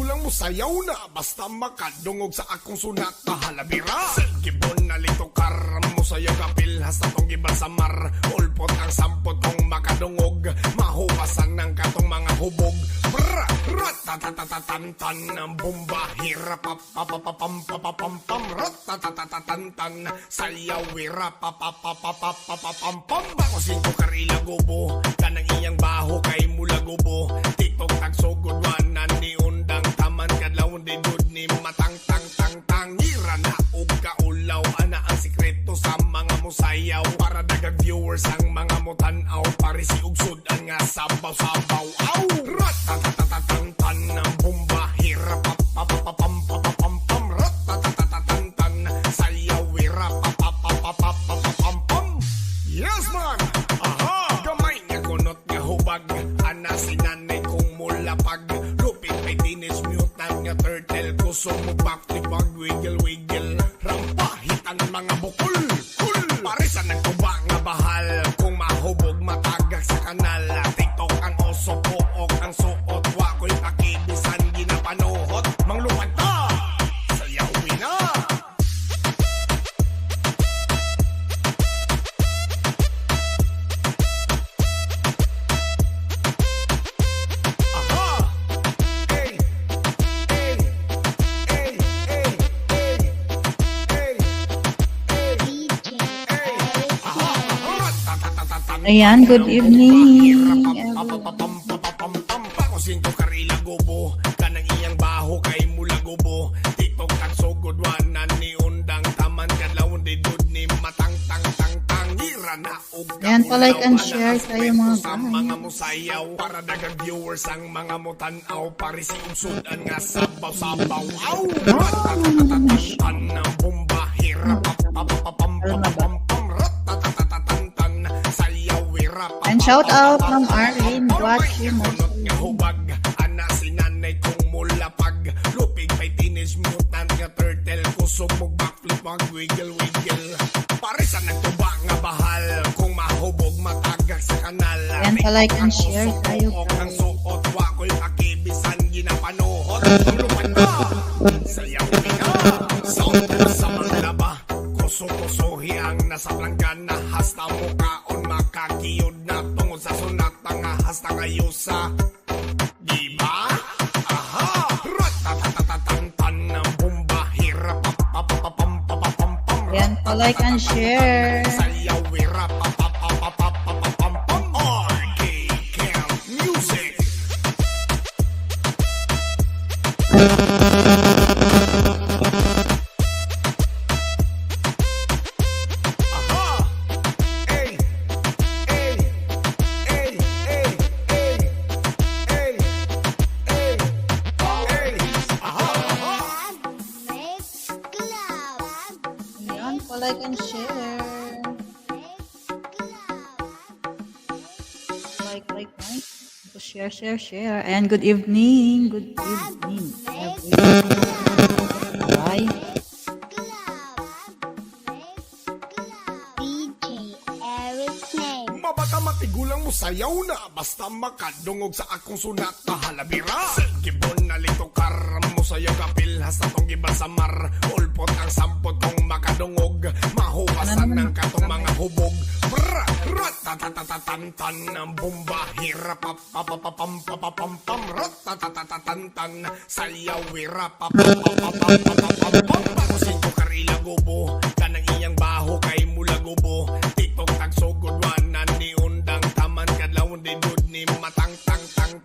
matigulang mo sayaw na, basta makadungog sa akong sunat na halabira. Gibon na lito karam mo sayaw kapil, hasta tong gibal sa mar. Ulpot ang sampot kong makadungog, mahuwasan ng katong mga hubog. Brr, ratatatatantan ng bomba, hirap papapapam, ratatatatantan, sayaw hirap papapapapam. Bako singko karila gubo, kanang iyang baho kay mula gubo. TikTok tagsugod wanan ni undang taman kadlawon di dud ni matang tangira na ug kaulaw. Ana ang sikreto sa mga musayaw, para dagang viewers ang mga mutan-aw. Parisi ug sudan nga sabaw-sabaw. Aw! Ratatatatantan ng bomba, hirap papapapam, ratatatatantan, sayaw hirap papapapapam. Yes man! Aha! Gamay nga kunot nga hubag, ana sinanay kong mulapag. Lupit may teenage mutant nga turtle, kusong mo back-to-back, wiggle-wiggle. Rampahitan mga bukol, cool! Parisan ng tuba nga bahal, kung mahubog matagak sa kanal. TikTok ang oso pook, ang suot, wako'y pakibisan, ginapanuhot. Manglupad ta, sayawin na! Aha! Hey! Hey! Hey! Hey! Hey! Ayan, good evening, Bako singko karila gubo, kanang iyang baho kay mula gubo. TikTok tagsugod wanan ni undang taman kadlawon di dud ni matang tangira na ug Ayan, pa-like and share tayo mga sa guys. mga musayaw, para dagang viewers ang mga mutan-aw. Parisi ug sudan nga sabaw-sabaw. Aw! Ratatatatantan ng bomba, hirap papapapam, ratatatatantan, sayaw hirap. And shout out Ma'am Arlene, watching mo. Kunot nga hubag, ana sinanay kong mulapag. Lupig may teenage mutant nga turtle, kusog mo backflip mag wiggle-wiggle. Parisan nagtuba nga bahal, kung mahubog matagak sa kanal. Ayan, pa-like and share tayo Ang guys. suot, wako'y pakibisan, ginapanuhot. Lupan na, sayawin na. Sound ko sa mga laba, kuso-kusohi ang nasa planggana. Hasta mukaon makakiyod na, tungod sa sunat nga hasta ngayusa. Diba? Aha! Ratatatatantan ng bomba, hirap papapapam. Ayan, pa-like and share. Sayaw hirap papapapapam. RK Camp Music. Aha! Hey! Hey! Hey! Hey! Hey! Hey! Hey! Hey! Aha! Ayan, pa-like and share. Like. Share. And good evening, everyone. Bye. Mabata matigulang mo sayaw na, basta makadungog sa akong sunat na halabira. Gibon na lito karam mo sayaw kapil, hasta tong gibal sa mar. Ulpot ang sampot kong makadungog, mahuwasan ng katong mga hubog. Brr, ratatatatantan ng bomba, hirap papapapam, ratatatatantan, sayaw hirap papapapapam. Bako singko karila gubo, kanang iyang baho kay mula gubo. TikTok tagsugod wanan ni undang taman kadlawon di dud ni matang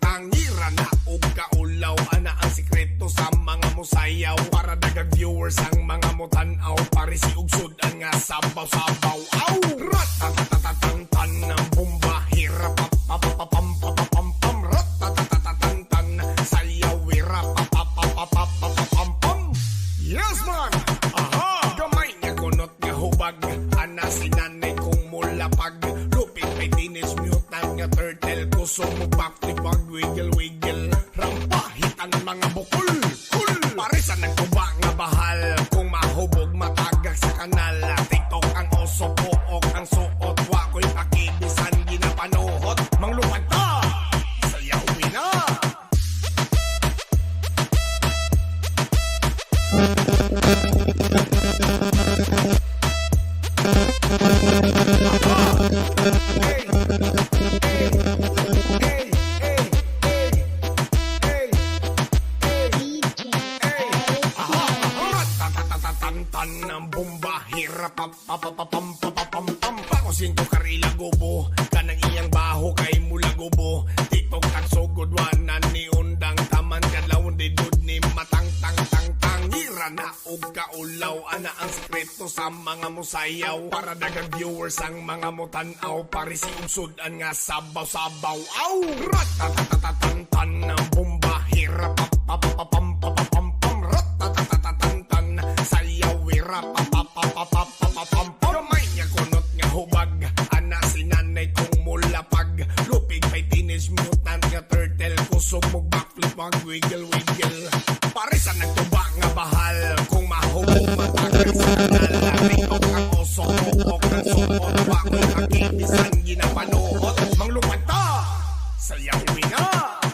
tangira na ug kaulaw. Ana ang sikreto sa mga musayaw, para dagang viewers ang mga mutan-aw. Parisi ug sudan nga sabaw-sabaw. Aw! Ratatatatantan ng bomba, hirap papapapam, ratatatatantan, sayaw hirap papapapapam. Yes man! Aha! Gamay nga kunot nga hubag, ana sinanay kong mulapag. Lupit may teenage mutant nga turtle, kusong mo back-to-back, wiggle-wiggle. Rampahitan mga bukol, cool! Parisan nagtuba nga bahal, kung mahubog matagak sa kanal. TikTok ang oso pook, ang suot, wako'y pakibisan, ginapanuhot. Manglupad ta, sayawin na. Tan ng bomba, hirap pam pakusin ko karila gobo, kanang iyang baho kay mula gobo. Tiktok ang sugod wanan ni undang taman kadlaw di dud ni matang tang hira na og kaulaw ana ang sekreto sa mga musayaw para dagang viewers ang mga mutanaw pare si usudan nga sabaw aw ratatatatatan ng bomba hirap pam ratatatatatan sayaw wira pam kamay niya kunot nga hubag ana si nanay kong mulapag lupig may teenage mutant nga turtle kusog mo backflip mag wiggle pare sa nagtuba nga bahal kung mahubog matagal sa kanal tingog ang oso kukok ng sukot wako'y kakibisan ginapanuhot manglupad ta sayaw wina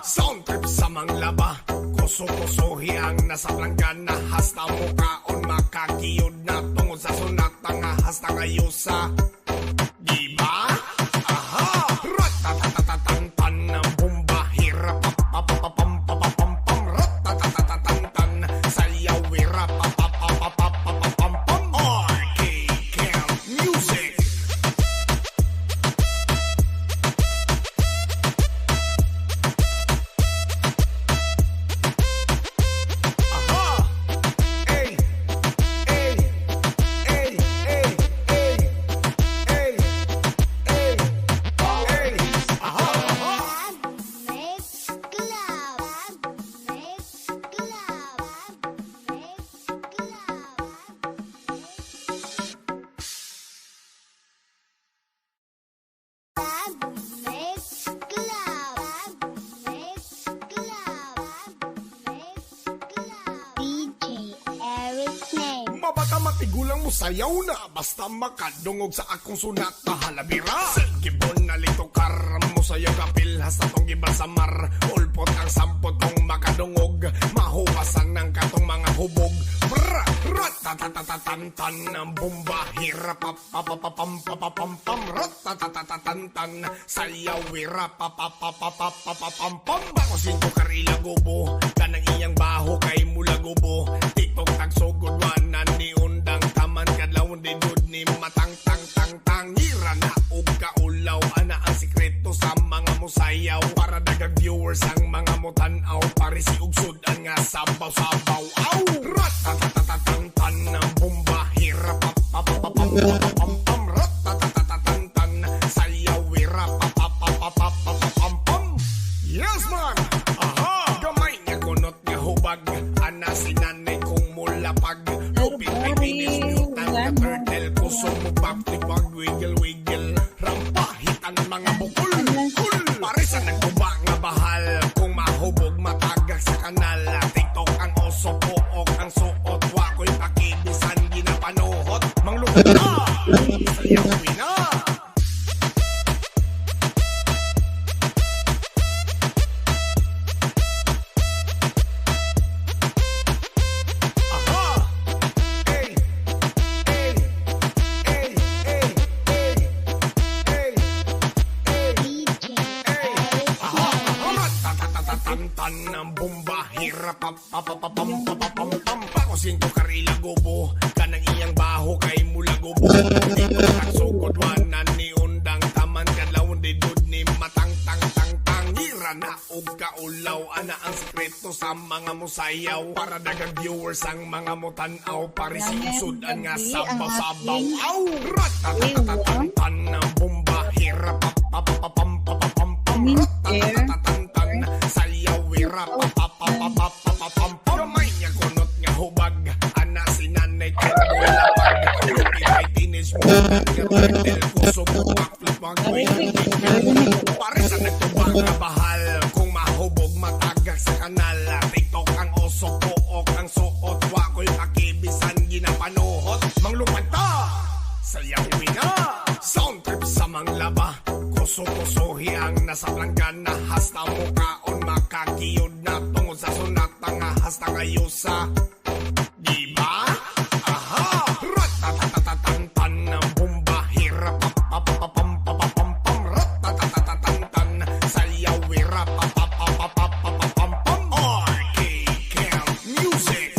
sound trip sa manglaba kuso-kusohi ang nasa planggana hasta mukaon makakiyod na tungod sa sunata nga hasta ngayusa diba? Aha! Ratatatatatan ng bomba hirap pam ratatatatatan sayaw wirap pam RK Camp Music. Aha! Ey! Ey! Ey! Ey! Ey! Ey! Ey! Ey! Aha! Mix Club. Mix Club. Mix Club. Mix Club. DJ Eric Name. Mabata matigulang mo sayaw na basta makadungog sa akong sunata halabira gibon na litokar mo sayaw kapil hasta tong giban sa mar ulpot ang sampot kong makadungog mahuwasan ng katong mga hubog ratatatatatan ng bomba hirap pam ratatatatatan sayaw wirap pam bakusin ko karila gobo kanang iyang baho kay mula gobo tiktok tagsugod wanan ni undang taman kadlaw di dud ni matang hira na og kaulaw ana ang sekreto sa mga musayaw para dagang viewers ang mga mutanaw pare si ugsudan nga sabaw aw ratatatatatan ng bomba hirap pam ratatatatatan sayaw wirap pam yes man aha gamay nga kunot nga hubag ana si nanay kong mulapag lupit may finish mutant nga turtle kusog mo backflip mag wiggle rampahit ang mga bukol pare sa nagtuba nga bahal kung mahubog matagak sa kanal tiktok ang oso pook ang suot wako'y pakibisan ginapanuhot manglupad na sayaw wina. Aha! Ey! Ey! Ey! Ey! Ey! Ey! Ey! DJ Eric Aha! Ratatatatatan ng bomba hirap pam pakusin ko karila gobo kanang iyang baho kay mula gobo dito ang sugod wanan ni undang taman kadlaw di dud ni matang hira na og kaulaw ana ang sekreto sa mga musayaw para dagang viewers ang mga mutanaw pare si usudan nga sabaw aw ratatatatatan ng bomba hirap pam ratatatatatan sayaw wirap pam kamay niya kunot nga hubag ana si nanay kong mulapag lupig may teenage mutant nga turtle kusog mo backflip mag wiggle pare sa nagtuba nga bahal kung mahubog matagak sa kanal tiktok ang oso pook ang suot wako'y pakibisan ginapanuhot manglupad ta sayaw wina sound trip sa manglaba kuso-kusohi ang nasa planggana hasta mukaon makakiyod na tungod sa sunata nga hasta ngayusa diba? Aha! Ratatatatatan ng bomba hirap pam ratatatatatan sayaw wirap pam RK Camp Music.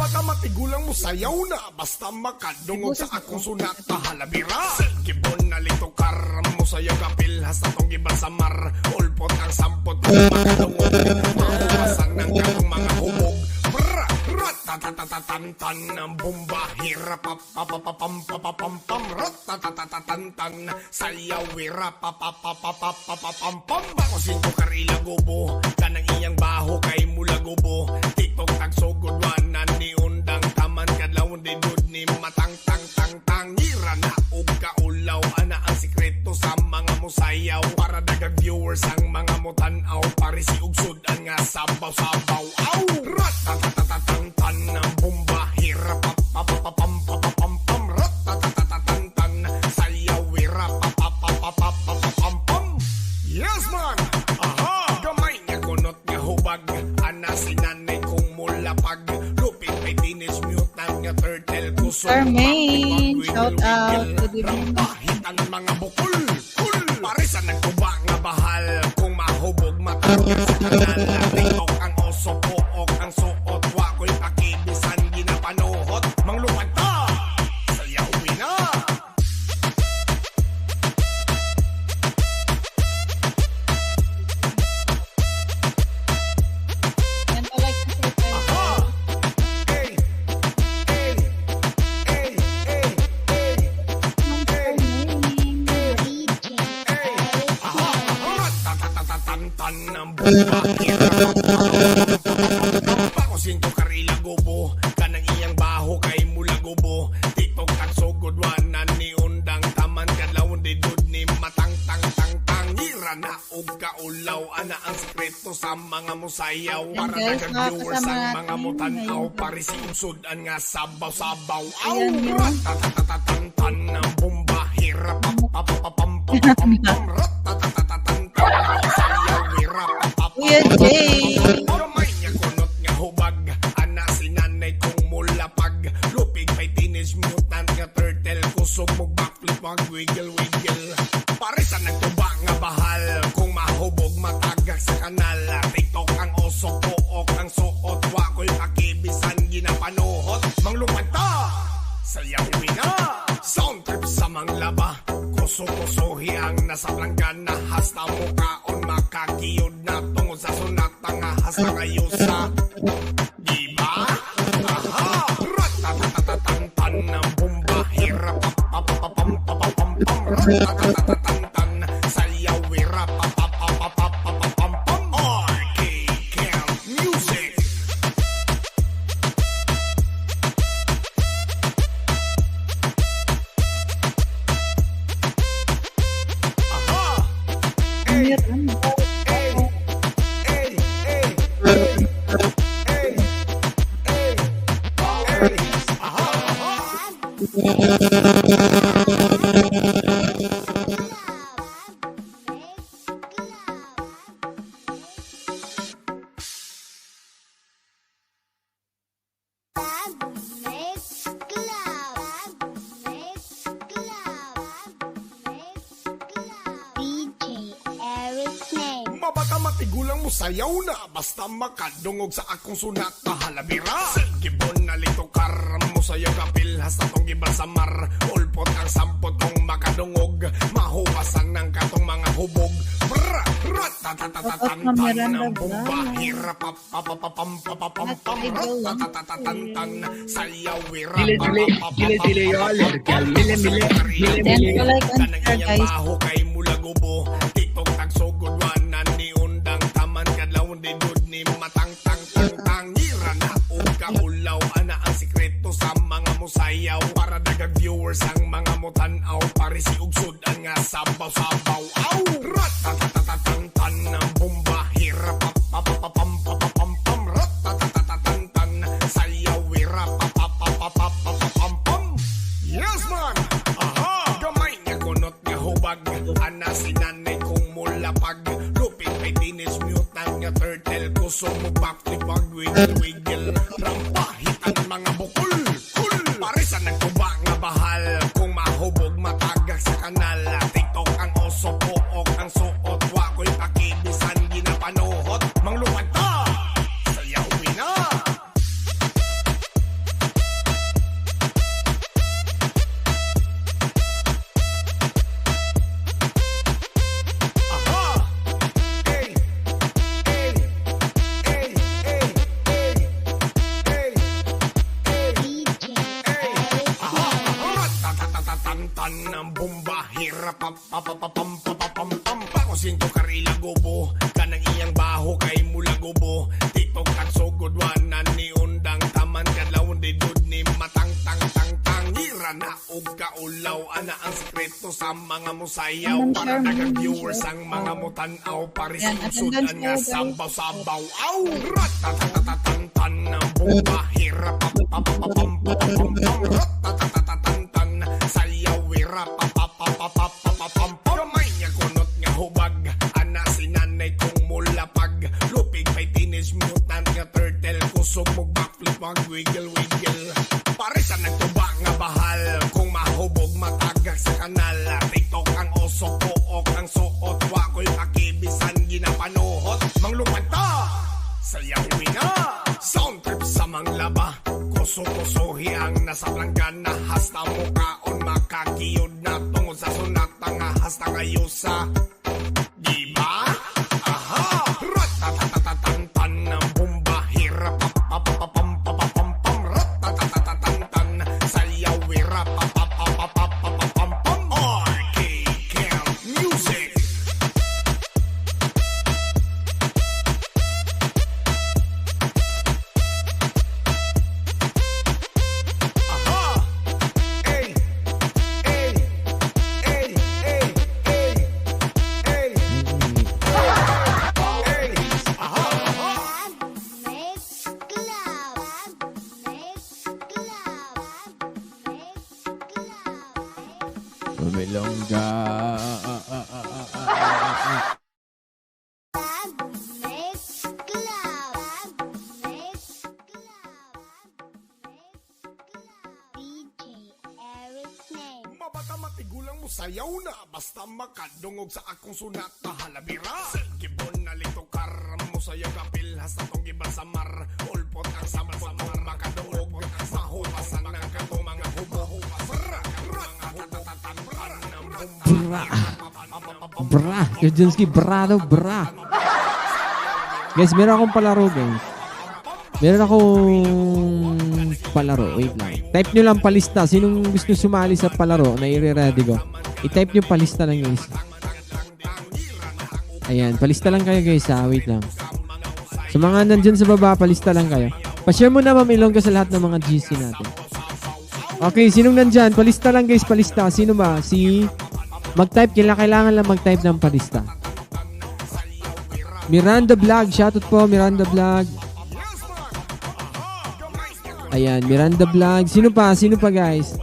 Mabata matigulang mo sayaw na, basta makadungog sa akong sunat na halabira. Gibon na litokar mo sayaw kapil, hasta tong gibal sa mar. Ulpot ang sampot kung makadungog, mahuwasan ng katong mga hubog. Brr, ratatatatatan ng bomba, hirapapapapapam, ratatatatatan, sayaw, hirapapapapapam. Bakosin ko karila gubo, kanang iyang baho kay mula gubo. Tiktok tagsugod wanan ni undang taman kadlawon di dud ni matang tang tang tang. Ira na og kaulaw, ana ang sikreto sa mga musayaw. Para dagang viewers ang mga mutanaw, parisi ug sudan nga sabaw-sabaw. Aw! Ratatatatatan ng bomba, hirapapapapam, ratatatatatan, sayaw, hirapapapapapam. Yes man! Aha! Gamay nga kunot nga hubag, ana si nanay kong mulapag. Lupit may teenage mutant nga turtle, kusog Charmaine, shout out. Good evening. Rampahitan mga bukol, kul. Parisan nagtuba nga bahal, kung mahubog matawag sa kanal. Tiktok ang oso pook, ang suot, wako'y pakibisan, ginapanuhot. Manglupad ta, sayawin na. Yan pala yung share. Aha! Ey! Ey! Ey! Ey! Ey! DJ Eric Aha! Name. Ratatatatatan ng bomba, Bakosin ko karila gubo, kanang iyang baho kay mula gubo. Tiktok at sugod wanan ni undang taman kadlawon di dud ni matang tang tang tang. Ira na og kaulaw, ana ang sikreto sa mga musayaw. Para guys, dagang mga viewers kasama ang mga natin mutanaw, ngayon. parisi ug sudan nga sabaw-sabaw. Aw! Ayan yun. Ratatatatatan ng bomba, hirapapapapam, ratatatatatan, sayaw, hirapapapapam. Kuya Jay. Gamay niya kunot nga hubag, ana si nanay kong mulapag. Lupig may teenage mutant nga turtle, kusog mo backflip mag wiggle-wiggle. Parisan nagtuba nga bahal, kung mahubog matagak sa kanal. Tiktok ang oso pook, ang suot, wako'y pakibisan, ginapanuhot. Manglupad ta, sayawin na. Sound trip sa manglaba, kuso-kusohi ang nasa planggana. Hasta mukaon makakiyod na tungod sa sunat nga hasta ngayusa. Diba? Aha! Ratatatatatan ng bomba, hirapapapapapam, ratatatatatan, sayaw, hirapapapapapam. RK Camp Music. Aha! Ey! Meron. Ey! Ey! Ey! Ey! Ey! Ey! Ey! Aha! Aha! Mix Club. Mix Club. DJ Eric Name. Mabata matigulang mo sayaw na, basta makadungog sa akong sunat na halabira. Gibon na litokar mo sayaw kapil, hasta tong gibal sa mar. Ulpot ang sampot kung makadungog, mahuwasan ng katong mga hubog. Brr, ratatatatatan ng bomba, hirapapapapam, ratatatatatan, sayaw, Dile, yo alergia. Mile, mile, mile, Yan mile. pala yung kanang share, iyang guys. baho kay mula gubo. Tiktok tagsugod wanan ni undang taman kadlawon di dud ni matang tang tang tang. Ira na og kaulaw, ana ang sikreto sa mga musayaw. Para dagang viewers ang mga mutanaw, parisi ug sudan nga sabaw-sabaw. Aw! Ratatatatatan ng bomba, hirapapapapapam, ratatatatatan, sayaw, hirapapapapapam. Yes man! Aha! Gamay nga kunot nga hubag, ana si nanay kong mulapag. Lupit may teenage mutant nga turtle, kusog mo backflip mag wiggle-wiggle. Rampahitan mga bukol, kul. Parisan nagtuba nga bahal, kung mahubog matagak sa kanal. Tiktok ang oso pook, ang suot, wako'y pakibisan, ginapanuhot. Manglupad ta, sayawin na. tan ng bomba hirap pam pakusin ko karila gobo kanang iyang baho kay mula gobo tiktok at sugod wanan ni undang taman kadlawon di dud ni matang tang ira na og kaulaw ana ang sekreto sa mga musayaw para dagang viewers ang mga mutanaw parisod nga sabaw aw ratatatan ng bomba hirap pam ratatatan sayaw ira pam gamay niya kunot nga hubag ana sinanay kong mulapag lupig may teenage mutant nga turtle kusog mo backflip mag wiggle pare sa nagtuba nga bahal kung mahubog matagak sa kanal tiktok ang oso pook ang suot wako'y pakibisan ginapanuhot manglupad ta sayawin na sound trip sa manglaba kuso-kusohi ang nasa planggana hasta mukaon makakiyod na tungod sa sunata nga hasta ngayusa diba? Aha! Ratatatatantan ng bomba hirap ratatatatantan sayaw hirap RK Camp Music. Aha! Ey! Ey! Ey! Ey! Ey! Ey! Ey! Aha! Mix Club. Mix Club. Mix Club. Mamilongga. Mix Club. Mix Club. DJ Eric Name. Mabata matigulang mo sayaw na basta makadungog sa akong sunata halabira gibon na lito karam mo sayaw kapil hasta tong gibal sa mar ulpot ang samar makadungog mahupasan ng katong mga hubo Bra. Yudzinski, bra daw, bra. Guys, meron akong palaro, guys. Meron akong palaro. Wait lang. Type nyo lang palista. Sinong gusto sumali sa palaro na i-ready ko? I-type nyo palista lang, guys. Ayan. Palista lang kayo, guys, ha. Wait lang. Sa mga nandyan sa baba, palista lang kayo. Pa-share mo na, Ma'am Ilongga, sa lahat ng mga GC natin. Okay, sinong nandyan? Palista lang, guys. Palista. Sino ba? Si... Mag-type. Kailangan lang mag-type ng palista. Miranda Vlog. Shoutout po, Miranda Vlog. Ayan, Miranda Vlog. Sino pa? Sino pa, guys?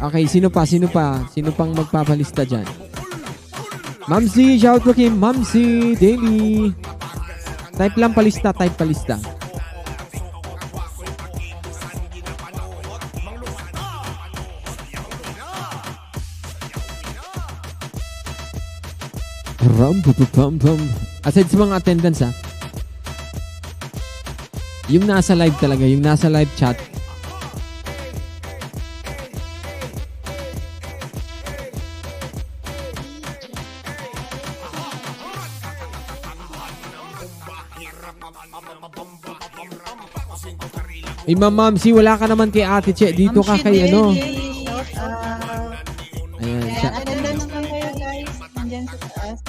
Okay, sino pa? Sino pa? Sino pang magpapalista dyan? Mamsi, shout po kay Mamsi Daily. Type lang palista, type palista. Ram-pum-pum-pum. Aside sa mga attendance, ha? Yung nasa live talaga, yung nasa live chat. Ma'am Mamsi, wala ka naman kay Ate Che. Dito ka kay ano. Shout out. Ayan. Ayan, attendance lang kayo, guys. Nandyan sa taas.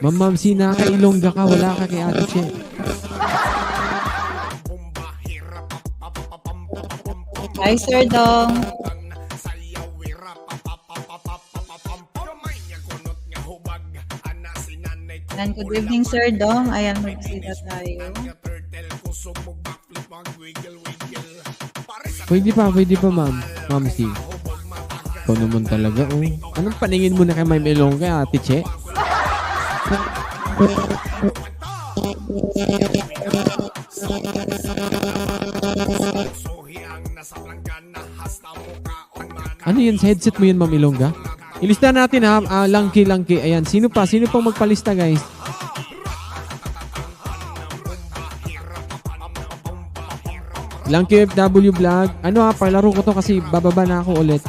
Ma'am Mamsi, naka-Ilongga ka. Wala ka kay Ate Che. Hi, Sir Dong. Ayan, good evening, Sir Dong. Ayan, magsita tayo. Pwede pa, ma'am. Mamsi. Ikaw naman talaga, oh. Anong paningin mo na kay Ma'am Ilongga, Ate Che? Ano yun? Sa headset mo yun, Ma'am Ilongga? Ilista natin, ha? Langki. Ayan. Sino pa? Sino pang magpalista, guys? Langki FW Vlog. Ano, ha? Palaro ko to kasi bababa na ako ulit.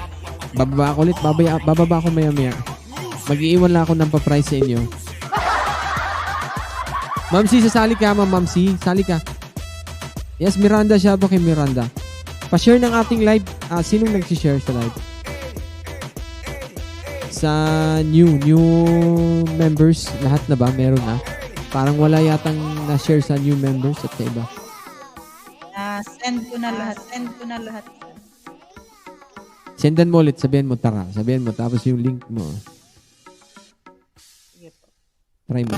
Bababa ako maya-maya. Mag-iiwan lang ako ng pa-price sa inyo. Mamsi, sasali ka, Ma'am Mamsi. Sali ka. Yes, Miranda siya po kay Miranda. Pa-share ng ating live. Sinong nag-share sa live? Sa new members. Lahat na ba? Meron na? Parang wala yatang na-share sa new members at sa iba. Send ko na lahat. Sendan mo ulit. Sabihin mo, tara. Sabihin mo. Tapos yung link mo. Sige po. Try mo.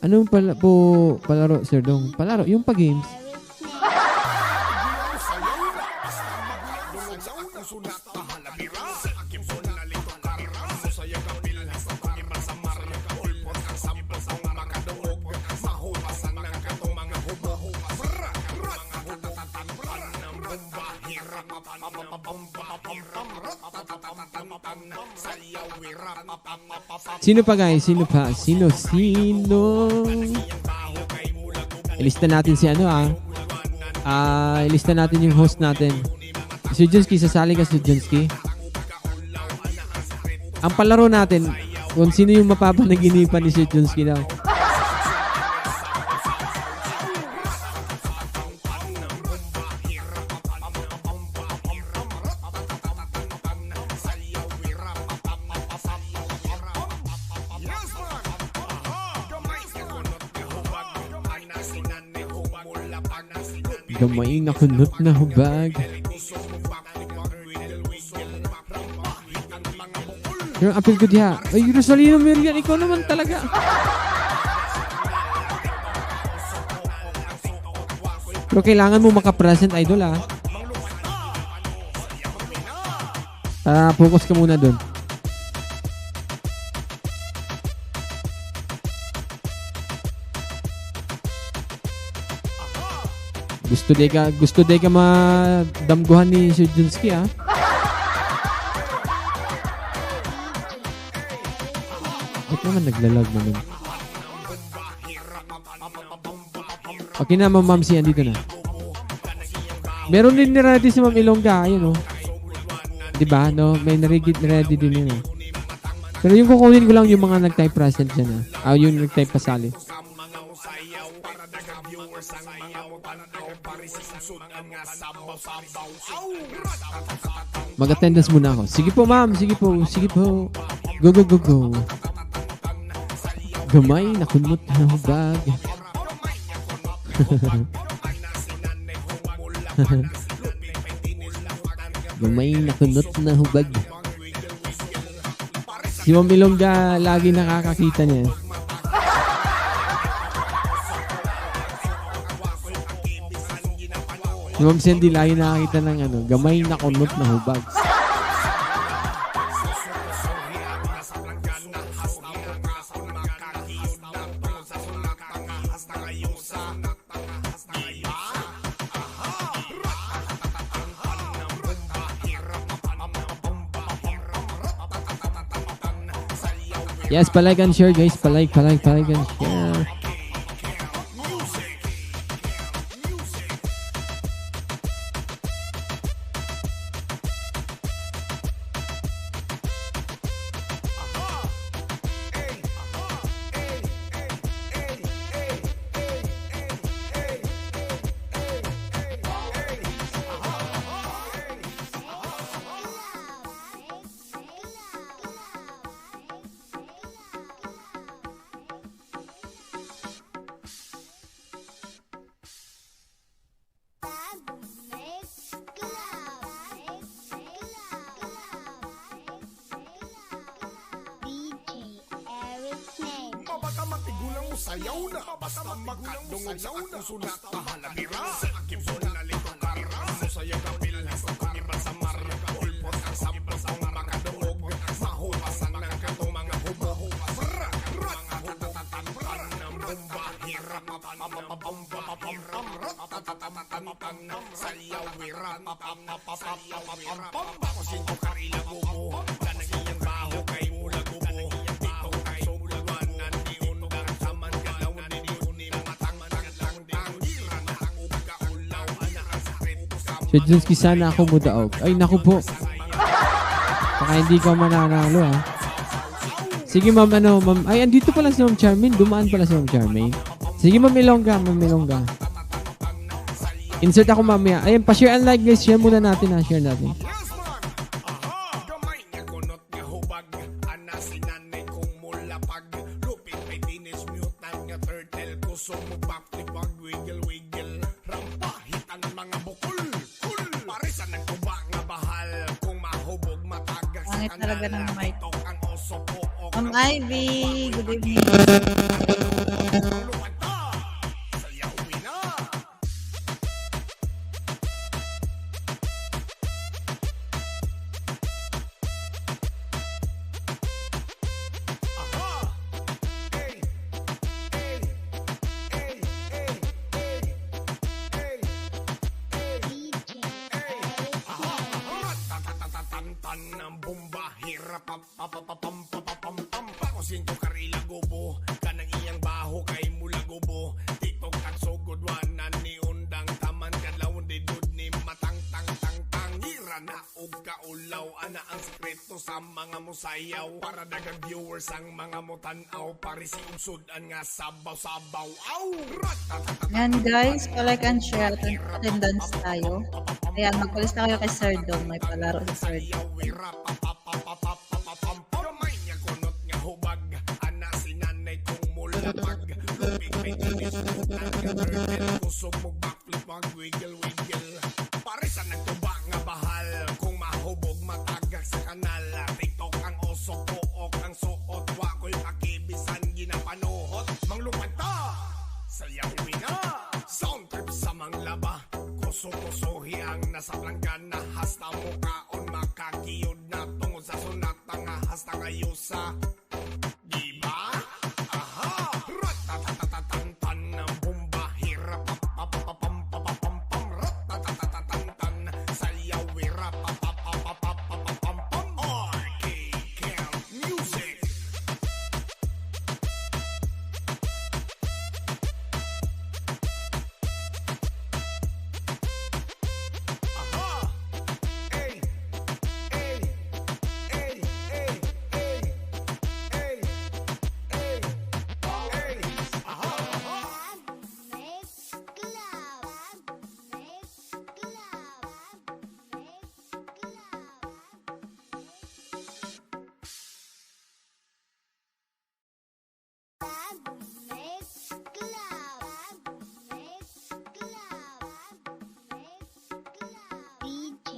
Anong palaro, Sir Dong? Palaro, yung pa-games. Sino pa guys? Sino pa? Sino? Ilista natin si ilista natin yung host natin. Si Junski, sasali ka si Junski. Ang palaro natin, kung sino yung mapapanaginipan ni si Junski daw. Gamay na kunot na hubag. Yung apel ko diha. Ay, Rosalino Miriam, ikaw naman talaga. Pero kailangan mo makapresent, idol, focus ka muna dun. Gusto day ka madamguhan ni Sir Junski, Ba't naman naglalag naman? Okay na, Ma'am Mamsi, andito na. Meron din ready si Ma'am Ilongga, ayun, Diba, no? May ready din yun, Pero yung kukunin ko lang yung mga nag-type present dyan, yung nag-type pasali. Mag-attendance muna ako. Sige po, ma'am. Sige po. Go. Gamay na kunot na hubag. Gamay na kunot na hubag. Si Ma'am Ilongga lagi nakakakita niya. Si Ma'am Sandy lagi nakakita ng gamay na kunot na hubag. Yes, palike and share guys. Palike and share. Sayaw na, basta makadungog sa akong sunat pahalabira. Sa aking sunalito karra, musaya kapil sa kumiba sa mar. Ulpot ang sampos ang makadungog, mahuwasan ng katong mga hubo. Fra, mga hutatatan ng bomba. Hirap papapapapam, ratatatatan, sayaw wirat, papapapapam. Bakosin ko karila bubo, ganang iyang baho kay mula bubo. Si Junski, sana ako mudaog. Ay, naku po. Baka hindi ka mananalo, Sige, ma'am, ma'am. Ay, andito pala si Ma'am Charmaine. Dumaan pala si Ma'am Charmaine. Sige, Ma'am Ilongga, Ma'am Ilongga. Insert ako mamaya. Ayun, pa-share and like, guys. Share muna natin, ha. Share natin. Yes, man! Aha! Gamay nga kunot nga hubag. Ana si nanay kong mulapag. Lupit may dinis mutant nga turtle. Kusog mo backflip wag wiggle wiggle. Rampahit ang mga bukol. Kul! Parisan ng tuba nga bahal. Kung mahubog matagas Pangit talaga ng mic. Tok ang oso po. Ma'am Ivy, good evening. Lumanta! Sayawin na! Aha! Hey! Hey! Hey! Hey! Hey! Hey! DJ Eric Aha! Ratatatatatan ng bomba. Hirap pam pakusin ko karila gubo. Kanang iyang baho kay mula gubo. Tiktok at sugod wanan ni undang taman kadlawon di dud ni matang tang tang tang. Hira na og kaulaw ana ang sekreto sa mga musayaw. Para dagang viewers ang mga mutanaw. Pari si usudan nga sabaw-sabaw. Aw! Ratatatatatan. Yan guys, palike and share at attendance tayo. Ayan, magpalista kayo kay Sir Dong. May palaro si Sir Dong. Gamay nga kunot nga hubag. Ana si nanay kong mulapag. Lupit may dinis mutant nga turtle. Kusog mo backflip wag wiggle wiggle. Parisan ng tuba nga bahal. Kung mahubog matagak sa kanal. TikTok ang oso pook ang suot. Wako'y pakibisan ginapanuhot. Manglupanta sayawin na. Sound trip sa manglaba. Kuso-kusohi ang nasa planggana. Hasta mukaon makakiyod na. Tungod sa sunata nga hasta ngayusa. Diba? Aha! Ratatatatatan ng bomba. Hirap pam ratatatatatan. Sayaw hirap pam RK Camp Music. Aha! Hey! Hey! Hey! Hey! Hey! Hey! Hey! Hey! Aha! Aha! Mix Club. Mix Club. Mix Club. Mix Club. Mix Club. DJ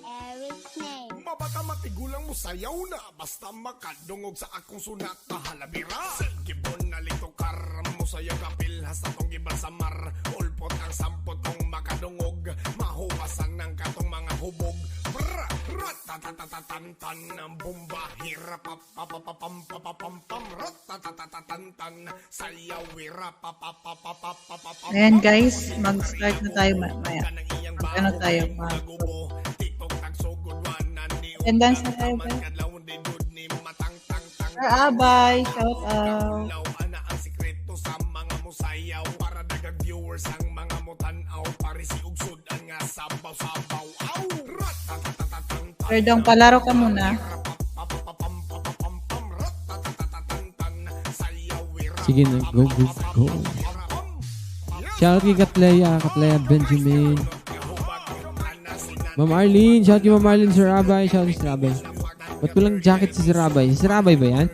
Eric Name. Mabata matigulang mo sayaw na. Basta makadungog sa akong sunat na halabira. Gibon na litokar mo sayaw kapil. Hasta tong gibal sa mar. Ulpot ang sampot kong makadungog. Mahuwasan ng katong mga hubog. Brr! Ratatatatatan ng bomba. Hirap ratatatatatan. Sayaw hirap Ayan guys, mag-start na tayo mamaya. Ano tayo? Attendance na tayo guys. Sir Abay, shout out. Ana ang sikreto sa mga musayaw. Para dagang viewers ang mga mutanaw. Pari si ugsod ang nga sabaw-sabaw. Aw! Ratatatatatan. Sir Dong, palaro ka muna. Sige na, go. Shout kay Katleya Benjamin. Ma'am Arlene, shout kay Ma'am Arlene, Sir Abay, shout kay Sir Abay. Ba't walang jacket si Sir Abay? Si Sir Abay ba yan?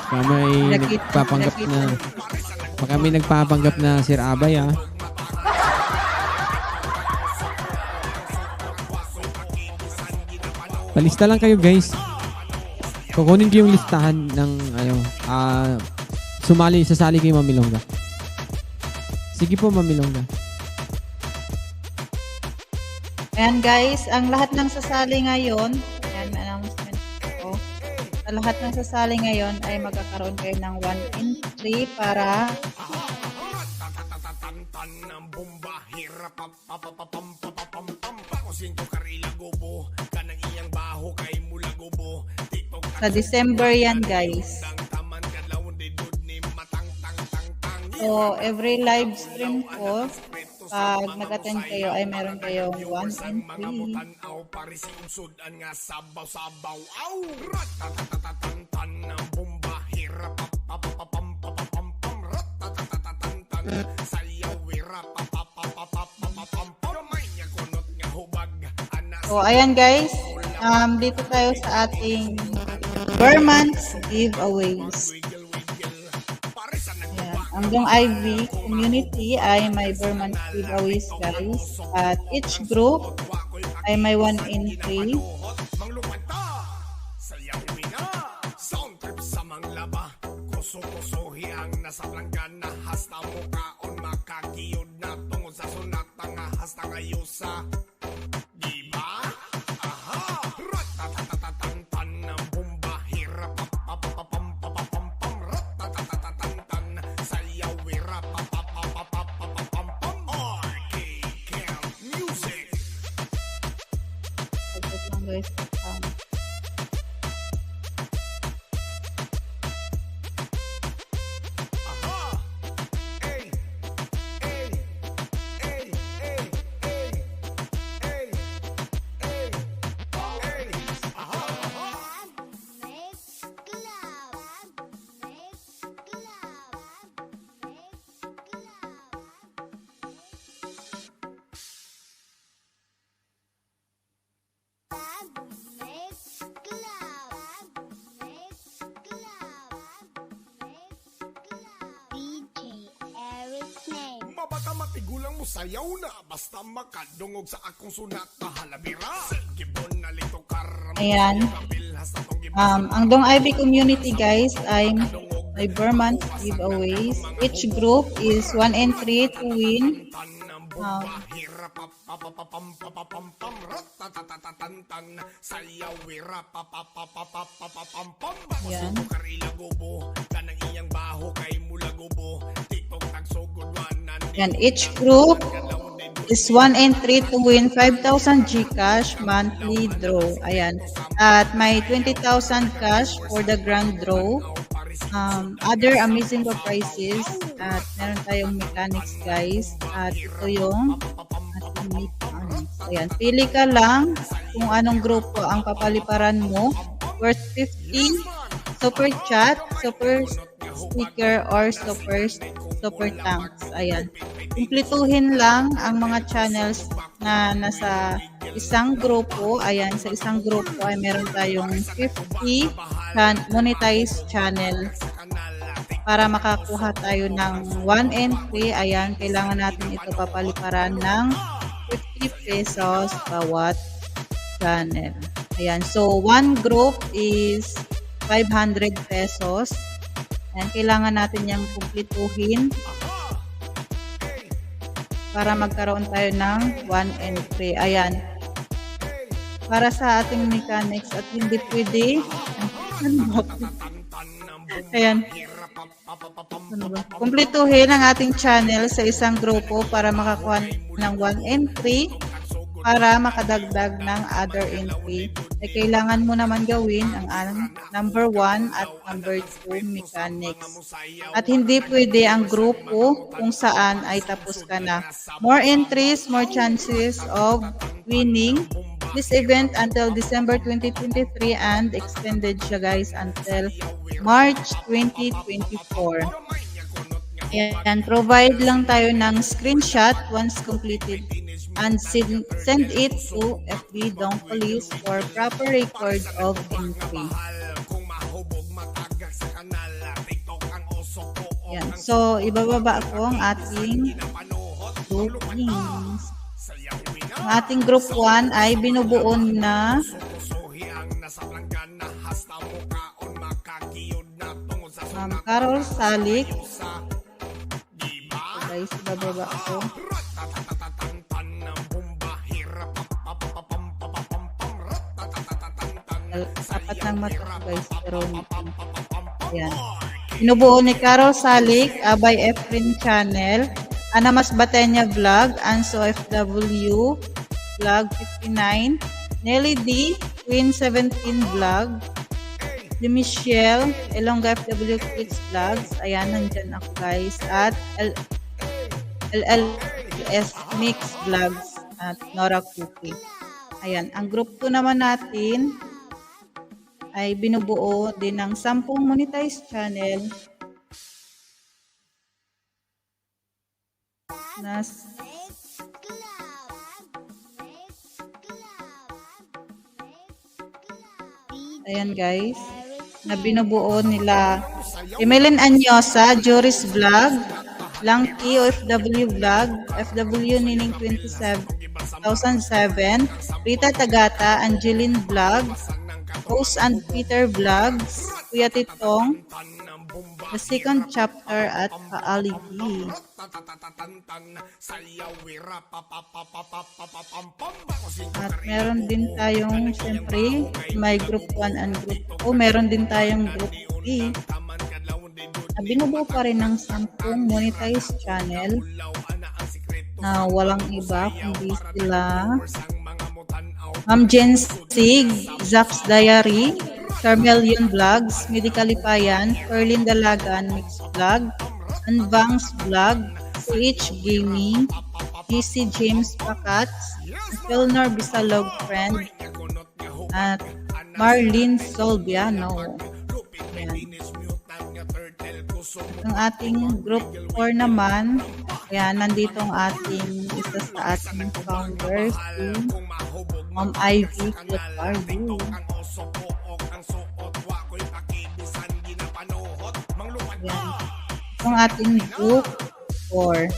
Baka may nagpapanggap na. Baka may nagpapanggap na Sir Abay, ha? Palista lang kayo, guys. Kukunin ko yung listahan ng sasali kay Ma'am Ilongga. Sige po, Ma'am Ilongga. Ayan guys, ang lahat ng sasali ngayon, ayan, may announcement ko. Sa lahat ng sasali ngayon ay magkakaroon kayo ng 1 entry para Ratatatatatan ng bomba. Hirap pakusin ko karila gubo. Kanang iyang baho kay mula gubo. TikTok sa December yan guys. taman kadlawon di dud ni matang tang tang tang. So, every live stream ko, pag nag-attend kayo ay meron kayong 1 entry. Parisi umsudan nga sabaw-sabaw. Aw! Ratatatatantan ng bomba. Hirapapapapapam. Ratatatatantan. Sayaw, wirapapapapapam. Kamay niya kunot nga hubag. So, ayan guys. Dito tayo sa ating Berman's giveaways. Ayan. Ang Dong IV community ay may Berman's giveaways guys. At each group ay may 1 entry. Sayawin na. Sound trip sa manglaba. Kuso-kusohi ang nasa planggana. Hasta mo kaon makakiyod na tungod sa sunata nga hasta ngayusa. Diba? Aha! Ratatatatantan ng bomba. Hirapapapapapam. Ratatatatantan. Sayaw, wirapapapapapam. RK Camp Music. Saglit lang guys. Aha! Ey! Ey! Ey! Ey! Ey! Ey! Ey! Ey! Aha! Aha! Mix Club. Mix Club. Mix Club. Mix Club. Mix Club. DJ Eric Name. Mabata matigulang mo sayaw na. Basta makadungog sa akong sunata. Halabira! Gibon na lito karam. Ayan. Kabilhas na tong Ang Dong IV community guys ay may Berman's giveaways. Each group is 1 entry to win. Yan. Yan, each group is 1 entry to win 5,000 GCash monthly draw. Ayan. At may 20,000 cash for the grand draw. Other amazing prizes. At meron tayong mechanics guys. At ito yung ating mechanics. Ayan. Pili ka lang kung anong grupo ang papaliparan mo. Worth 50 super chat, super sticker, or super thanks. Ayan. Kumplituhin lang ang mga channels na nasa isang grupo. Ayan, sa isang grupo ay meron tayong 50 monetized channel. Para makakuha tayo ng 1 entry, ayan, kailangan natin ito papaliparan ng 50 pesos bawat channel. Ayan, so 1 group is 500 pesos. Ayan, kailangan natin yung kumplituhin para magkaroon tayo ng 1 entry. Ayan. Para sa ating mechanics at hindi pwede. Ayan. Ano ba? Kumplituhin ang ating channel sa isang grupo para makakuha ng 1 entry para makadagdag ng other entry. Ay kailangan mo naman gawin ang number 1 at number 2 mechanics. At hindi pwede ang grupo kung saan ay tapos ka na. More entries, more chances of winning this event until December 2023 and extended siya guys until March 2024. Ayan, provide lang tayo ng screenshot once completed and send it to FB Dong Police for proper record of entry. Ayan, so ibababa ko ang ating groupings. Ang ating group 1 ay binubuo na Carol Salik. Guys, ibababa ko. Apat ng mata guys, pero ayan. Binubuo ni Carol Salik, Abay Efren Channel, Ana Mas Batenya Vlog, Anso FW Vlog 59, Nelly D, Queen 17 Vlog, si Michelle, Elonga FW Kids Vlogs, ayan, nandyan ako guys, at LLS Mix Vlogs, at Nora Cookie. Ayan, ang group 2 naman natin ay binubuo din ng 10 monetized channel na ayan guys, na binubuo nila Emeline Anyosa, Joris Vlog, Langki, OFW Vlog, FW Nining 2007, Rita Tagata, Angeline Vlogs, Rose and Peter Vlogs, Kuya Titong, The Second Chapter at Kaaligi. At meron din tayong, siyempre, may group 1 and group 2. Meron din tayong group 3. Binubuo pa rin ng 10 monetized channel na walang iba kundi sila Ma'am Jen Sig, Zaps Diary, Carmelian Vlogs, Medical Lipayan, Perlin Dalagan Mix Vlog, Anbangs Vlog, CH Gaming, GC James Pakats, Felnor Bisalog Friend, at Marlene Solbiano. Ayan. Ang ating group 4 naman, ayan, nandito ang ating isa sa ating founders, si Ma'am Ivy Clotario. Ayan. Ang ating group 4.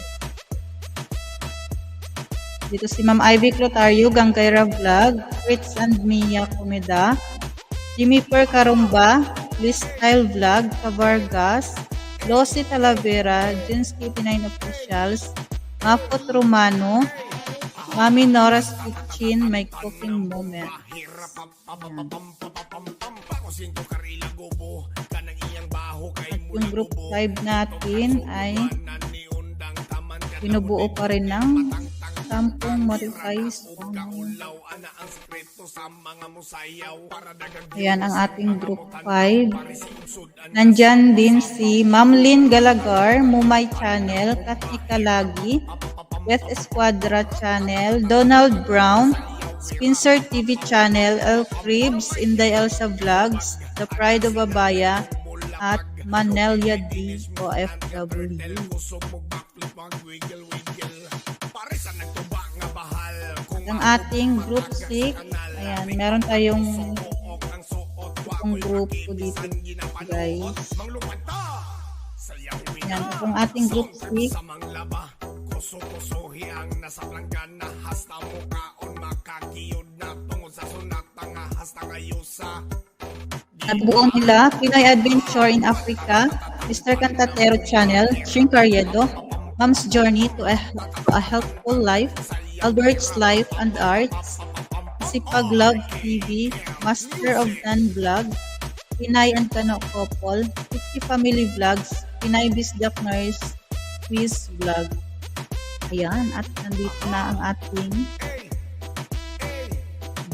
Dito si Ma'am Ivy Clotario, Gangkaira Vlog, Fritz and Mia Comeda, Jimmy Per Karumba, Liz Style Vlog, Kavargas, Losi Talavera, Jinsky 89 Officials, Mapot Romano, Mami Nora's Kitchen, My Cooking Moment. At yung group 5 natin ay binubuo pa rin ng 10 monetized channel. Ayan ang ating group 5. Nandyan din si Ma'am Lynn Galagar, Mumay Channel, Katika Lagi, Beth Esquadra Channel, Donald Brown, Spencer TV Channel, El Cribs, Inday Elsa Vlogs, The Pride of Abaya, at Manelia D. OFW. Ang ating group 6, ayan, meron tayong itong group ko dito, guys. Ayan, itong ating group 6. Nabuo nila Pinoy Adventure in Africa, Mr. Cantatero Channel, Shing Carriedo, Mom's Journey to a Healthful Life, Albert's Life and Arts, Sipag Love TV, Master of None Vlog, Pinay and Kano Couple, 50 Family Vlogs, Pinay Bisdak Nurse, Quiz Vlog. Ayan, at nandito na ang ating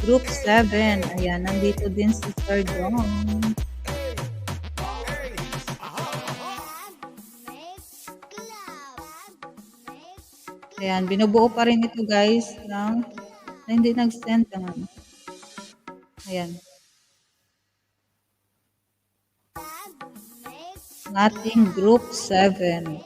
Group 7. Ayan, nandito din si Sir Dong. Ayan, binubuo pa rin ito guys ng na hindi nag-send naman. Ayan. Ang ating group 7.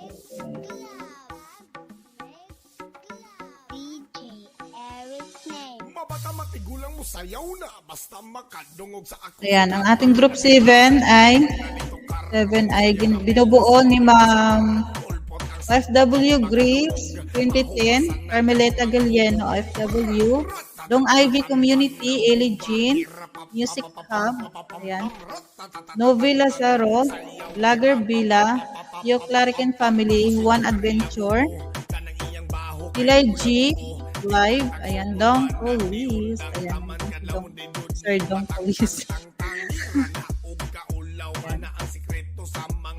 Ayan, ang ating group 7 ay binubuo ni Ma'am OFW Grace 2010, Carmeleta Galieno OFW, Long Ivy Community, Ellie Jean, Music Hub, ayan, Novi Lazaro, Vlogger Bila, Yo Clarican Family, One Adventure, Pilay G, Live, ayan, Dong Police, ayan, Sir Dong Police.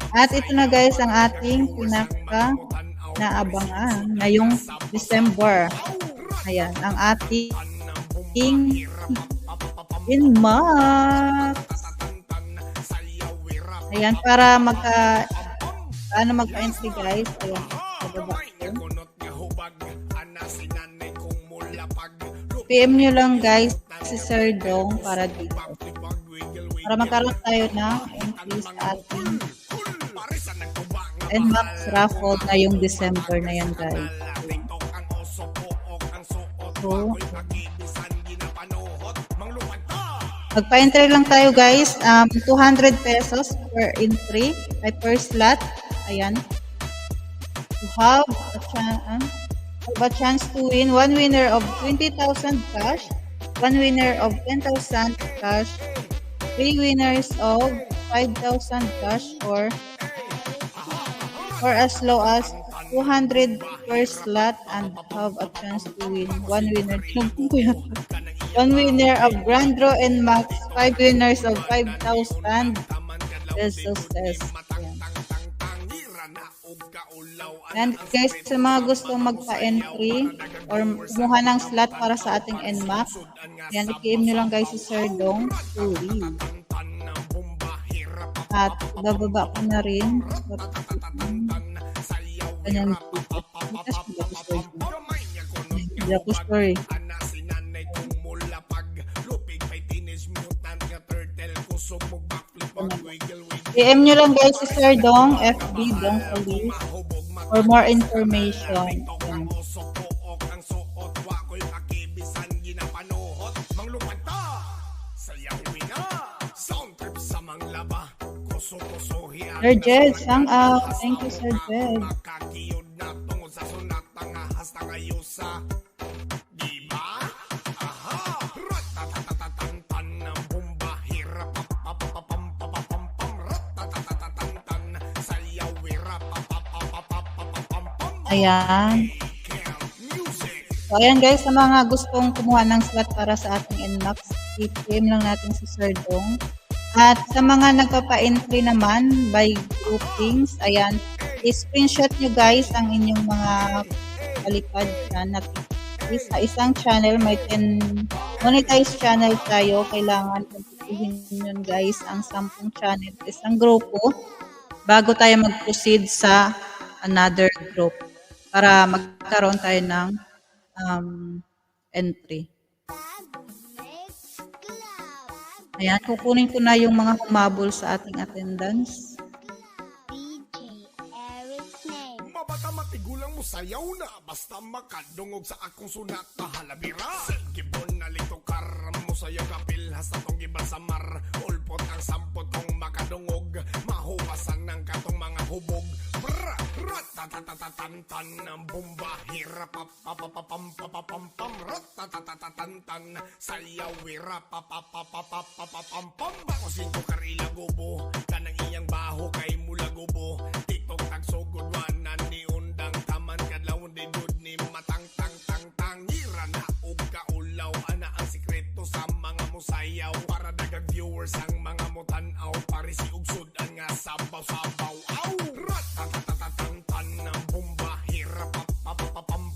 At ito na guys ang ating pinaka naabangan ngayong December. Ayan, ang ating Inmax. Ayan, para magka-entry guys. Ayan, i-PM nyo lang guys si Sir Dong para dito. Para magkaroon tayo ng entry sa ating NMAX raffle na yung December na yan guys. So, magpa-entry lang tayo guys. 200 pesos per entry. Ay per slot. Ayan. To have a chance to win one winner of 20,000 cash, one winner of 10,000 cash, 3 winners of 5,000 cash, or as low as 200 per slot, and have a chance to win one winner. One winner of Grand Draw and Max, 5 winners of 5,000 pesos. And guys, sa mga gustong magpa-entry or kumuha ng slot para sa ating NMAX, yan, i-PM nyo lang guys si Sir Dong Turi. At bababa ko na rin. Kanyang story. PM nyo lang guys si Sir Dong, FB Dong Police, for more information. Yan. Sir Jed, sang out. Thank you, Sir Jed. Ayan. So, ayan guys, sa mga gustong kumuha ng slot para sa ating NMAX, i-PM lang natin si Sir Dong. At sa mga nagpapa-entry naman by groupings, ayan, i-screenshot nyo guys ang inyong mga palipad dyan. At sa isang channel, may 10 monetized channel tayo. Kailangan kumpitihin yun guys ang 10 channel, isang grupo, bago tayo mag-proceed sa another group para magkaroon tayo ng entry. Ayan, kukunin ko na yung mga humabol sa ating attendance. DJ Eric Name. Mabata matigulang mo sayaw na, basta makadungog sa akong sunat na halabira. Gibon na lito karam mo sayaw kapil, hasta tong gibal sa mar. Ulpot ang sampot kong makadungog, mahuwasan ng katong mga hubog. Bra, ratatatatatan ng bomba, hirap papapapam, ratatatatatan, sayaw wira papapapapapam. Bakosin ko karila gubo, kanang iyang baho kay mula gubo. Tiktok tagsugod wanan ni undang taman kadlawon di dud ni matang tang hira na og kaulaw. Ana ang sikreto sa mga musayaw, para dagang viewers ang mga mutanaw. Pare si ugsod ang nga sabaw-sabaw. Aw! Ratatatatatan ng bomba, hira papapapam,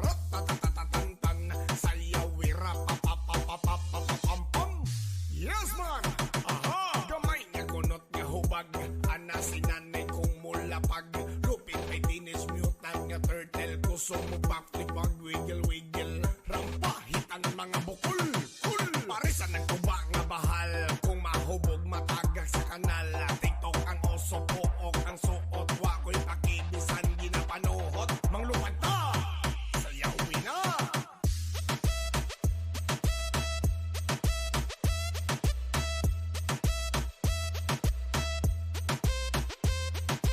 ratatatatatan, sayaw wira papapapapapam. Yes man! Aha! Gamay nga kunot nga hubag, ana sinanay kong mulapag. Lupit may teenage mutant nga turtle, kusog mo backflip wag wiggle. Rampahit ang mga bukol, parisan ng tuba nga bahal. Kung mahubog matagak sa kanal, TikTok ang oso pook ang suot. Wako'y pakibisan ginapanuhot, manglupad ta, sayawin na.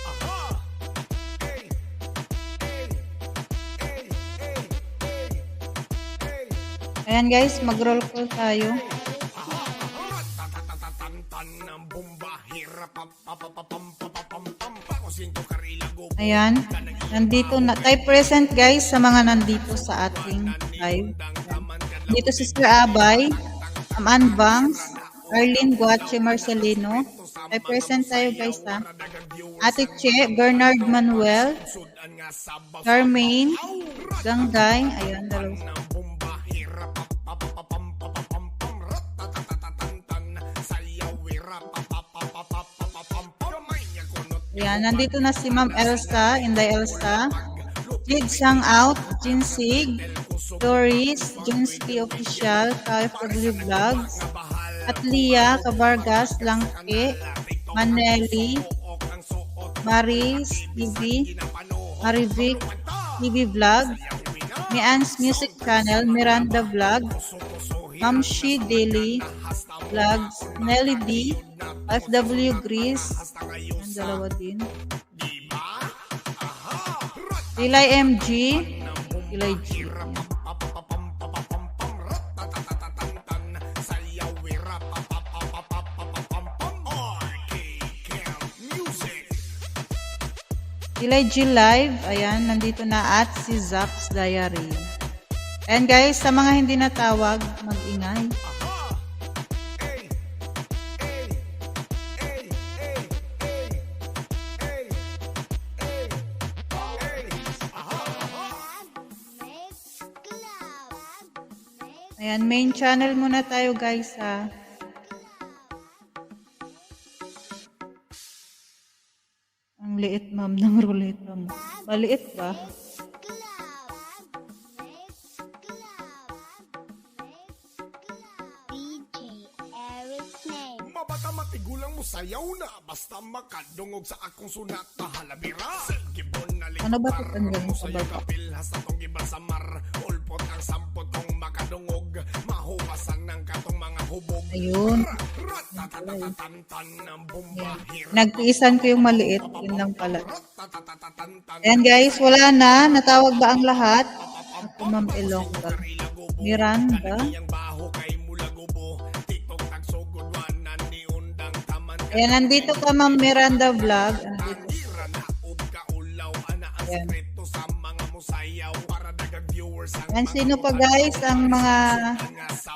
Aha! Hey! Ayan guys, mag-roll call tayo. Ayan. Nandito na. Type present guys sa mga nandito sa ating live. Dito si Sir Abay, Ann Bangs, Arlene Guache Marcelino. Type present tayo guys ha. Ate Che, Bernard Manuel, Charmaine, Gangday. Ayan, dalawa. Ayan, nandito na si Ma'am Elsa, Inday Elsa, Jid Sang Out, Jinsig, Doris, Junsky Official, KFW Vlogs, at Lia Cabargas, Langke, Maneli, Maris TV, Marivic TV Vlog, Mian's Music Channel, Miranda Vlog, Mamshi Daily Vlogs, Nelly D, FW Grease, ang dalawa din, Tilay MG, Tilay G. Tilay G Live, ayan, nandito na at si Zack's Diary. And guys, sa mga hindi natawag, mag-ingay. Ayan, main channel muna tayo guys ha. Ang liit ma'am ng ruleta mo. Maliit ba? DJ Eric's name. Mabata matigulang mo sayaw na basta makadungog sa akong sunat na halabira. Gibon na Ano ba ito litukar tanggalin mo sa sayaw baba? kapil hasta tong giba sa mar. Ulpot ang sampot kong makadungog. Mahubasan ng katong mga hubog. Ayun. Ratatatatantan ng bumbahir. Nagtiisan ko yung maliit. Yun lang pala. Ayan guys, wala na. Natawag ba ang lahat? Ako ma'am Elongga. Miranda. Yang baho kay mulagubo. Tiktok nagsugod wanan ni undang taman. Ayan, nandito ka ma'am Miranda Vlog. Nandito. Tira na og kaulaw ana ang Ayan. sekreto sa mga musayaw para dagang viewers ang Ayan, sino pa guys ang mga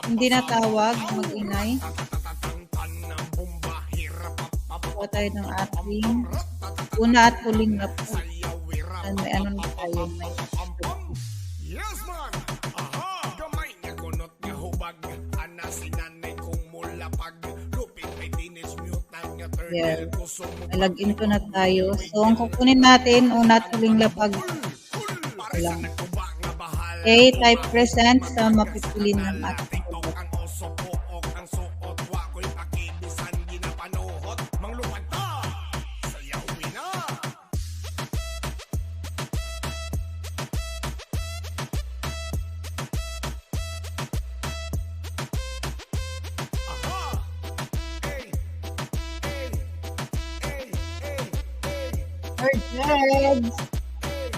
hindi natawag? Mag-ingay. tatantan ng bumbahir. Kuha tayo ng ating una at huling na po. Ayan, may ano na tayo. May Yes man. Aha. Gamay nga kunot nga hubag. Ana sinanay kong mulapag. Lupit may dinis mute nga turtle. Yeah. Kusog mo Nalagin ko na tayo. So, ang kukunin natin, una at huling lapag. para sa nagtuba nga bahal. Okay, type present sa mapipili ng ating TikTok ang oso pook ang suot. Wa ko'y pakibisan ginapanuhot. Manglupad ta. Sayawin na. Aha. Ey. Ey. Ey. Ey. Ey. Sir Jeds.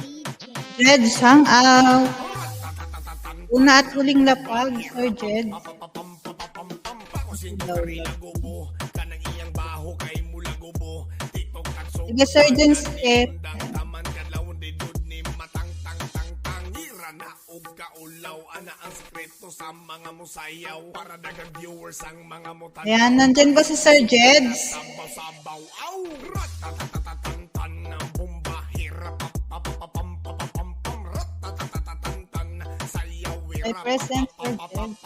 DJ Jeds, hang out. Una at huling lapag, Sir Jeds. Sige, Sir Jeds, Step. Ayan, nandyan ba si Sir Jeds? Sabaw-sabaw, aw! Ratatatatantan ng bumbahir. Papapapapapapam, ratatatatantan. Sayaw, Ay, present, Sir Jeds.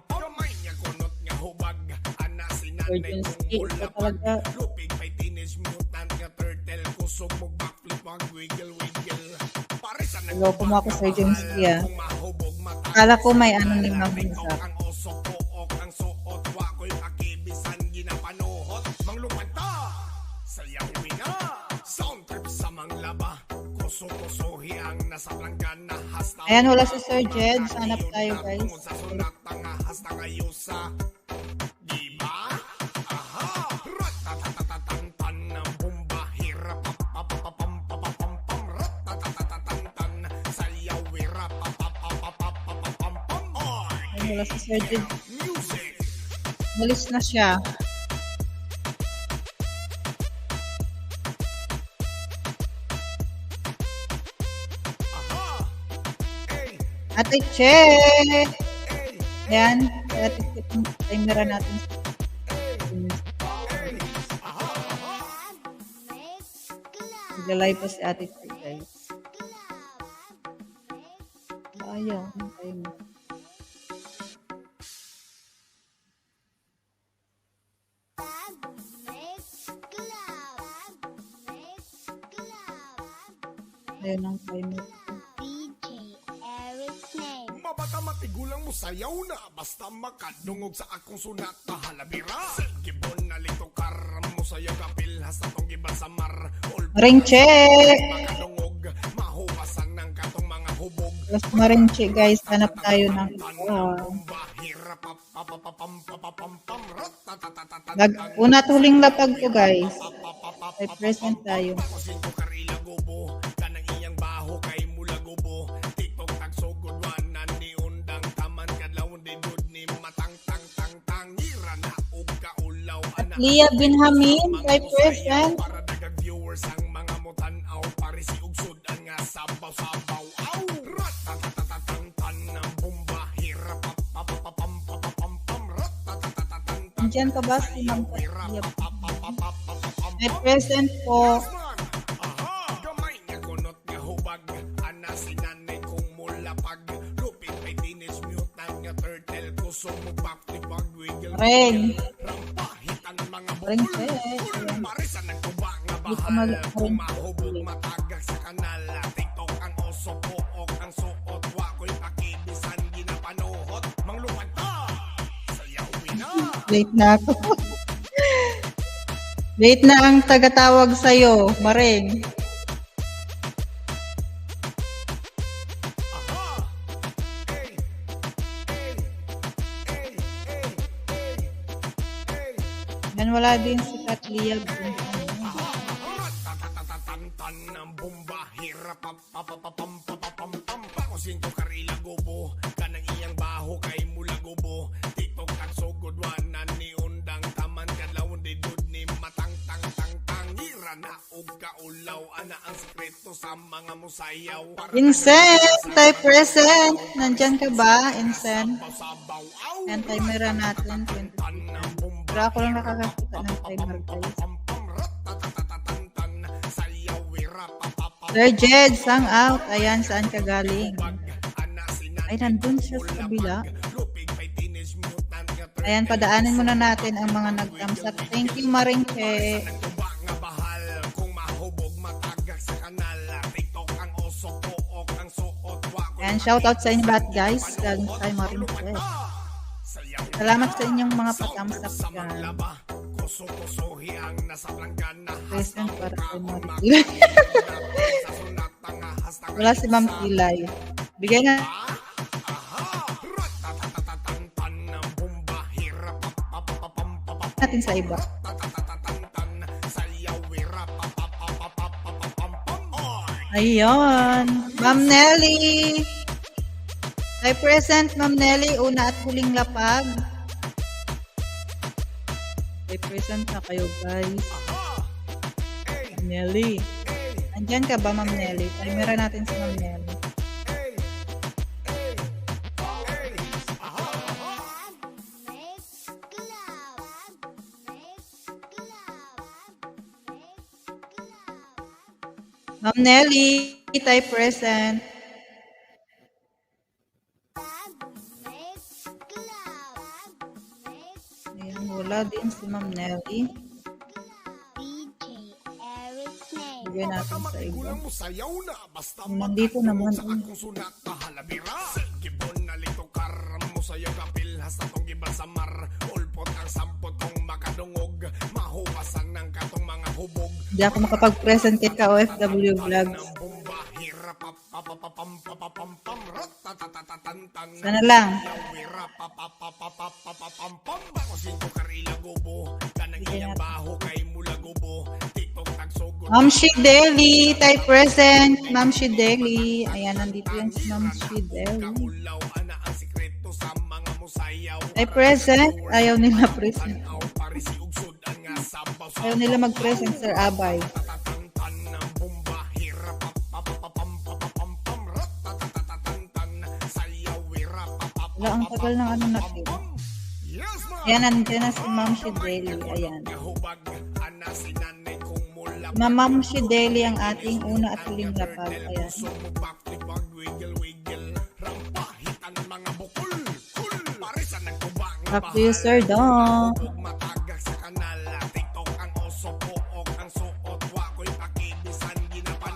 Kamay niya kunot nga hubag. Ana Sir sinanay Jeds, kong ito mulapag. talaga. Lupig may teenage mutant nga turtle. Kusog mo backflip mag wiggle-wiggle. Pare sa Loko mo ako, Sir Jeds, ah. kung mahubog mata. Akala ko may ano ni Ma'am Lisa. Ang oso pook ang suot. Wa ko'y pakibisan ginapanuhot. Manglupad ta. Sayawin na. Sound trip sa manglaba. Kuso-kusohi ang nasa planggana. Hasta Ayan, wala si Sir Jeds. Hanap tayo, guys. Tungod sa sunat nga hasta ngayon sa Diba? Aha! Ratatatatantan ng bumbahir. Papapapapapapam. Ratatatatantan. Sayawira. Papapapapapapam. Ayan, wala si Sir Jeds. Music. Malis na siya. Aha! Ey! Ate Che! Ey! Ayan, ate Che, timeran natin. Ey! Aha! Aha! Nagla-live pa si ate Che, guys. Ayaw, ano tayo mo? Ayun ang timer. DJ Eric's name. Mabata musayaw na basta makadungog sa akong sunat kahalabira. Gibon na lito karam musayaw kapil hasta tong giban sa mar. Maringche! Makadungog mahuwasan ng katong mga hubog. Plus maringche guys, hanap tayo ng una at huling lapag ko guys. Ay present tayo. At Leah Binhamin, ay present. Diyan pa ba si Ma'am Leah? Ay present po. Gamay nga kunot nga hubag ana sinanay kong mulapag lupit may teenage mutant nga turtle kusog mo back ni pagwiggle Reng. rampahitan mga Reng bukol check. marisan ang tuba nga Dito bahal ring kumahubog matagak sa kanal tiktok ang oso pook ang suot wako'y pakibisan ginapanuhot manglupad ta sayawin na. Late na ako. Late na ang tagatawag sa'yo, Mareng. Yan wala din si Katlia. Tatatatantan ng bomba hirap pam pakusin ko karila gobo kanang iyang baho kay mula gobo tiktok at sugudwanan ni undang taman kadlawon di dud ni matang tang tang tangira na og kaulaw ana ang sekreto sa mga musayaw. Incent, tayo present. Nandyan ka ba, Incent? Sabaw aw Yan, timer natin. 20. Pero ako lang nakakakita ng timer, guys. Sir Jed, sang out. Ayan, saan ka galing? Ay, nandun siya sa kabila. Ayan, padaanin muna natin ang mga nag-thumbs up. Thank you, Maringke. Ayan, shout out sa inyo lahat, guys. Galing sa kay Maringke. Salamat sa inyong mga pa-thumbs up dyan. Present para kay Maringke. Wala si Ma'am Kilay. Bigay na natin sa iba. Ayun. Ma'am Nelly. Ay present, Ma'am Nelly. Una at huling lapag. Ay present na kayo, guys. Ma'am Nelly. Andyan ka ba, Ma'am Nelly? Timera natin si Ma'am Nelly. Ma'am Nelly, tayo present. Ayan, wala din si Ma'am Nelly. DJ Eric's name. Bigyan natin sa iba. Musayaw na basta Nandito naman. sa akong sunat kahalabira. Gibon na lito karam musayaw kapil hasta tong giban sa mar. Ulpot ang sampot kong makadungog mahuwasan ng katong mga hubog. Hindi ako makapag-present kay ka-OFW Vlogs. Sana lang. Ma'am Shideli, tayo present. Ma'am Shideli. Ayan, nandito yung si Ma'am Shideli. Tayo present. Ayaw nila present. Ayaw nila mag-present, Sir Abay. Wala, ang tagal ng ano natin. Ayan, nandiyan na si Ma'am Shideli. Ayan. Ma'am Shideli ang ating una at huling lapag. Ayan. Back to you, Sir Dong.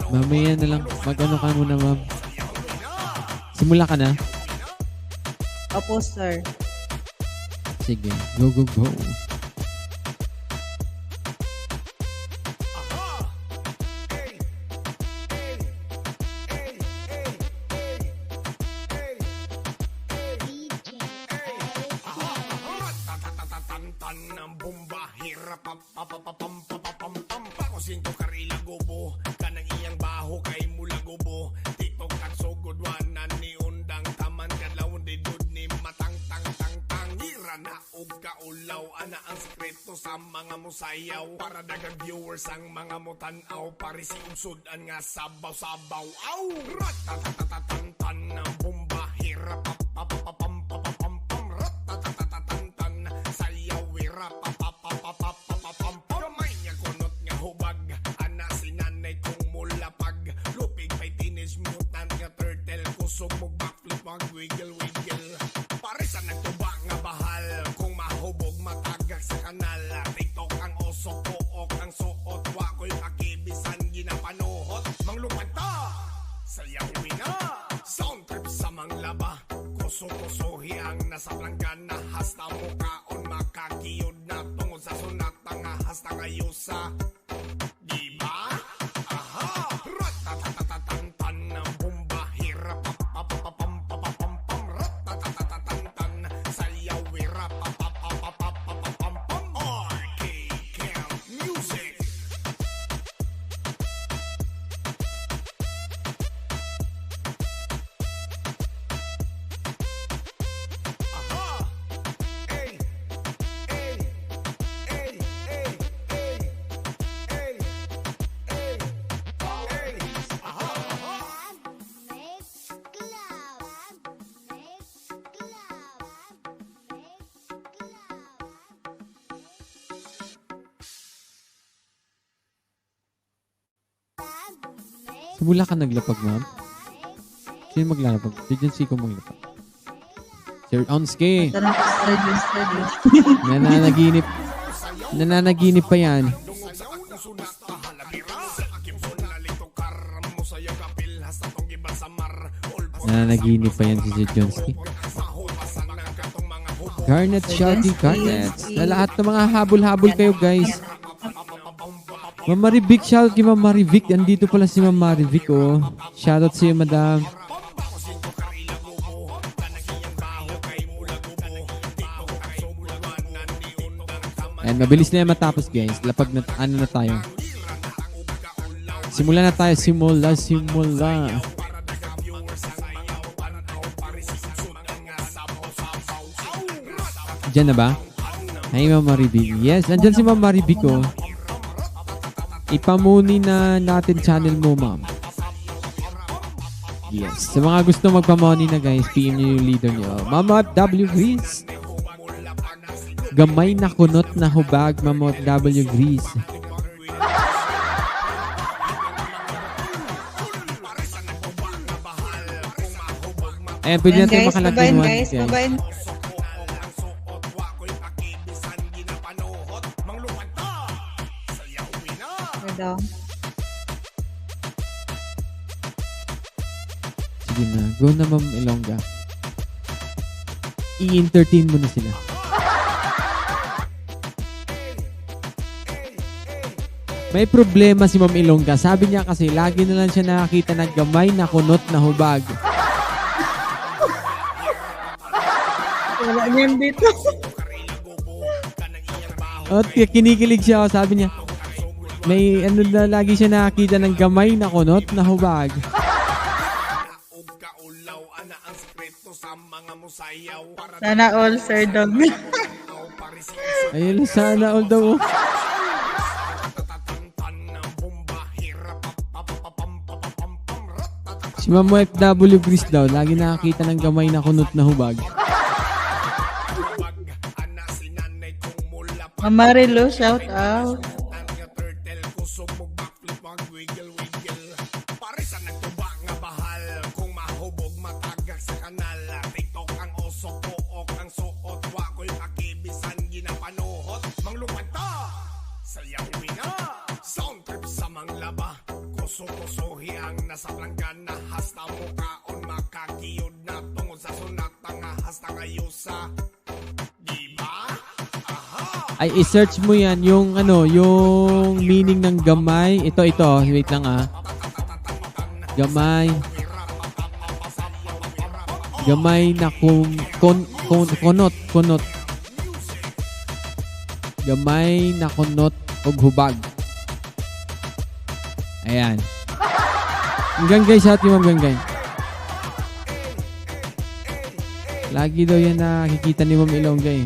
Mamaya na lang. Mag-ano ka muna, ma'am. Simula ka na? Opo, sir. Sige, go, go, go. DJ Eric Tan ng bomba, hirap pam pakusin ko karila gobo, kanang iyang baho kay mula gobo, tiktok at sugod wanan ni undang taman kadlawon di dud ni matang tang ira na og kaulaw, ana ang sekreto sa mga musayaw, para dagang viewers ang mga mutanaw, parisi unsudan nga sabaw aw ratatatan ng bomba, hirap pam ratatatan sayaw wira gamay niya kunot nga hubag, ana sinanay kong mulapag, lupig pa'y teenage mutant nga turtle, kusog mo backflip mag wiggle parisa nagtuba nga bahal, kung mahubog matagak sa kanal, tiktok ang oso pook ang suot, wako'y pakibisan ginapanuhot, manglupad ta sayaw na sound trip sa manglaba, kuso-kusohi ang nasa planggana, hasta mukaon makakiyod na tungod sa sunat nga hasta ngayusa, diba? Aha! Ratatatatantan ng bomba, hirap ratatatatantan sayaw wirap RK Camp Music. Mix Club. Simula ka naglapag, ma'am? Sino maglalapag? Agency ko maglapag. Sir Onski, Tanong ko sa register. nananaginip pa yan. Nananaginip pa yan si Sir Johnsky. Garnet, Shouty, Garnet. Sa lahat ng mga habol-habol kayo, guys. Ma'am Marivic, shoutout kay Ma'am Marivic. Andito pala si Ma'am Marivic, oh. Shoutout sa'yo, madam. And mabilis na yan matapos, guys. Lapag na, ano na tayo. Simula na tayo. Simula. Diyan na ba? Ay, Ma'am Marivic. Yes, andyan si Ma'am Marivic, oh. Ipamuni na natin channel mo, ma'am. Yes. Sa mga gusto magpamoni na, guys, PM nyo yung leader nyo. Mama W. Grease. Gamay na kunot na hubag, Mama W. Grease. Ayan, pwede natin Guys, makalagay babain, one. guys. Babain. Ito. Sige na. Go na, Ma'am Ilongga. I-entertain mo na sila. May problema si Ma'am Ilongga. Sabi niya kasi, lagi na lang siya nakakita ng gamay na kunot na hubag. Wala niyan dito. At kinikilig siya. Sabi niya, may ano na lagi siya nakakita ng gamay na kunot na hubag. Sana all, Sir Dog. Ayun, sana all daw. Si Ma'am FW Grease daw, lagi nakakita ng gamay na kunot na hubag. Mama Relo, shout out. Kuso-kusohi ang nasa planggana, hasta mukaon makakiyod na tungod sa sunat nga hasta ngayon. Ay, i-search mo yan yung yung meaning ng gamay. Ito, wait lang Gamay. Gamay na kunot. Gamay na kunot og hubag. Ayan. Hanggang guys, hati Ma'am Ganggay. Lagi daw yan nakikita ni Ma'am Ilonggay.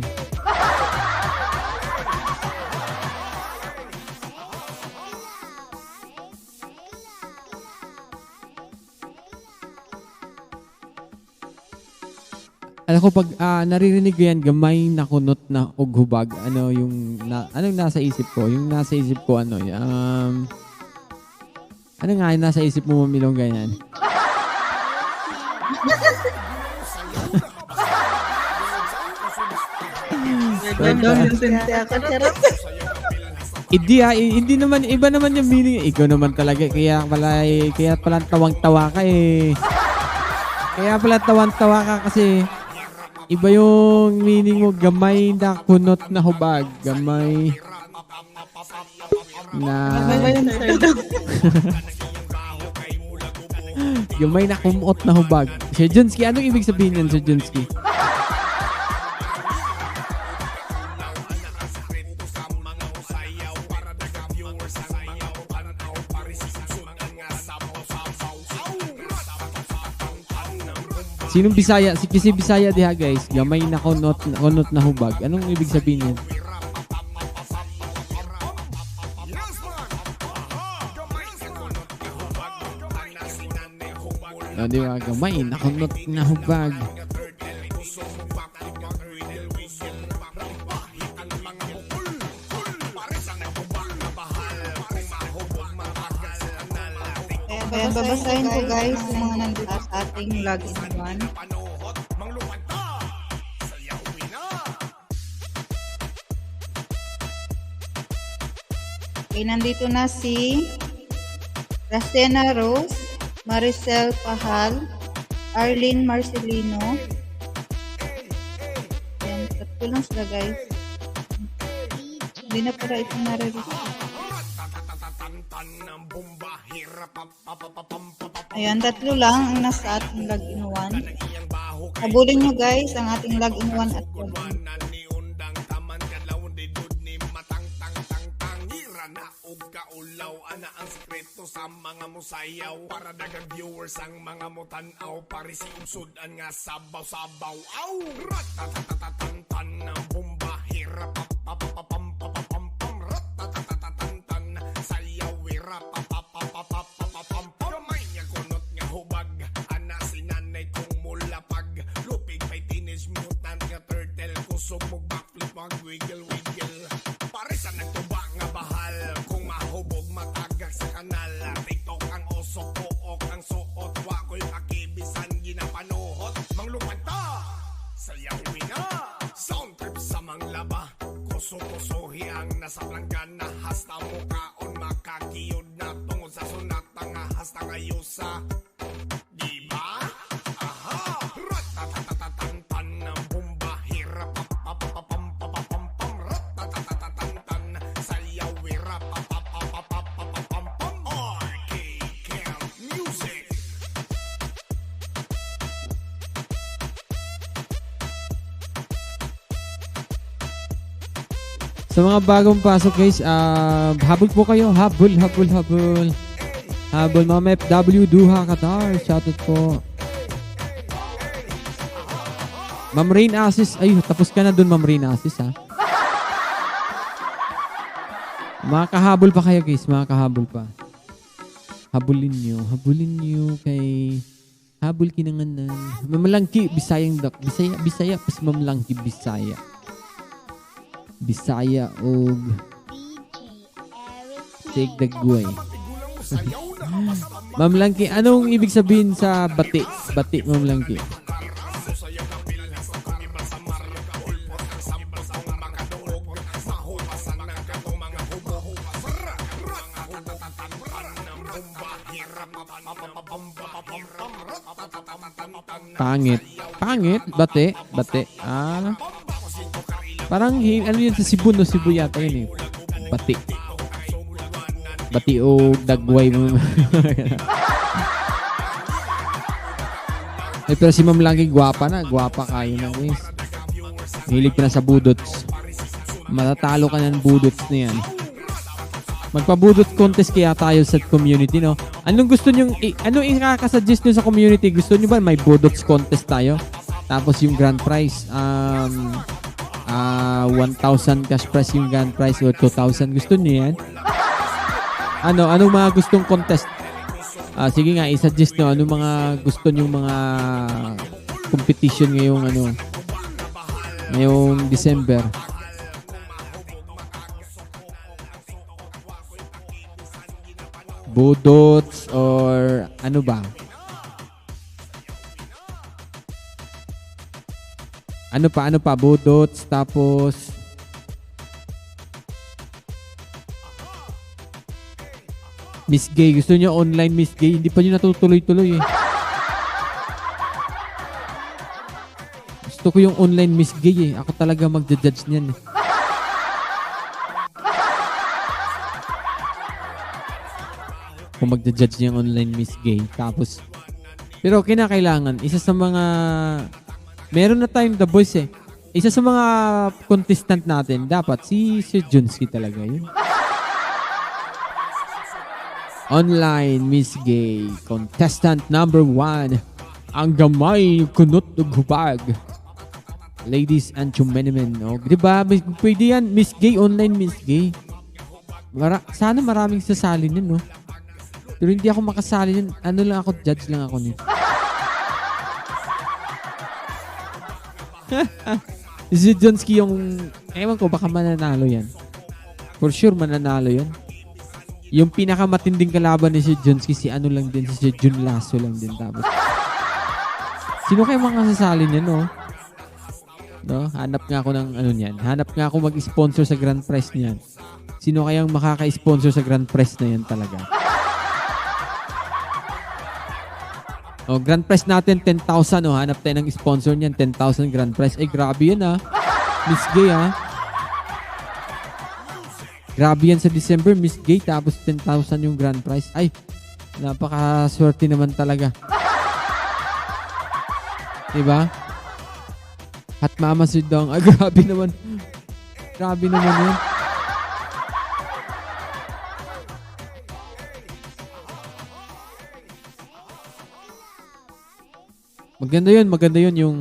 Alam ko pag naririnig ko yan, gamay na kunot na og hubag. Anong nasa isip ko? Yung nasa isip ko ano nga yung nasa isip mo, Mamilong ganyan? Hindi naman, iba naman yung meaning. Ikaw naman talaga, kaya pala tawang-tawa ka eh. Kaya pala tawang-tawa ka kasi iba yung meaning mo, gamay na kunot na hubag. Gamay na gamay na kumot na hubag. Sir Junski, anong ibig sabihin yan, Sir Junski? Sinong Bisaya? Si Bisaya diha guys. Gamay na kunot na hubag. Anong ibig sabihin yan? Di ba? Gamay na kunot na hubag. Kaya babasahin ko guys yung mga nandito sa ating login one. Okay, nandito na si Racena Rose, Maricel Pahal, Arlene Marcelino. Yan, tatlo lang sila guys. Hindi na pala ito nare-receive. Ayan, tatlo lang ang nasa ating login 1. Habulin nyo guys ang ating login 1 at login. Ana ang sekreto sa mga musayaw para dagang viewers ang mga mutanaw pare si usudan nga sabaw-sabaw aw ratatatatatan ng bomba hirap papapapam ratatatatatan sayaw hirap papapapam gamay nga kunot nga hubag ana si nanay kong mulapag lupig may teenage mutant nga turtle kusog mo backflip mag wiggle pare sa nagtuba nga bahal kung mahubog matagak sa kanal TikTok ang oso pook ang suot wako'y makibisan ginapanuhot manglupad ta sayawin na sound trip sa manglaba kuso-kusohi ang nasa planggan na hasta mukaon makakiyod na tungod sa sunata nga hasta ngayusa diba? Aha ratatatatatan ng bomba hirap papapapam ratatatatatan sayaw hirap papapapam RK Camp Music. Sa mga bagong pasok guys, habol po kayo. Habol. Ma'am FW Duha Qatar. Shoutout po. Ma'am Rain Asis. Ay, tapos ka na dun Ma'am Rain Asis ha. Makakahabol pa kayo guys. Makakahabol pa. Habulin nyo kay habol kinanganan. Mamalangki. Bisayang dak. Bisaya. Pas mamalangki. Bisaya og take the guay. Ma'am Langki, anong ibig sabihin sa bati? Bati, Ma'am Langki. Pangit. Pangit? Bate? Parang, ano yun sa Cebu, no? Cebu yata yun eh. Bati. Bati o dagway mo. Pero si Ma'am Langki, gwapa na. Gwapa kayo na, guys. Hilig ka na sa budots. Matatalo ka ng budots na yan. Magpa-budot contest kaya tayo sa community, no? Anong gusto nyo, anong ikakasuggest nyo sa community? Gusto nyo ba may budots contest tayo? Tapos yung grand prize, 1,000 cash prize yung grand prize o 2,000. Gusto nyo yan? Anong mga gustong contest? Sige nga, i-suggest nyo anong mga gusto nyo mga competition ngayong December. Budots or ano ba? Ano pa? Budots, tapos Miss Gay. Gusto niyo online Miss Gay? Hindi pa niyo natutuloy-tuloy eh. Gusto ko yung online Miss Gay eh. Ako talaga magja-judge niyan eh. Kung magja-judge niya yung online Miss Gay. Tapos, pero kinakailangan, isa sa mga, meron na tayong The Voice eh. Isa sa mga contestant natin, dapat si Sir Junski talaga yun. Online Miss Gay contestant number 1, ang gamay kunot ng hubag. Ladies and gentlemen, no? Diba? Pwede yan, Miss Gay, online Miss Gay. Sana maraming sasali nun, no? Pero hindi ako makasali nun. Ano lang ako, judge lang ako nun. Si Jonski yung, ewan ko, baka mananalo yan. For sure, mananalo yan. Yung pinakamatinding kalaban ni si Jonski, si ano lang din, si Jun Lasso lang din. Tapos, sino kayo mga sasali niya, no? No? Hanap nga ako ng ano niyan. Hanap nga ako mag-sponsor sa Grand Prize niyan. Sino kayang makaka-sponsor sa Grand Prize na yan talaga? O, Grand Prize natin, 10,000. O, hanap tayo ng sponsor niyan, 10,000 Grand Prize. Ay, grabe yan, ha? Miss Gay, ha? Grabe yan sa December, Miss Gay, tapos 10,000 yung grand prize. Ay, napakaswerte naman talaga. Diba? At Mama Sudong, ay grabe naman. Grabe naman yun. Maganda yun yung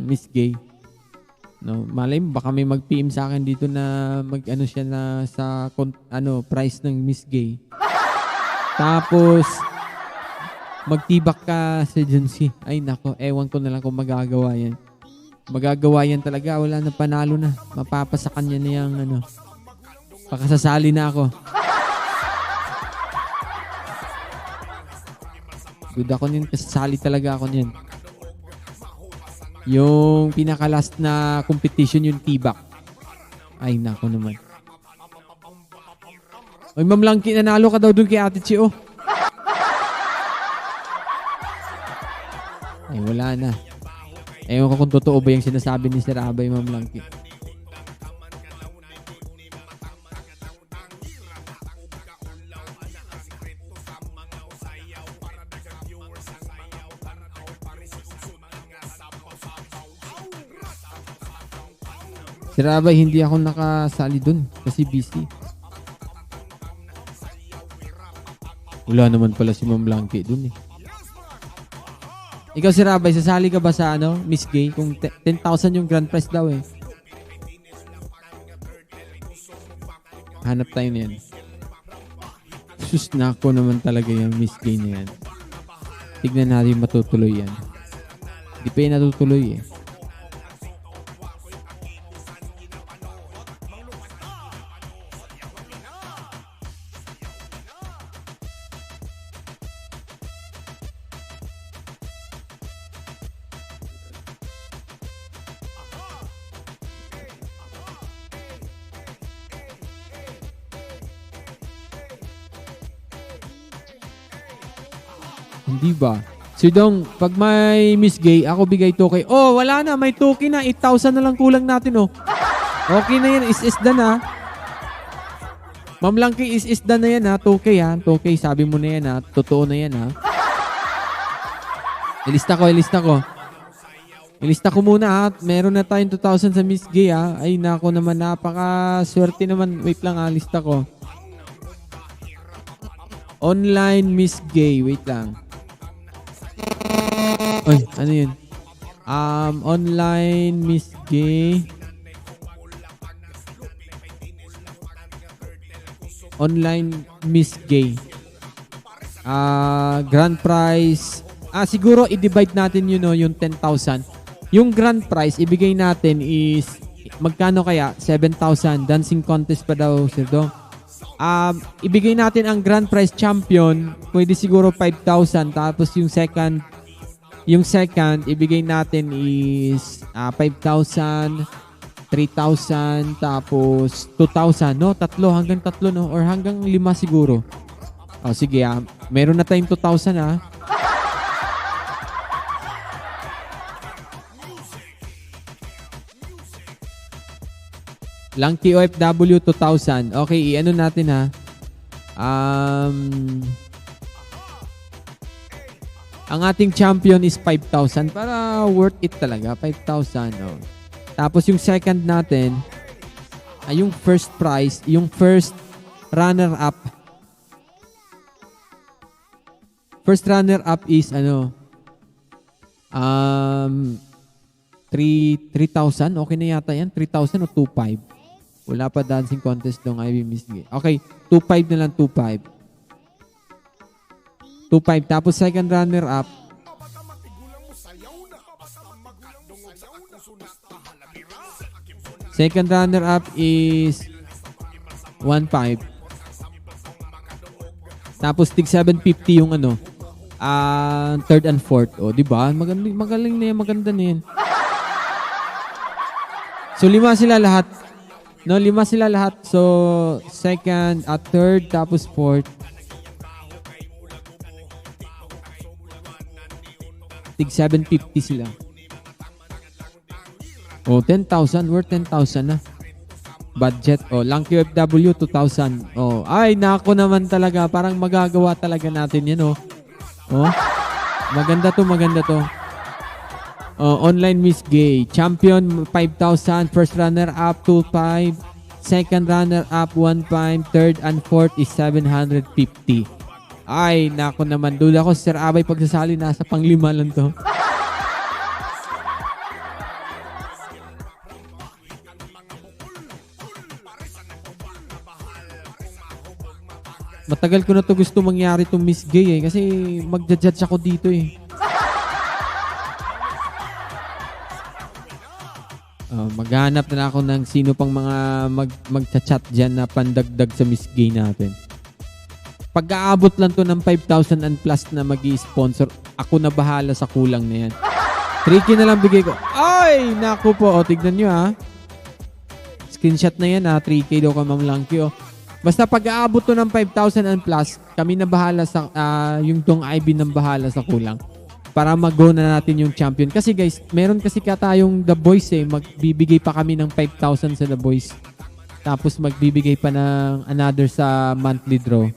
Miss Gay. No, malay mo baka may mag-PM sa akin dito na mag-ano siya na sa price ng Miss Gay. Tapos magtibak ka sa Junsi. Ay nako, ewan ko na lang kung magagawa yan. Magagawa yan talaga, wala na, panalo na. Mapapasa kanya na yung pakasasali na ako. Good ako niyan, kasasali talaga ako niyan. Yung pinaka-last na competition, yung tibak. Ay, nako naman. Oy, Ma'am Langki, nanalo ka daw dun kay Ate Chi, oh. Ay, wala na. Ewan ko kung totoo ba yung sinasabi ni Sir Abay, Ma'am Langki. Si Rabay, hindi ako nakasali dun kasi busy. Wala naman pala si Ma'am Langki dun eh. Ikaw si Rabay, sasali ka ba sa Miss Gay? Kung 10,000 yung grand prize daw eh. Hanap tayo na yan. Sus, nako naman talaga yung Miss Gay na yan. Tignan natin matutuloy yan. Hindi pa yan natutuloy eh. Hindi ba? Si Dong, pag may Miss Gay, ako bigay 2K. Oh, wala na. May 2K na. 8,000 na lang kulang natin, oh. Okay na yan. Is done, ha. Ma'am Langki, is done na yan, ha. 2K, ha. 2K, sabi mo na yan, ha. Totoo na yan, ha. Ilista ko. Ilista ko muna, ha. Meron na tayong 2,000 sa Miss Gay, ha. Ay, nako naman. Napaka-swerte naman. Wait lang, ha. Lista ko. Online Miss Gay. Wait lang. Ay, ano yun? Online Miss Gay. Online Miss Gay. Grand prize. Siguro i-divide natin yun, no, yung 10,000. Yung grand prize, ibigay natin is, magkano kaya? 7,000. Dancing contest pa daw, Sir Dong. Ibigay natin ang grand prize champion, pwede siguro 5,000. Tapos yung second, ibigay natin is 5,000, 3,000, tapos 2,000, no? Hanggang tatlo, no? Or hanggang 5 siguro. Sige, meron na tayong 2,000, ha? Langki OFW 2,000. Okay, ano natin, ha? Ang ating champion is 5,000 para worth it talaga. 5,000. Oh. Tapos yung second natin, yung first prize, yung first runner-up. First runner-up is 3,000. Okay na yata yan. 3,000 o 2,500. Wala pa dancing contest dong Ivy Miss Gay. Okay, 2,500 na lang, 2,500. 2,500. Tapos second runner-up. Second runner-up is 1,500. Tapos tig 750 yung third and fourth. O, diba? Magaling na yan. Maganda na yan. So, 5 sila lahat. No, 5 sila lahat. So, second at third, tapos fourth. Tig 750 sila. Oh, 10,000. Worth 10,000 na. Budget. Oh, Langki OFW, 2,000. Oh, ay, nako naman talaga. Parang magagawa talaga natin yan, oh. Oh, maganda to. Oh, online Miss Gay. Champion, 5,000. First runner-up, 2,500. Second runner-up, 1,500. Third and fourth is 750. Ay, nako naman. Duda ko, Sir Abay, pagsasali, nasa pang-5 lang to. Matagal ko na to gusto mangyari itong Miss Gay, kasi magja-judge ako dito, eh. Maghanap na ako ng sino pang mga magcha-chat dyan na pandagdag sa Miss Gay natin. Pag-aabot lang to ng 5,000 and plus na mag-i-sponsor, ako na bahala sa kulang na yan. 3K na lang bigay ko. Ay! Naku po. O, tignan nyo, ha. Screenshot na yan, ha. 3K daw ka, Ma'am Langki, o. Basta pag-aabot to ng 5,000 and plus, kami na bahala sa, yung Dong Ivy nang bahala sa kulang. Para mag-go na natin yung champion. Kasi guys, meron kasi tayong The Boys, eh. Magbibigay pa kami ng 5,000 sa The Boys. Tapos magbibigay pa ng another sa monthly draw.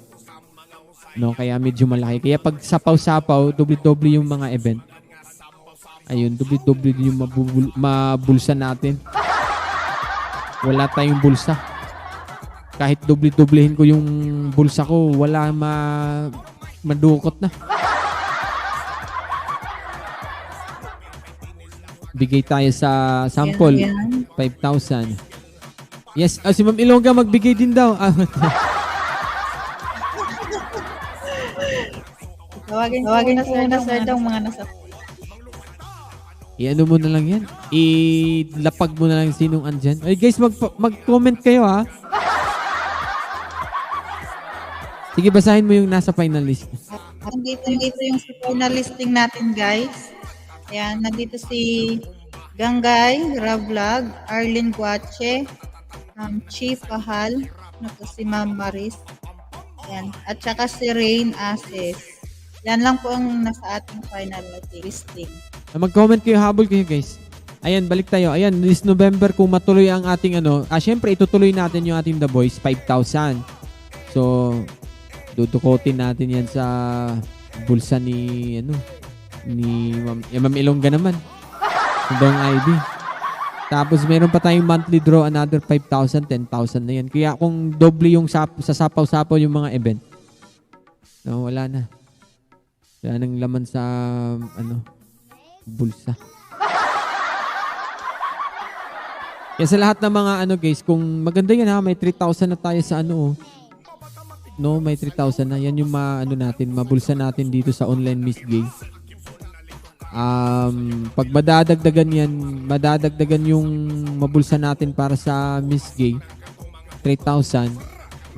No, kaya medyo malaki. Kaya pag sapaw-sapaw, doble-doble yung mga event. Ayun, doble-doble yung mabulsa natin. Wala tayong bulsa. Kahit doble-doblehin ko yung bulsa ko, wala madukot na. Bigay tayo sa sample. 5,000. Yes, si Ma'am Ilongga magbigay din daw. Tawagin na sir daw mga nasa. I-ano mo na lang yan. I-lapag mo na lang sinong andyan. Ay guys, mag-comment kayo, ha. Sige, basahin mo yung nasa final list. Nandito yung sa final listing natin, guys. Ayan, nandito si Ganggay, Ravlog, Arlene Guache, Chief Ahal, si Ma'am Maris. Ayan. At saka si Rain Ases. Yan lang po ang nasa ating final listing. Mag-comment kayo, habol kayo guys. Ayan, balik tayo. Ayan, this November kung matuloy ang ating syempre itutuloy natin yung ating The Boys 5,000. So, dudukotin natin yan sa bulsa ni Ma'am Ilongga naman. Si Dong Ivy. Tapos meron pa tayong monthly draw, another 5,000, 10,000 na yan. Kaya kung doble yung sasapaw-sapaw yung mga event, no, wala na. Wala nang laman sa bulsa. Kaya sa lahat ng mga guys, kung maganda yan may 3,000 na tayo sa no, may 3,000 na. Yan yung natin, mabulsa natin dito sa online Miss Gay. Pag madadagdagan yung mabulsa natin para sa Miss Gay, 3,000,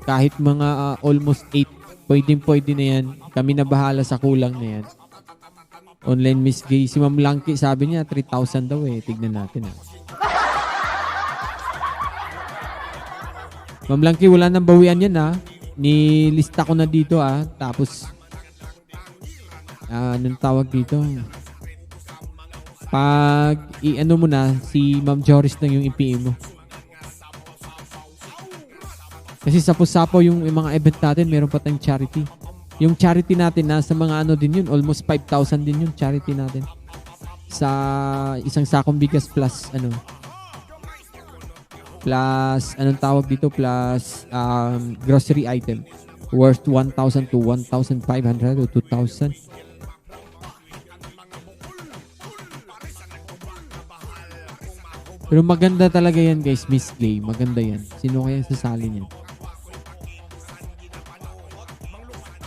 kahit mga almost 8, pwede na yan. Kami na bahala sa kulang na yan. Online Miss Gay, si Ma'am Langki, sabi niya 3,000 daw Tignan natin Ma'am Langki, wala nang bawian yan Nilista ko na dito Tapos anong tawag dito? Pag mo na, si Ma'am Joris lang yung i-PM mo. Kasi sapo-sapo yung mga event natin, meron pa tayong charity. Yung charity natin nasa mga din yun, almost 5,000 din yung charity natin. Sa isang sakong bigas plus anong tawag dito, plus grocery item worth 1,000 to 1,500 or 2,000. Pero maganda talaga yan guys, Miss Gay. Maganda yan. Sino kaya sasali niyan?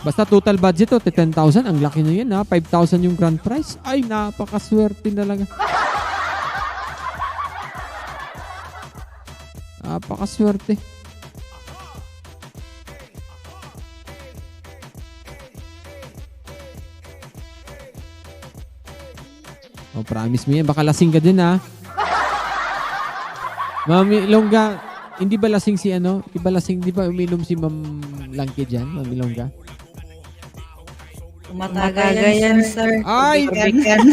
Basta total budget 10,000. Ang laki na yan 5,000 yung grand prize. Ay, napakaswerte talaga. Napakaswerte. Promise mo yan. Baka lasing ka din Ma'am Ilongga, hindi ba lasing si Di ba lasing, di ba uminom si Ma'am Langke dyan, Ma'am Ilongga? Tumatagay yan, sir. Ay,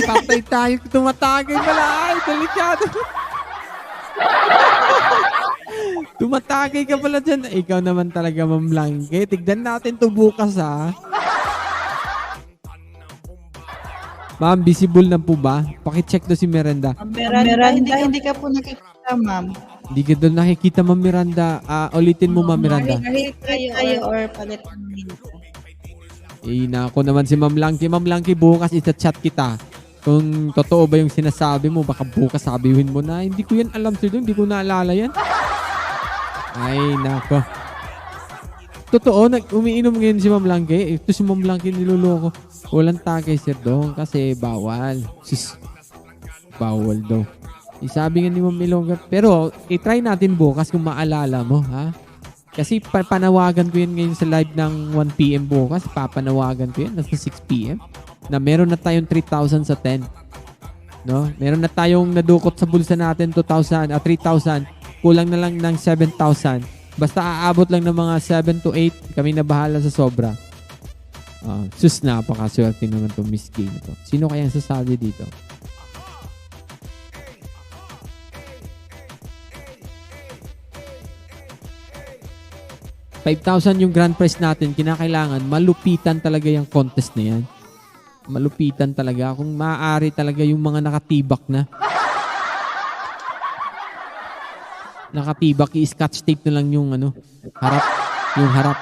patay tayo. Tumatagay pala. Ay, delikado. Tumatagay ka pala dyan. Ikaw naman talaga, Ma'am Langke. Tignan natin to bukas, Ma'am, visible na po ba? Pakicheck do si Miranda. Miranda, hindi ka po nakikita, ma'am. Hindi ka doon nakikita, Ma'am Miranda. Ulitin mo, Ma'am Miranda. Kayo or palit ng minta. Nako naman si Ma'am Langke. Ma'am Langke, bukas isa-chat kita. Kung totoo ba yung sinasabi mo, baka bukas sabihin mo na, hindi ko yan alam, sir. Hindi ko naalala yan. Ay, nako. Totoo, umiinom ngayon si Ma'am Langke. Ito si Ma'am Langke niloloko. Walang tagay, sir, doon kasi bawal. Sis, bawal daw. Sabi nga ni Ma'am Ilongga. Pero, i-try natin bukas kung maalala mo, Kasi panawagan ko yan ngayon sa live ng 1 p.m. bukas. Papanawagan ko yan nasa 6 p.m. Na meron na tayong 3,000 sa 10. No? Meron na tayong nadukot sa bulsa natin 3,000. Kulang na lang ng 7,000. Basta aabot lang ng mga 7 to 8. Kami na bahala sa sobra. Napakaswerte naman itong Miss Gay na to. Sino kaya ang sasali dito? $5,000 yung grand prize natin. Kinakailangan malupitan talaga yung contest na yan. Malupitan talaga. Kung maaari talaga yung mga nakatibak na. Nakatibak, i-scotch tape na lang yung harap. Yung harap.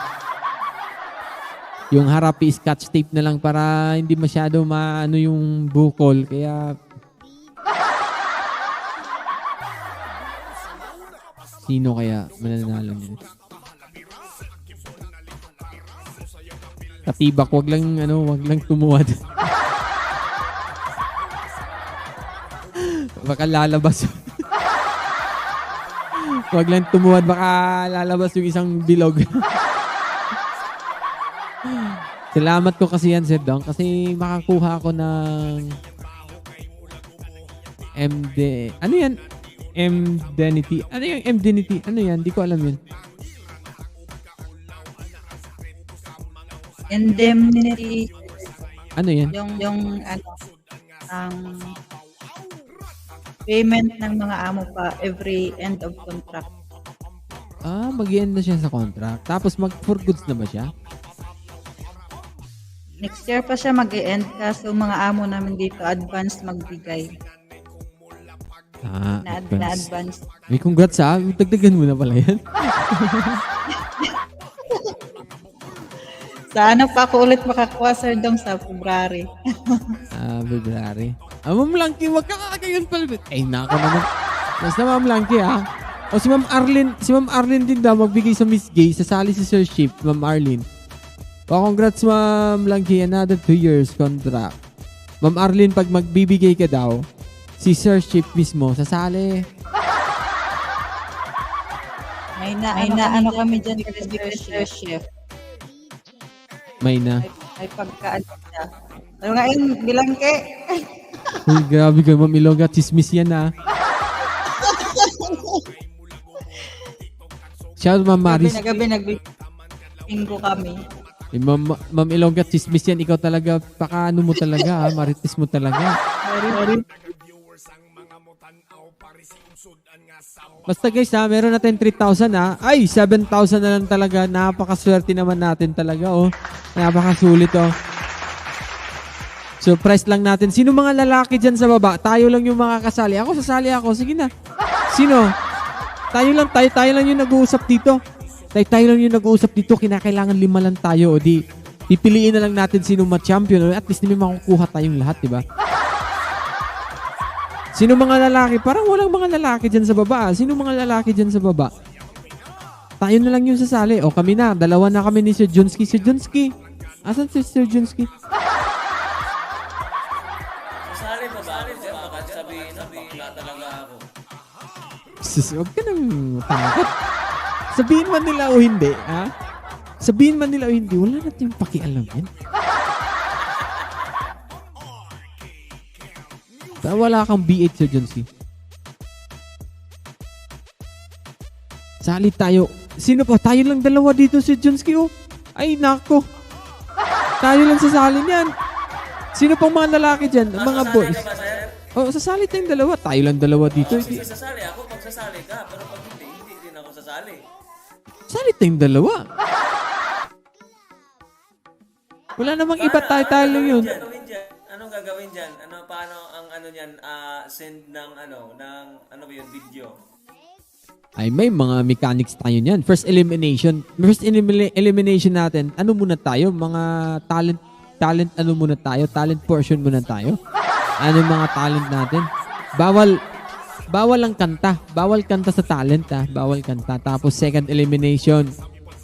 Yung harap, i-scotch tape na lang para hindi masyado yung bukol. Kaya sino kaya mananalo nyo? Katibak, wag lang tumuwad. Baka lalabas. Wag lang tumuwad, baka lalabas yung isang bilog. Salamat ko kasi yan, Sir Dong, kasi makakuha ako ng MD. Ano yan? Indemnity. Ano yung indemnity? Ano yan? Di ko alam yun. Indemnity. Ano yan? Yung ano, ang payment ng mga amo pa every end of contract. Mag-end na siya sa contract. Tapos for goods na ba siya? Next year pa siya mag-e-end kaso mga amo namin dito advance magbigay na advance. May congrats ha. Dagdagan mo na pala yan. Sa ano pa ako ulit makakuha Sir Dong sa February. February. Ma'am Langki, wag ka kakagayon pala. Ay, nako naman. Basta Ma'am Langki ha. O si Ma'am Arlene din daw magbigay sa Miss Gay. Sasali si Sir Ship, Ma'am Arlene. Congrats Ma'am Langki, another 2 years contract. Ma'am Arlene, pag magbibigay ka daw, si Sir Ship mismo, sasali. May ano kami dyan Sir Chef. May na. Ay pagkaan siya. Ano ngayon, bilangke. Uy, grabe ka, Ma'am Ilongga. Chismis yan ha. Shout Ma'am Maris. Gabi nagbibinggo kami. Ma'am Ilongga, chismis yan. Ikaw talaga, ano mo talaga ha. Marites mo talaga. Basta guys ha, meron natin 3,000 ha. Ay, 7,000 na lang talaga. Napakaswerte naman natin talaga oh. Napakasulit oh. Surprise lang natin. Sino mga lalaki dyan sa baba? Tayo lang yung makakasali. Ako, sasali ako. Sige na. Sino? Tayo lang yung nag-uusap dito. Tayo lang yung nag-uusap dito. Kinakailangan 5 lang tayo. O di, pipiliin na lang natin sino ma-champion. At least may makukuha tayong lahat, diba? Sino mga lalaki? Parang walang mga lalaki dyan sa baba. Sino mga lalaki dyan sa baba? Tayo na lang yung sasali. O kami na. 2 na kami ni Sir Junski. Sir Junski. Asan si Sir Junski? Sasali pa ba ako dyan? Baka sabihin na bakla talaga ako. Sus, huwag ka nang takot. Sabihin man nila o hindi, ha? Sabihin man nila o hindi, wala natin yung pakialam yan. Wala kang B8 Sir Junski. Sali tayo. Sino pa? Tayo lang 2 dito Sir Junski, oh. Ay, nako. Tayo lang sasali niyan. Sino pang mga lalaki dyan? Mga boys. Ka ba, sir? Oh, sasali tayong 2. Tayo lang 2 dito. Sige, sasali ako pag sasali ka. Pero pag hindi din ako sasali. Sasali tayong 2. Wala namang iba, tayo lang yun. Anong gagawin dyan? Paano ang niyan, send ng ng ba yun, video? Ay, may mga mechanics tayo niyan. First elimination natin. Ano muna tayo? Mga talent ano muna tayo? Talent portion muna tayo. Ano mga talent natin? Bawal ang kanta. Bawal kanta sa talent ha. Bawal kanta. Tapos second elimination.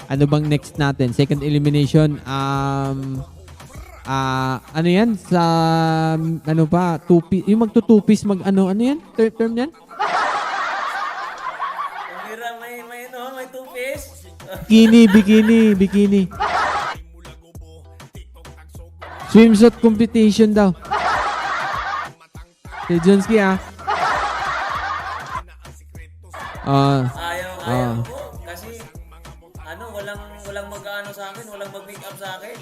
Ano bang next natin? Second elimination, ano yan? Sa, ano pa? Yung magtutupis, ano yan? Term yan? Umira, may two-piece. Bikini. Swimsuit competition daw. Si Junski ah. Ayaw ko. Kasi, walang mag-ano sa akin, walang mag-make up sa akin.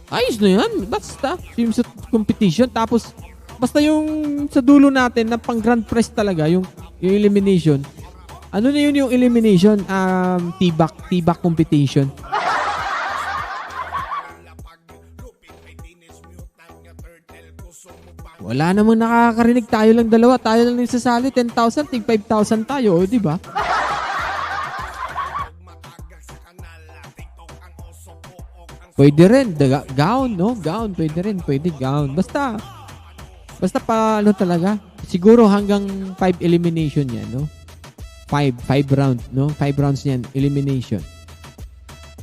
Ayos na yan. Basta. Swimsuit competition. Tapos, basta yung sa dulo natin na pang grand prize talaga, yung elimination. Ano na yun yung elimination? Tibak competition. Wala namang nakakarinig. Tayo lang 2. Tayo lang yung sasali. 10,000, tig 5,000 tayo. O, diba? Pwede rin. Gown, no? Gown. Pwede rin. Pwede gown. Basta pa, ano talaga. Siguro hanggang 5 elimination yan, no? 5 round, no? 5 rounds yan. Elimination.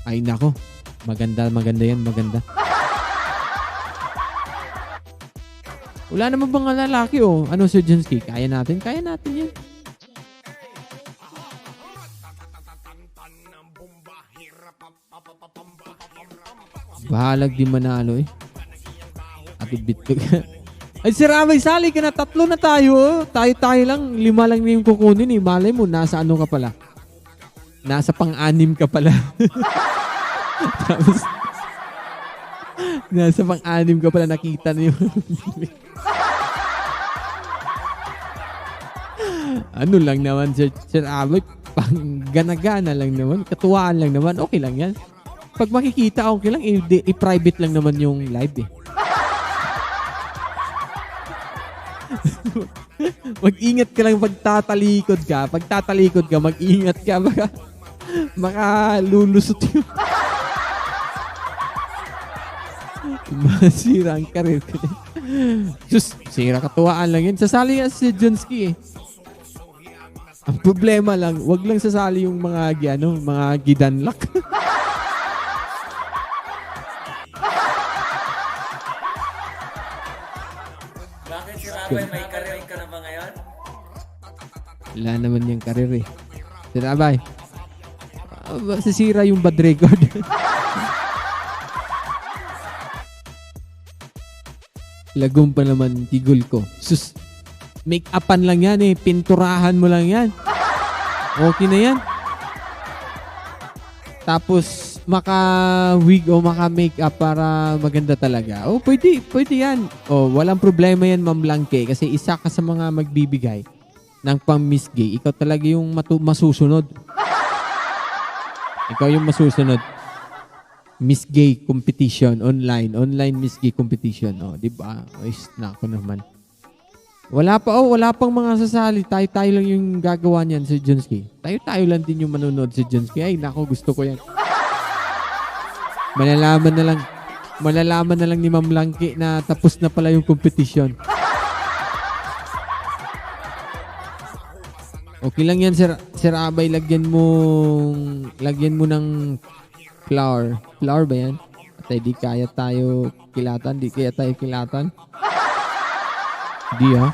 Ay, nako. Maganda yan. Maganda. Wala naman bang lalaki, oh. Ano, Sir Junski? Kaya natin yan. Bahalag di manalo eh. At ibitlog. Ay, si Ramay, sali ka na. 3 na tayo. Oh. Tayo lang. 5 lang na yung kukunin eh. Malay mo, nasa ano ka pala? Nasa pang-6 ka pala. Nasa pang-anim ka pala nakita na yung ano lang naman, Sir Aboy, pang gana-gana lang naman, katuwaan lang naman, okay lang yan. Pag makikita, okay lang, i-private lang naman yung live eh. Mag-ingat ka lang pag tatalikod ka. Pag tatalikod ka, mag-ingat ka. Baka lulusot yung masira ang karir ko. Just, sira katuwaan lang yun. Sasali nga si Jonski eh. Ang problema lang, wag lang sasali yung mga gidanlak. Bakit si Rabay, may karir ka na ba ngayon? Wala naman yung karir eh. Sir Abay, masisira yung bad record. Lagom pa naman tigol ko. Sus, make-upan lang yan eh. Pinturahan mo lang yan. Okay na yan. Tapos, maka-wig o maka-makeup para maganda talaga. Oh, pwede yan. Oh, walang problema yan, Ma'am Langke. Kasi isa ka sa mga magbibigay ng pang-Miss Gay. Ikaw talaga yung masusunod. Ikaw yung masusunod. Miss Gay competition online Miss Gay competition. Oh, di ba? Ayos na ako naman. Wala pang mga sasali. Tayo lang yung gagawa niyan si Jonski. Tayo lang din yung manonood si Jonski. Ay, nako, gusto ko yan. Malalaman na lang ni Ma'am Langke na tapos na pala yung competition. Okay lang yan, Sir Abay, lagyan mo ng flour. Flour ba yan? At di kaya tayo kilatan. Di ha?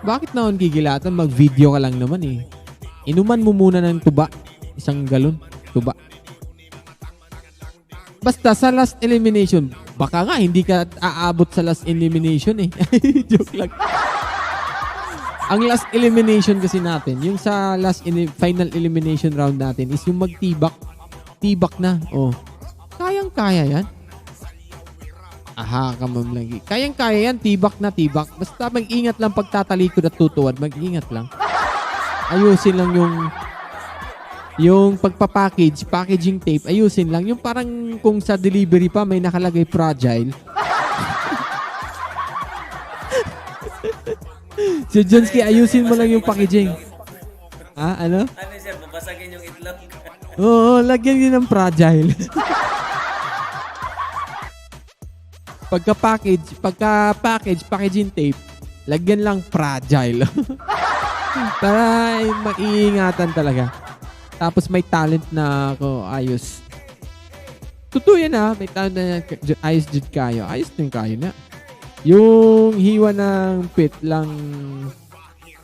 Bakit naman gigilatan? Mag-video ka lang naman eh. Inuman mo muna ng tuba. 1 galon. Tuba. Basta sa last elimination, baka nga hindi ka aabot sa last elimination eh. Joke lang. Ang last elimination kasi natin, yung sa final elimination round natin is yung magtibak. Tibak na. Oh. Kayang-kaya yan. Aha, Ma'am Langke. Kayang-kaya yan. Tibak na tibak. Basta mag-ingat lang pagtatalikod at tutuwad. Mag-ingat lang. Ayusin lang yung packaging tape. Ayusin lang. Yung parang kung sa delivery pa may nakalagay fragile. Si Jonski, ayusin mo lang yung packaging. Ano? Ano sir, babasagin yung itlog? Oo, lagyan din ng fragile. Packaging tape, lagyan lang fragile. Para maiingatan talaga. Tapos may talent na ako, ayos. Totoo yan ha, may talent na ayos jud kayo. Ayos din kayo na. Yung hiwa ng pit lang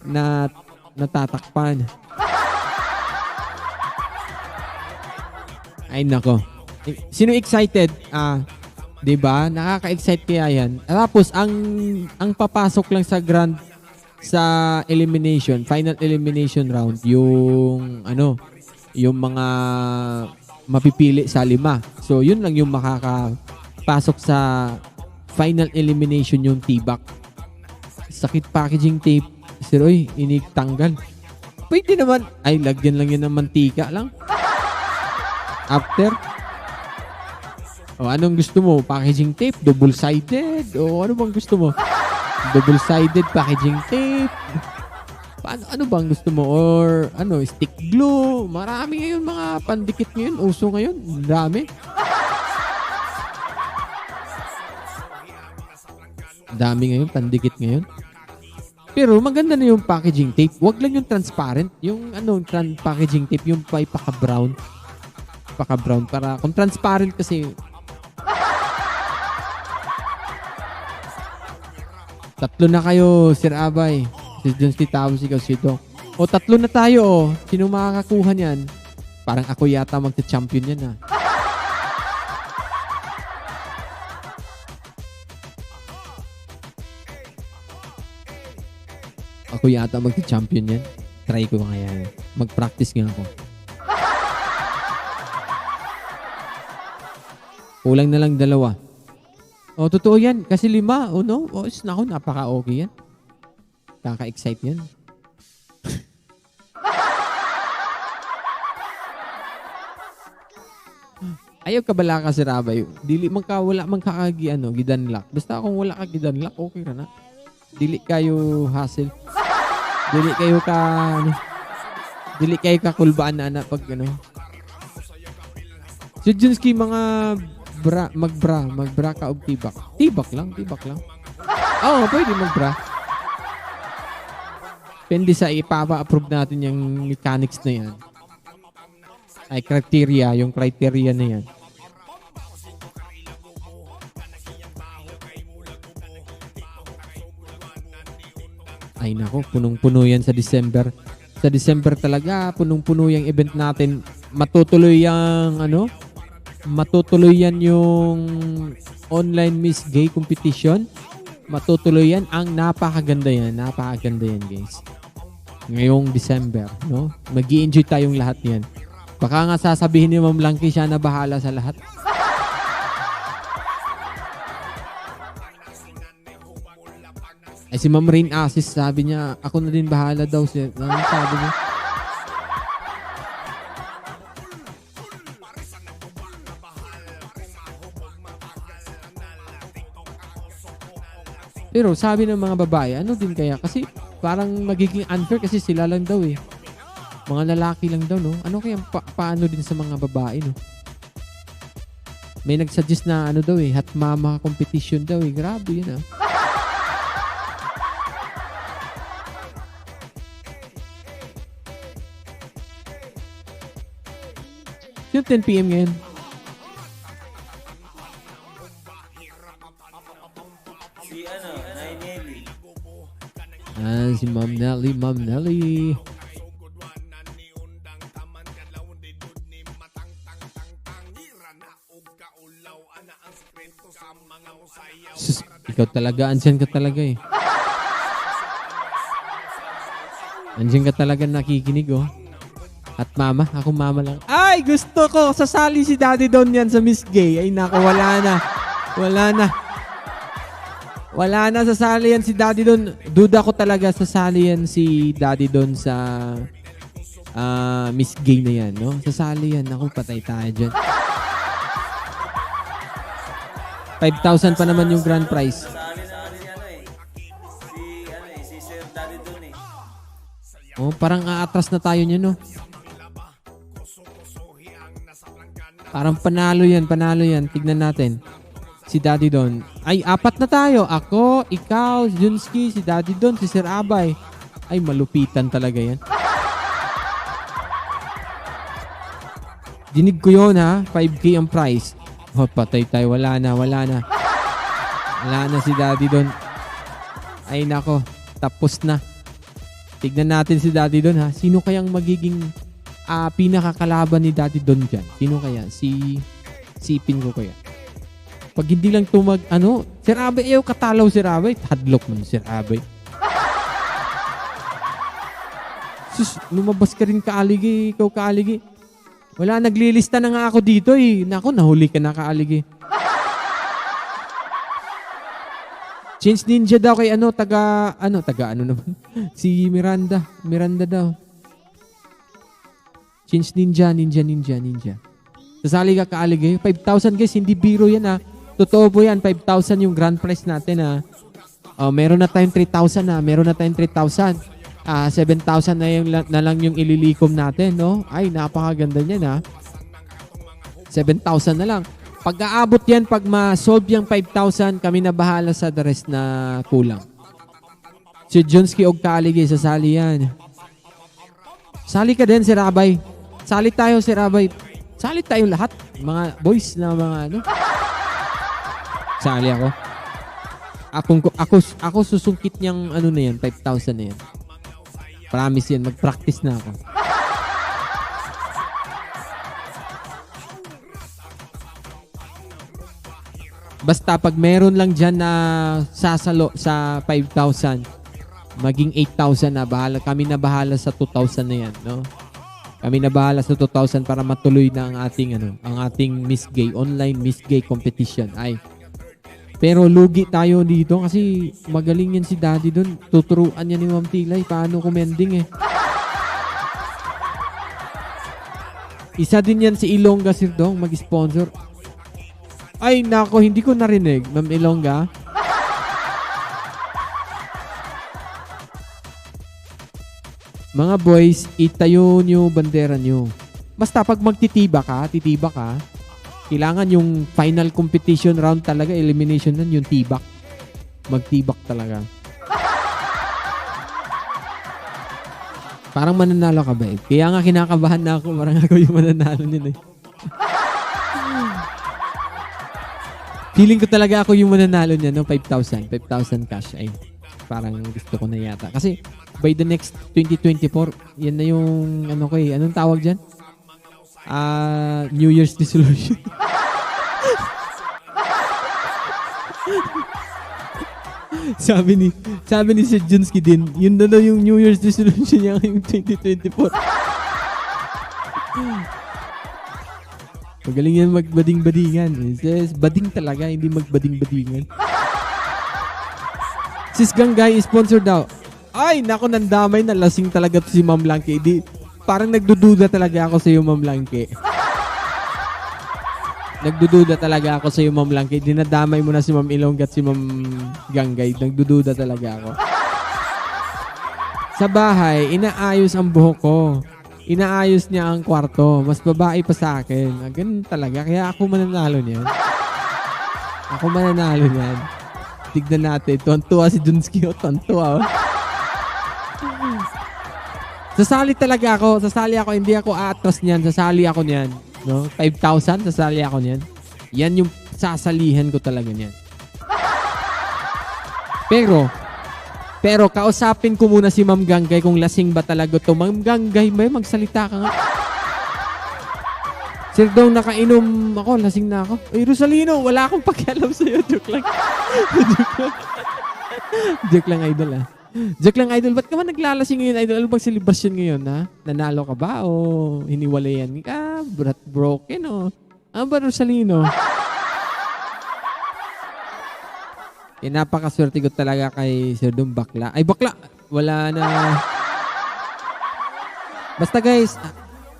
na natatakpan. Ay nako. Sino excited? 'Di ba? Nakaka-excite kaya 'yan. Tapos ang papasok lang sa elimination, final elimination round, yung yung mga mapipili sa 5. So, yun lang yung makakapasok sa final elimination, yung tibak. Sakit packaging tape. Sir, oy, inigtanggal. Pwede naman. Ay, lagyan lang yun ng mantika lang. After. O, anong gusto mo? Packaging tape? Double-sided? O, ano bang gusto mo? Double-sided packaging tape? Ano bang gusto mo? Or, stick glue? Marami ngayon mga pandikit ngayon. Uso ngayon. Dami. Dami ngayon. Pandikit ngayon. Pero maganda na yung packaging tape. Wag lang yung transparent. Yung packaging tape, yung paka-brown. Paka-brown. Para kung transparent kasi, tatlo na kayo, Sir Abay. Si Jonski, tapos ikaw, si Doc. O, 3 na tayo, oh. Sino makakakuha niyan? Parang ako yata magta-champion yan, ha. Ako yata magta-champion yan. Try ko nga yan. Mag-practice nga ako. Kulang na lang 2. O, totoo yan. Kasi 5, o no? O, naku, napaka-okay yan. Kaka-excite yan. Ayaw ka bala ka si Rabay. Dili man ka, wala man ka kagi, gidanlak. Basta kung wala ka gidanlak, okay ka na. Dili kayo hassle. Dili kayo ka, dili kayo ka kulbaan na pag, Si Junski, mga magbra ka og tibak. Tibak lang. Oo, pwede magbra. Depende sa ipapa-approve natin yung mechanics na yan. Ay, yung criteria na yan. Ay nako, punong-puno yan sa December. Sa December talaga, punong-puno yung event natin. Matutuloy yan yung online Miss Gay competition. Matutuloy yan. Ang napakaganda yan, guys. Ngayong December, no? Mag-i-enjoy tayong lahat yan. Baka nga sasabihin ni Ma'am Langki siya na bahala sa lahat. Ay si Ma'am Rain Asis, sabi niya, ako na din bahala daw siya. Ano sabi niya? Pero sabi ng mga babae, ano din kaya? Kasi parang magiging unfair kasi sila lang daw eh. Mga lalaki lang daw, no? Ano kaya paano din sa mga babae, no? May nagsuggest na daw eh, hot mama competition daw eh. Grabe yun, ah. Yung 10 p.m. ngayon. Si Nay Nelly. Si Ma'am Nelly. Sus, ikaw talaga, andyan ka talaga eh. Andyan ka talaga nakikinig, oh. At mama, ako mama lang. Ay, gusto ko, sasali si Daddy Don yan sa Miss Gay. Ay nako, wala na, sasali yan si Daddy Don. Duda ko talaga sasali yan si Daddy Don sa Miss Gay na yan, no? Sasali yan. Ako, patay tayo dyan. 5,000 pa naman yung grand prize. Sali na si Sir Daddy Don eh. Oh, parang aatras na tayo niya, no? Parang panalo yan. Tignan natin. Si Daddy Don. Ay, 4 na tayo. Ako, ikaw, si Junski, si Daddy Don, si Sir Abay. Ay, malupitan talaga yan. Dinig ko yun, ha? 5K ang price. Oh, patay tayo. Wala na. Wala na si Daddy Don. Ay, nako. Tapos na. Tignan natin si Daddy Don, ha? Sino kayang magiging pinakakalaban ni Daddy Don dyan? Sino kaya? Sipin ko kaya. Pag hindi lang Sir Abay, ayaw katalaw Sir Abay. Hadlock mo Sir Abay. Sus, lumabas ka rin kaaligi. Ikaw kaaligi. Wala, naglilista na nga ako dito eh. Naku, nahuli ka na kaaligi. Change Ninja daw kay taga naman? Si Miranda daw. Change Ninja. Sasali ka kaaligay. 5,000 guys, hindi biro yan ha. Totoo po yan, 5,000 yung grand prize natin ha. Meron na tayong 3,000 ha. 7,000 na lang yung ililikom natin, no? Ay, napakaganda niyan ha. 7,000 na lang. Pag-aabot yan, pag ma-solve yung 5,000, kami na bahala sa the rest na kulang. Si Junski og kaaligay, sasali yan. Sali ka din, Sir Abay. Sali tayo, Sir Abay. Sali tayo lahat. Mga boys na mga Sali ako. Ako susungkit niyang na yan, 5,000 na yan. Promise yan, mag-practice na ako. Basta pag meron lang dyan na sasalo sa 5,000, maging 8,000 na. Kami na bahala sa 2,000 na yan, no? Kami na bahala sa 2,000 para matuloy na ang ating Miss Gay, online Miss Gay competition. Ay, Pero lugi tayo dito kasi magaling yan si Daddy doon. Tuturuan niya ni Ma'am Tilay paano kumending eh. Isa din yan si Ilongga Sirdong mag-sponsor. Ay nako, hindi ko narinig, Ma'am Ilongga. Mga boys, itayo nyo bandera nyo. Basta pag titiba ka, kailangan yung final competition round talaga, elimination nun, yung tibak. Magtibak talaga. Parang mananalo ka ba eh? Kaya nga kinakabahan na ako, parang ako yung mananalo nila eh. Feeling ko talaga ako yung mananalo niya, no? 5,000 cash ay parang gusto ko na yata. Kasi by the next 2024, yan na yung ano ko eh. Anong tawag dyan? New Year's resolution. sabi ni Sir Junski din, yun na daw yung New Year's resolution niya ngayong 2024. Magaling yan magbading-badingan. Says, bading talaga, hindi magbading-badingan. Sis Ganggay, sponsor daw. Ay, nako, nandamay na lasing talaga to si Ma'am Langke. Parang nagdududa talaga ako sa iyo, Ma'am Langke. Nagdududa talaga ako sa iyo, Ma'am Langke. Dinadamay mo na si Ma'am Ilongga at si Ma'am Ganggay. Nagdududa talaga ako. Sa bahay, inaayos ang buhok ko. Inaayos niya ang kwarto. Mas babae pa sa akin. Ganun talaga. Kaya ako mananalo niyan. Ako mananalo niyan. Tignan natin. Tuwan-tuwa si Junski. Tuwan-tuwa. Sasali talaga ako. Sasali ako. Hindi ako aatras niyan. Sasali ako niyan. No? 5,000. Sasali ako niyan. Yan yung sasalihan ko talaga niyan. Pero kausapin ko muna si Ma'am Ganggay kung lasing ba talaga to. Ma'am Ganggay, may magsalita ka nga. Sir daw, nakainom ako. Lasing na ako. Ay, Rosalino, wala akong pakialam sa'yo. Joke lang. Joke lang, idol ah. Joke lang, idol. Ba't ka ba naglalasing ngayon, idol? Ano bang celebration ngayon, ha? Nanalo ka ba? O hiniwalayan ka? Broken, o? Ano ba, Rosalino? Napakaswerte ko talaga kay Sir Dong bakla. Ay, bakla! Wala na. Basta guys,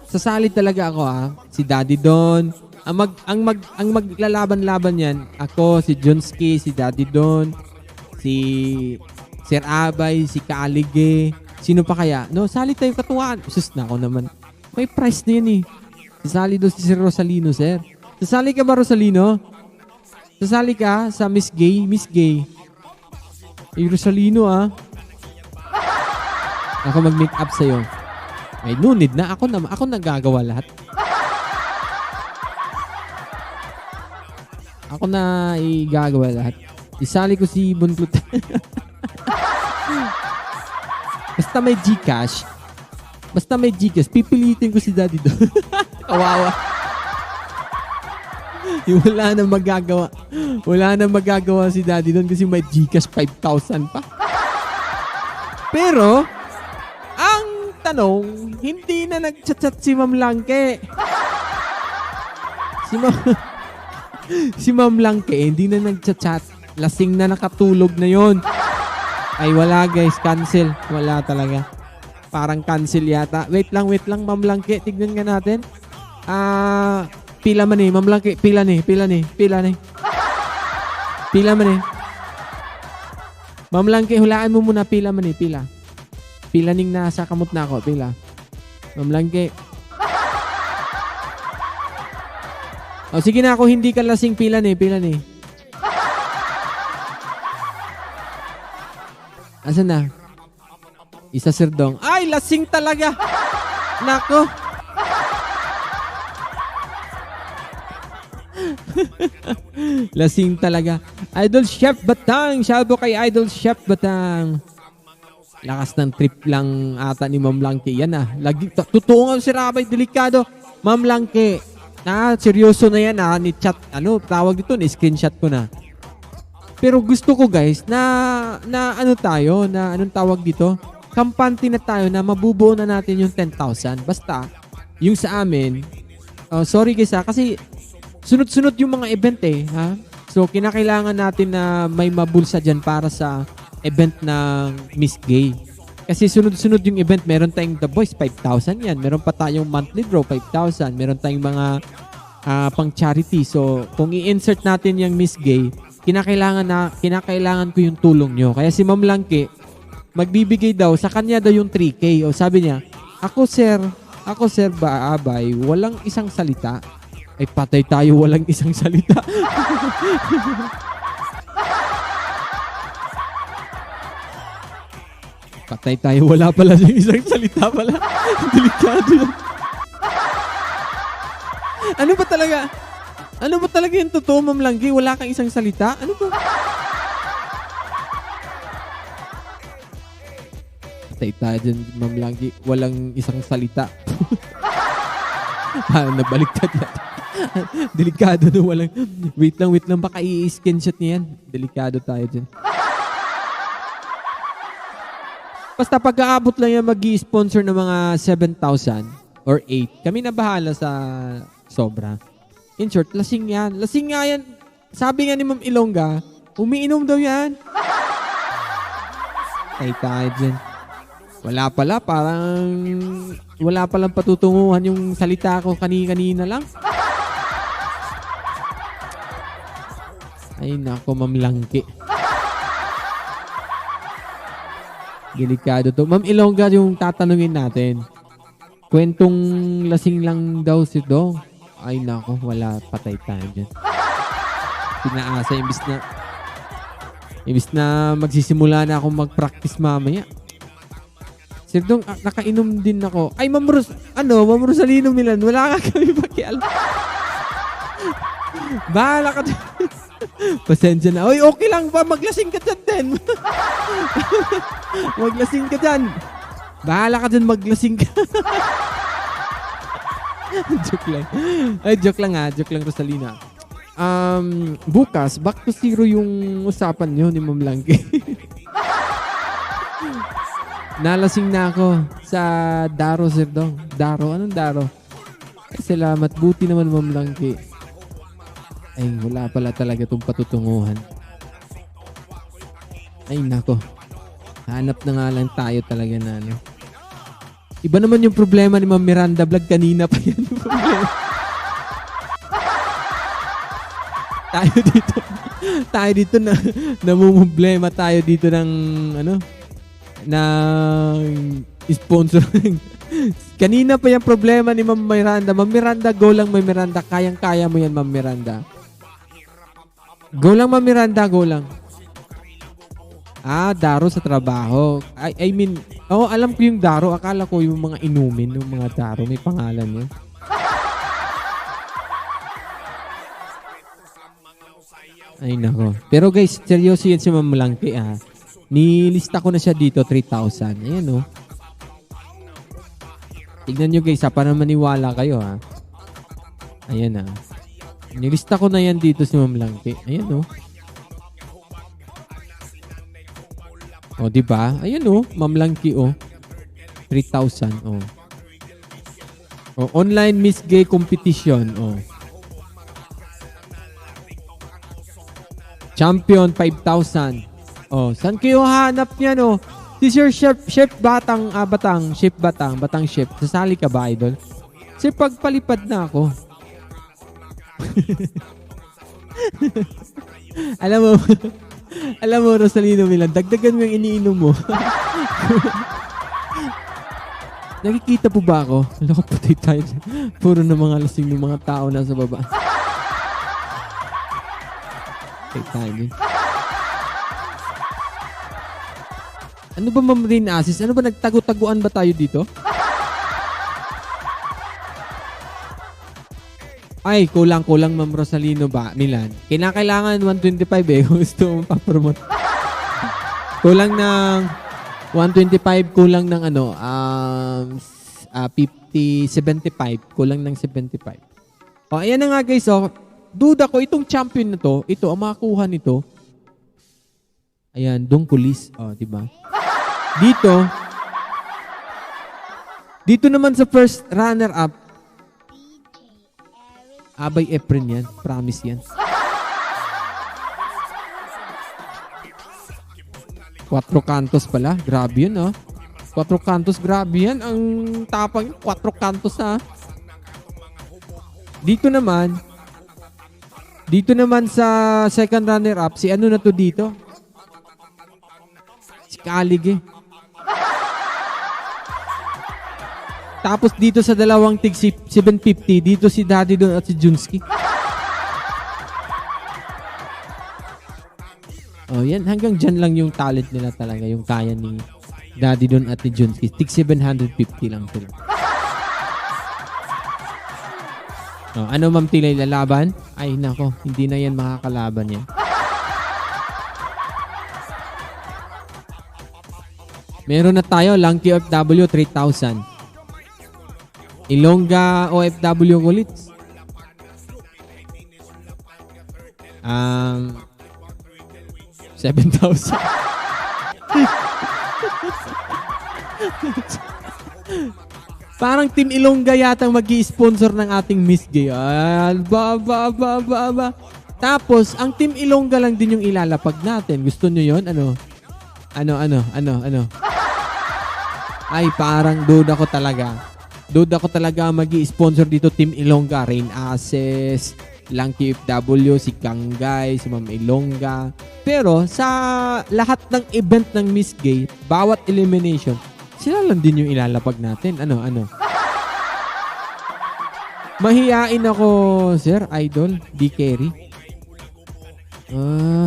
sasali talaga ako Si Daddy Don. Ang maglalaban-laban yan, ako, si Junski, si Daddy Don, si Sir Abay, si Kaalige. Sino pa kaya? No, sali tayo katuwaan. Sus na ako naman. May price na yan eh. Sasali doon si Sir Rosalino, sir. Sasali ka ba, Rosalino? Sasali ka sa Miss Gay? Miss Gay. Rosalino Ako mag-make up sa'yo. Ay, no need na. Ako nagagawa lahat. Ako na igagawa lahat. Isali ko si Bunclut. Basta may Gcash, pipilitin ko si Daddy doon. Kawawa. Wala na magagawa si Daddy doon kasi may Gcash 5,000 pa. Pero, ang tanong, hindi na nag-chat si Ma'am Langke. Si Ma'am Langke, hindi na nag-chat. Lasing na, nakatulog na yon. Ay, wala guys, cancel. Wala talaga. Parang cancel yata. Wait lang, Ma'am Langke. Tignan nga natin. Pila man Ma'am Langke. Pila ni. Ma'am Langke, hulaan mo muna. Pila man pila. Pila ning nasa kamot na ako. Pila. Ma'am Langke. O, sige na ako. Hindi ka lasing. Pila ni. Asan na? Isa, Sir Dong. Ay, lasing talaga. Nako. Lasing talaga. Idol Chef Batang. Shabo kay Idol Chef Batang. Lakas ng trip lang ata ni Ma'am Langke. Yan lagi, totoo nga si Rabay. Delikado. Ma'am Langke. Seryoso na yan ni chat. Tawag dito, ni-screenshot ko na. Pero gusto ko guys na anong tawag dito? Kampante na tayo na mabubuo na natin yung 10,000. Basta, yung sa amin, sorry guys kasi sunod-sunod yung mga event So, kinakailangan natin na may mabulsa dyan para sa event ng Miss Gay. Kasi sunod-sunod yung event. Meron tayong The Boys, 5,000 yan. Meron pa tayong monthly draw, 5,000. Meron tayong mga pang charity. So, kung i-insert natin yung Miss Gay, kinakailangan ko yung tulong nyo. Kaya si Ma'am Langke, magbibigay daw, sa kanya daw yung 3K. O sabi niya, ako sir Abay, walang isang salita. Ay patay tayo, walang isang salita. Patay tayo, wala pala yung isang salita pala. Delikado yun. Ano ba talaga yung totoo, Ma'am Langgi? Wala kang isang salita? Ano ba? Patay tayo dyan, Ma'am Langgi. Walang isang salita. Nabaliktad yan. Delikado no, walang... Wait lang. Baka i-screenshot niya yan. Delikado tayo dyan. Basta pag-aabot lang yan mag-i-sponsor ng mga 7,000 or 8. Kami na bahala sa sobra. In short, lasing yan. Lasing nga yan. Sabi nga ni Ma'am Ilongga, umiinom daw yan. Ay tayo dyan. Wala palang patutunguhan yung salita ko kanina lang. Ay nako, Ma'am Langke. Delikado to. Ma'am Ilongga yung tatanungin natin. Kwentong lasing lang daw si Dong. Ay nako, wala, patay tayo dyan. Pinaasa, imbis na magsisimula na akong mag-practice mamaya. Sir Dong, nakainom din ako. Ay, Ma'am Rosalino Milan, wala ka kami pakialam. Bahala ka dyan. Pasensya na. Oy, okay lang ba? Maglasing ka dyan din. Maglasing ka dyan. Bahala ka dyan, maglasing ka. Joke lang. Ay, joke lang, Rosalina. Bukas, back to zero yung usapan nyo ni Ma'am Langke. Nalasing na ako sa Daro, Sir Dong. Daro? Anong Daro? Ay, salamat. Buti naman, Ma'am Langke. Ay, wala pala talaga itong patutunguhan. Ay, nako. Hanap na nga lang tayo talaga na ano. Iba naman yung problema ni Ma'am Miranda Vlog. Kanina pa yan yung problema. tayo dito na namumblema tayo dito ng ano, ng sponsor. Kanina pa yung problema ni Ma'am Miranda. Ma'am Miranda, go lang, Ma'am Miranda. Kayang-kaya mo yan, Ma'am Miranda. Go lang, Ma'am Miranda, go lang. Daro sa trabaho. I mean, alam ko yung Daro. Akala ko yung mga inumin, yung mga Daro. May pangalan yun. Ay, nako. Pero guys, seryoso yan si Ma'am Langke, nilista ko na siya dito, 3,000. Ayan, oh. Tignan nyo guys, para maniwala kayo, Ayan, nilista ko na yan dito si Ma'am Langke. Ayan, oh. O, diba? Ayan, oh. Ma'am Langke, oh. 3,000, oh. O, online Miss Gay competition, oh. Champion, 5,000. Oh, saan kayo hanap niyan, oh? This your chef Batang, Batang chef. Sasali ka ba, idol? Kasi pagpalipad na ako. alam mo, Rosalino Milan, dagdagan mo yung iniinom mo. Nakikita po ba ako? Alam ko, patay tayo. Puro na mga lasing ng mga tao nasa baba. Patay tayo din. Ano ba, Ma'am Rin Asis? Ano ba, nagtago-taguan ba tayo dito? Ay, kulang, Ma'am Rosalino ba? Milan. Kinakailangan 125 kung gusto mong pa-promote. Kulang ng 125, kulang ng 75. Kulang ng 75. O, ayan na nga guys, duda ko, itong champion na to, ito, ang makakuha nito, ayan, Dongkulis. O, diba? Dito naman sa first runner-up, Abay Efren yan. Promise yan. 4 Cantos pala. Grabe yun, oh. 4 Cantos, grabe yan. Ang tapang 4 Cantos, ha. Dito naman sa second runner-up, si ano na to dito? Si Kalig, eh. Tapos dito sa dalawang tig 750, dito si Daddy Don at si Junski. Oh, yan. Hanggang dyan lang yung talent nila talaga. Yung kaya ni Daddy Don at ni Junski. Tig 750 lang sila. Oh, ano Ma'am Tilay, lalaban? Ay nako, hindi na yan makakalaban yan. Meron na tayo, Langki OFW 3,000. Ilongga OFW ulit. 7,000. Parang Team Ilongga yata mag-i-sponsor ng ating Miss Gay. Ba. Tapos, ang Team Ilongga lang din yung ilalapag natin. Gusto nyo yun? Ano? Ay, parang duda ko talaga. Mag-i-sponsor dito Team Ilongga. Rain Access, Langki FW, si Kanggay, si Ma'am Ilongga. Pero, sa lahat ng event ng Miss Gay, bawat elimination, sila lang din yung ilalapag natin. Ano? Mahiyain ako, sir, idol, di carry.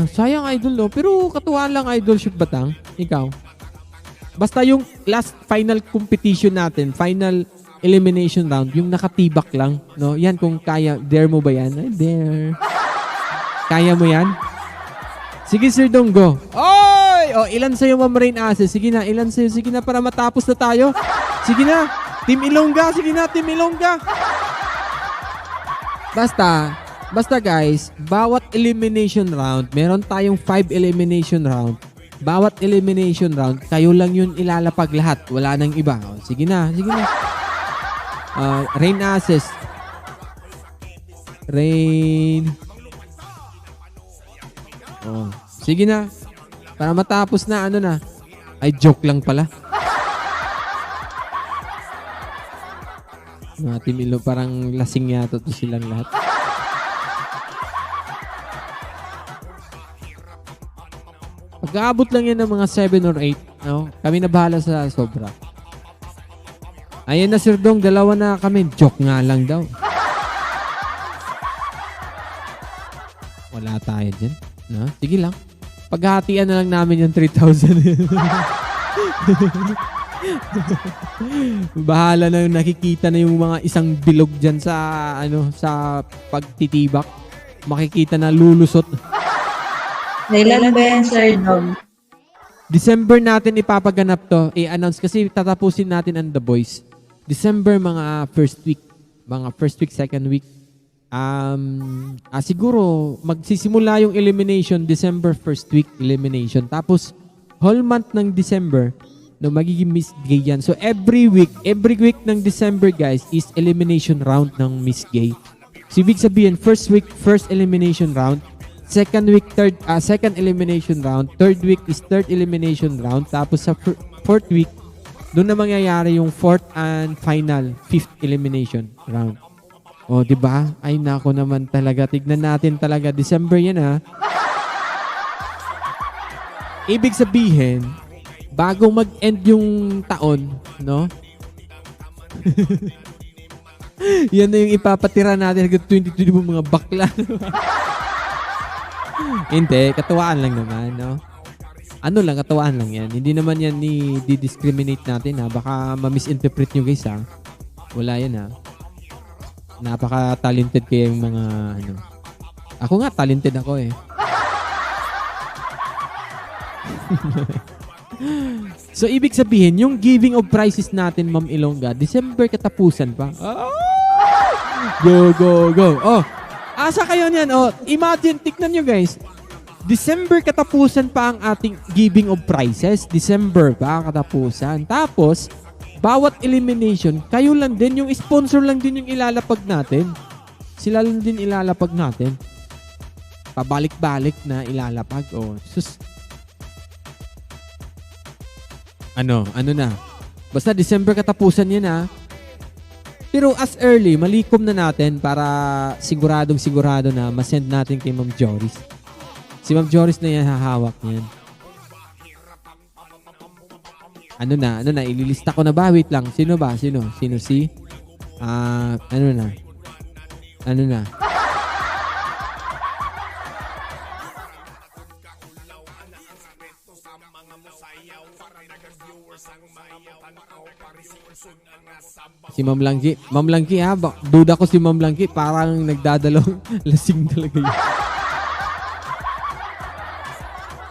Sayang idol, no? Pero katuwaan lang idol, shoot batang. Ikaw. Basta yung last final competition natin, final elimination round, yung nakatibak lang, no? Yan kung kaya, dare mo ba yan? Ay, dare. Kaya mo yan? Sige, Sir Donggo. Oy! O, ilan sa'yo, Ma'am Rain Access? Sige na, ilan sa'yo? Sige na, para matapos na tayo. Sige na. Team Ilongga. Sige na, Team Ilongga. Basta guys, bawat elimination round, meron tayong 5 elimination round. Bawat elimination round, kayo lang yun ilalapag lahat. Wala nang iba. O, sige na. Rain Access. Rain. Oh, sige na. Para matapos na, ano na. Ay, joke lang pala. Mga Team Ilo, parang lasing yata to silang lahat. Pag-aabot lang yan ng mga 7 or 8, no? Kami na bahala sa sobra. Ayan na, Sir Dong, dalawa na kami. Joke nga lang daw. Wala tayo dyan. No? Sige lang. Paghahatian na lang namin yung 3,000. Bahala na yung nakikita na yung mga isang bilog dyan sa, sa pagtitibak. Makikita na lulusot. Kailan ba yan, Sir Dom? December natin ipapaganap to. I-announce kasi tatapusin natin ang The Boys. December mga first week, second week. Siguro magsisimula yung elimination December first week elimination. Tapos whole month ng December no magiging Miss Gay yan. So every week ng December guys is elimination round ng Miss Gay. So ibig sabihin first week first elimination round, second week second elimination round, third week is third elimination round, tapos sa fourth week doon na mangyayari yung fourth and final fifth elimination round. O, di ba? Ay nako naman talaga. Tignan natin talaga. December yan, ha? Ibig sabihin, bago mag-end yung taon, no? Yan na yung ipapatira natin hanggang 2020 mga bakla. Hindi, katuwaan lang naman, no? Katuwaan lang yan. Hindi naman yan di-discriminate natin, ha? Baka ma-misinterpret nyo, guys, ha? Wala yan, ha? Napaka-talented kaya yung mga, Ako nga, talented ako, eh. So, ibig sabihin, yung giving of prizes natin, Ma'am Ilongga, December katapusan pa. Oh! Go. Oh, asa kayo niyan? Oh, imagine, tignan nyo, guys. December katapusan pa ang ating giving of prizes. December pa katapusan. Tapos, bawat elimination, kayo lang din, yung sponsor lang din yung ilalapag natin. Sila lang din ilalapag natin. Pabalik-balik na ilalapag. Oh, sus. Ano na. Basta December katapusan yan ha. Pero as early, malikom na natin para sigurado na masend natin kay Ma'am Joris. Si Ma'am Joris na yan hahawak niyan. Ano na, ililista ko na ba? Wait lang. Sino ba? Sino si? Ano na? Si Ma'am Langki. Ma'am Langki ha, duda ko si Ma'am Langki. Parang nagdadalong lasing talaga yun.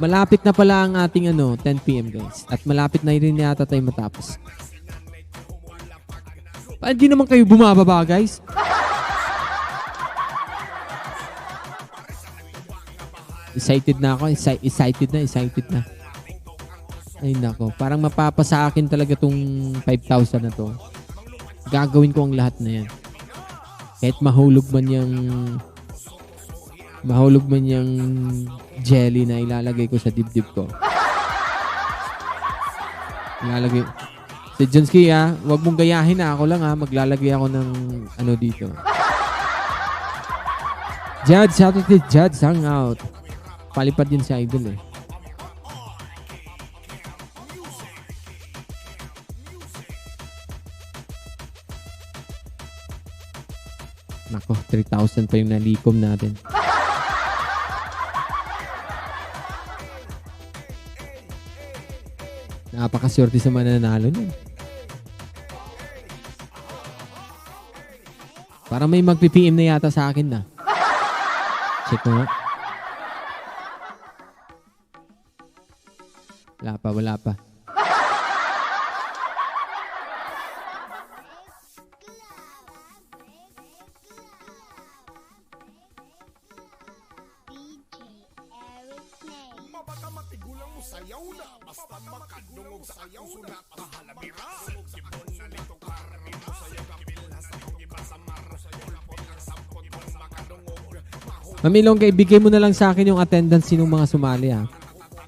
Malapit na pala ang ating 10 p.m. guys. At malapit na rin yata tayo matapos. Hindi naman kayo bumababa guys. Excited na ako. Excited na. Ay nako. Parang mapapasa akin talaga tong 5,000 na to. Gagawin ko ang lahat na yan. Kahit mahulog man yung jelly na ilalagay ko sa dibdib ko. Ilalagay. Si Jonski ha, wag mong gayahin na ako lang ha. Maglalagay ako ng dito. Judge, shout out to Judge Hangout. Palipad din si Idol eh. Nako, 3,000 pa yung nalikom natin. Napakaswerte sa mananalo niya. Para may mag-PPM na yata sa akin na. Check mo nga. Wala pa. DJ Eric Name. Mabata matigulang mo sayaw na. Basta makadungog sa ayaw na. Kahalabira. Sibon na lito karami mo sayaw kapilhas na kong iba sa mar. Ulpot ang sampot mo makadungog. Mamilong kay, bigay mo na lang sa akin yung attendance ng mga sumali ha.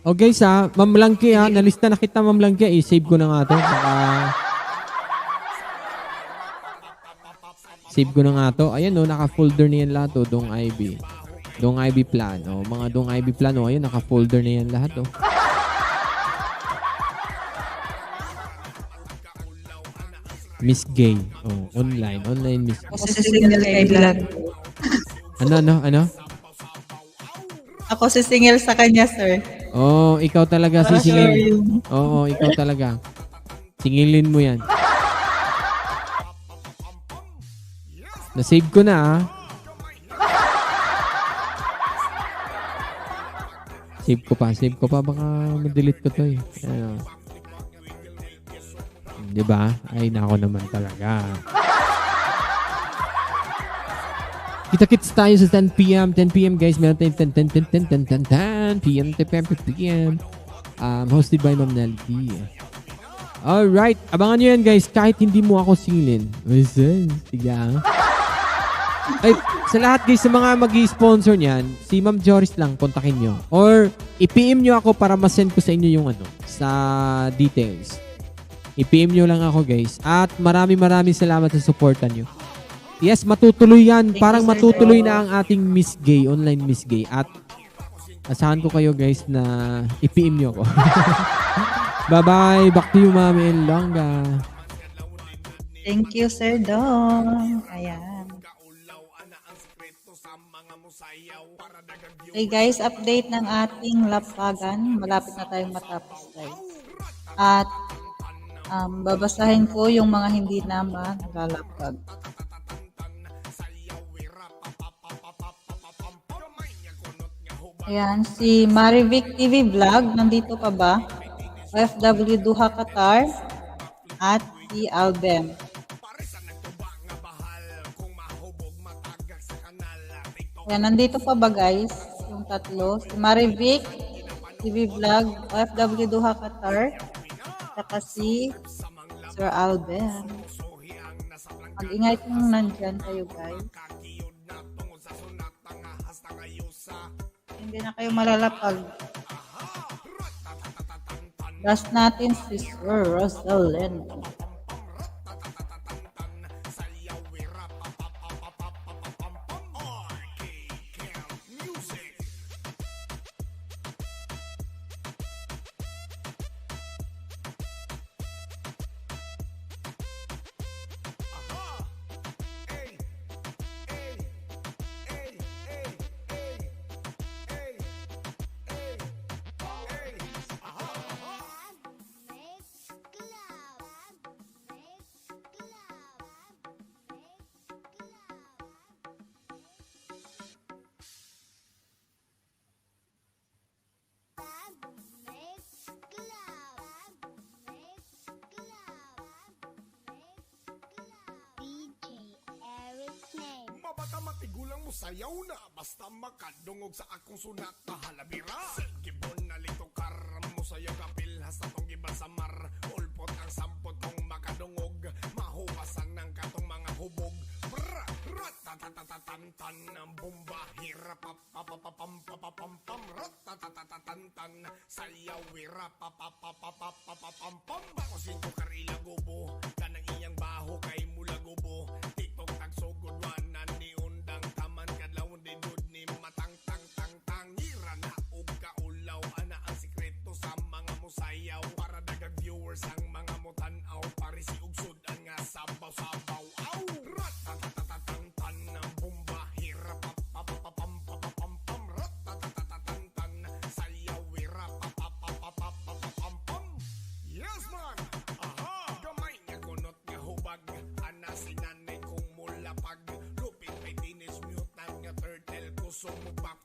O guys ha, Ma'am Langki ha, nalista na kita Ma'am Langki, i-save ko na nga to. Save ko na nga to. Ayan naka-folder na yan lahat Dong IB. Dong IB plan. Mga Dong IB plan ayan, naka-folder na yan lahat Miss Gay. Online Miss Gay. Ako si single kay vlog. Ano? Ako si single sa kanya, sir. Ikaw talaga Para sisingil. sure yung- Oo, ikaw talaga. Singilin mo yan. Na-save ko na Save ko pa. Baka ma-delete ko to eh. Diba? Ay, nako naman talaga. Kita-kits tayo sa 10 p.m. 10 p.m. guys. Meron tayong 10 p.m. to 10 p.m. Hosted by Ma'am Nelly. Alright. Abangan nyo yan guys. Kahit hindi mo ako singilin. Sige Ay, sa lahat guys, sa mga mag-i-sponsor niyan, si Ma'am Joris lang, kontakin nyo. Or, i-PM nyo ako para ma-send ko sa inyo yung sa details. I-PM nyo lang ako guys. At maraming salamat sa supportan nyo. Yes, matutuloy yan. Parang you, Sir matutuloy Joe. na ang ating Miss Gay, online Miss Gay. At asahan ko kayo guys na i-PM nyo ako. Bye-bye. Back to you, Mami Elonga. Thank you, Sir Dong. Ayan. Okay guys, update ng ating lapagan. Malapit na tayong matapos guys. At babasahin ko yung mga hindi naman lalapag. Ayan, si Marivic TV Vlog, nandito pa ba? OFW Duha Qatar at si Albem. Ayan, nandito pa ba guys? Yung tatlo. Si Marivic TV Vlog, OFW Duha Qatar, saka si Sir Albem. Mag-ingay kung nandyan kayo guys. Hindi na kayo malalapag. Crush natin si Sir Rosalendo. Mabata matigulang mo sayaw na basta makadungog sa akong sunat kahalabira. Gibon na lito karam mo sa kapil hasta tong gibalsamar. Ulpot ang sampot kong makadungog mahuwasan ng katong mga hubog. Bra, ratatatatantan ang bomba hirap papapapam ratatatatantan sayaw wira papapapapapapam. Bako singko karila gobo kanang iyang baho kay mula gobo. Tiktok tagsugod wanan ni undang taman kadlawon din dud ni matang tang tang tangira na ug kaulaw ana ang sikreto sa mga musayaw para dagang viewers ang mga mutan-aw parisi ug sudan nga sabaw-sabaw aw ratatatatantan ang bomba hirap papapapam ratatatatantan sayaw wira papapapapapam. Yes man, aha, gamay nga kunot nga hubag ana sinanay kong mulapag lupit may teenage mutant nga turtle kusog mo back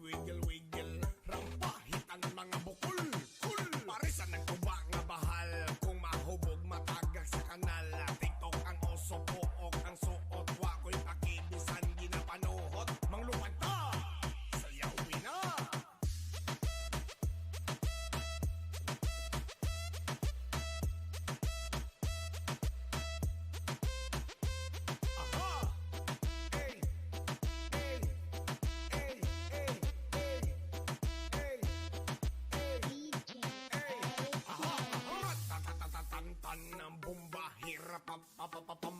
wiggle wiggle rampahitan mga bukol kul parisan ng tuba nga bahal kung mahubog matagak sa kanal tiktok ang oso pook ang suot wa ko'y pakibisan ginapanuhot manglupad ta sayawin na. Aha! Hey! Hey! Hey! Hey! Hey! Hey! Aha! Ratatatatantan ang bomba hirap papapapam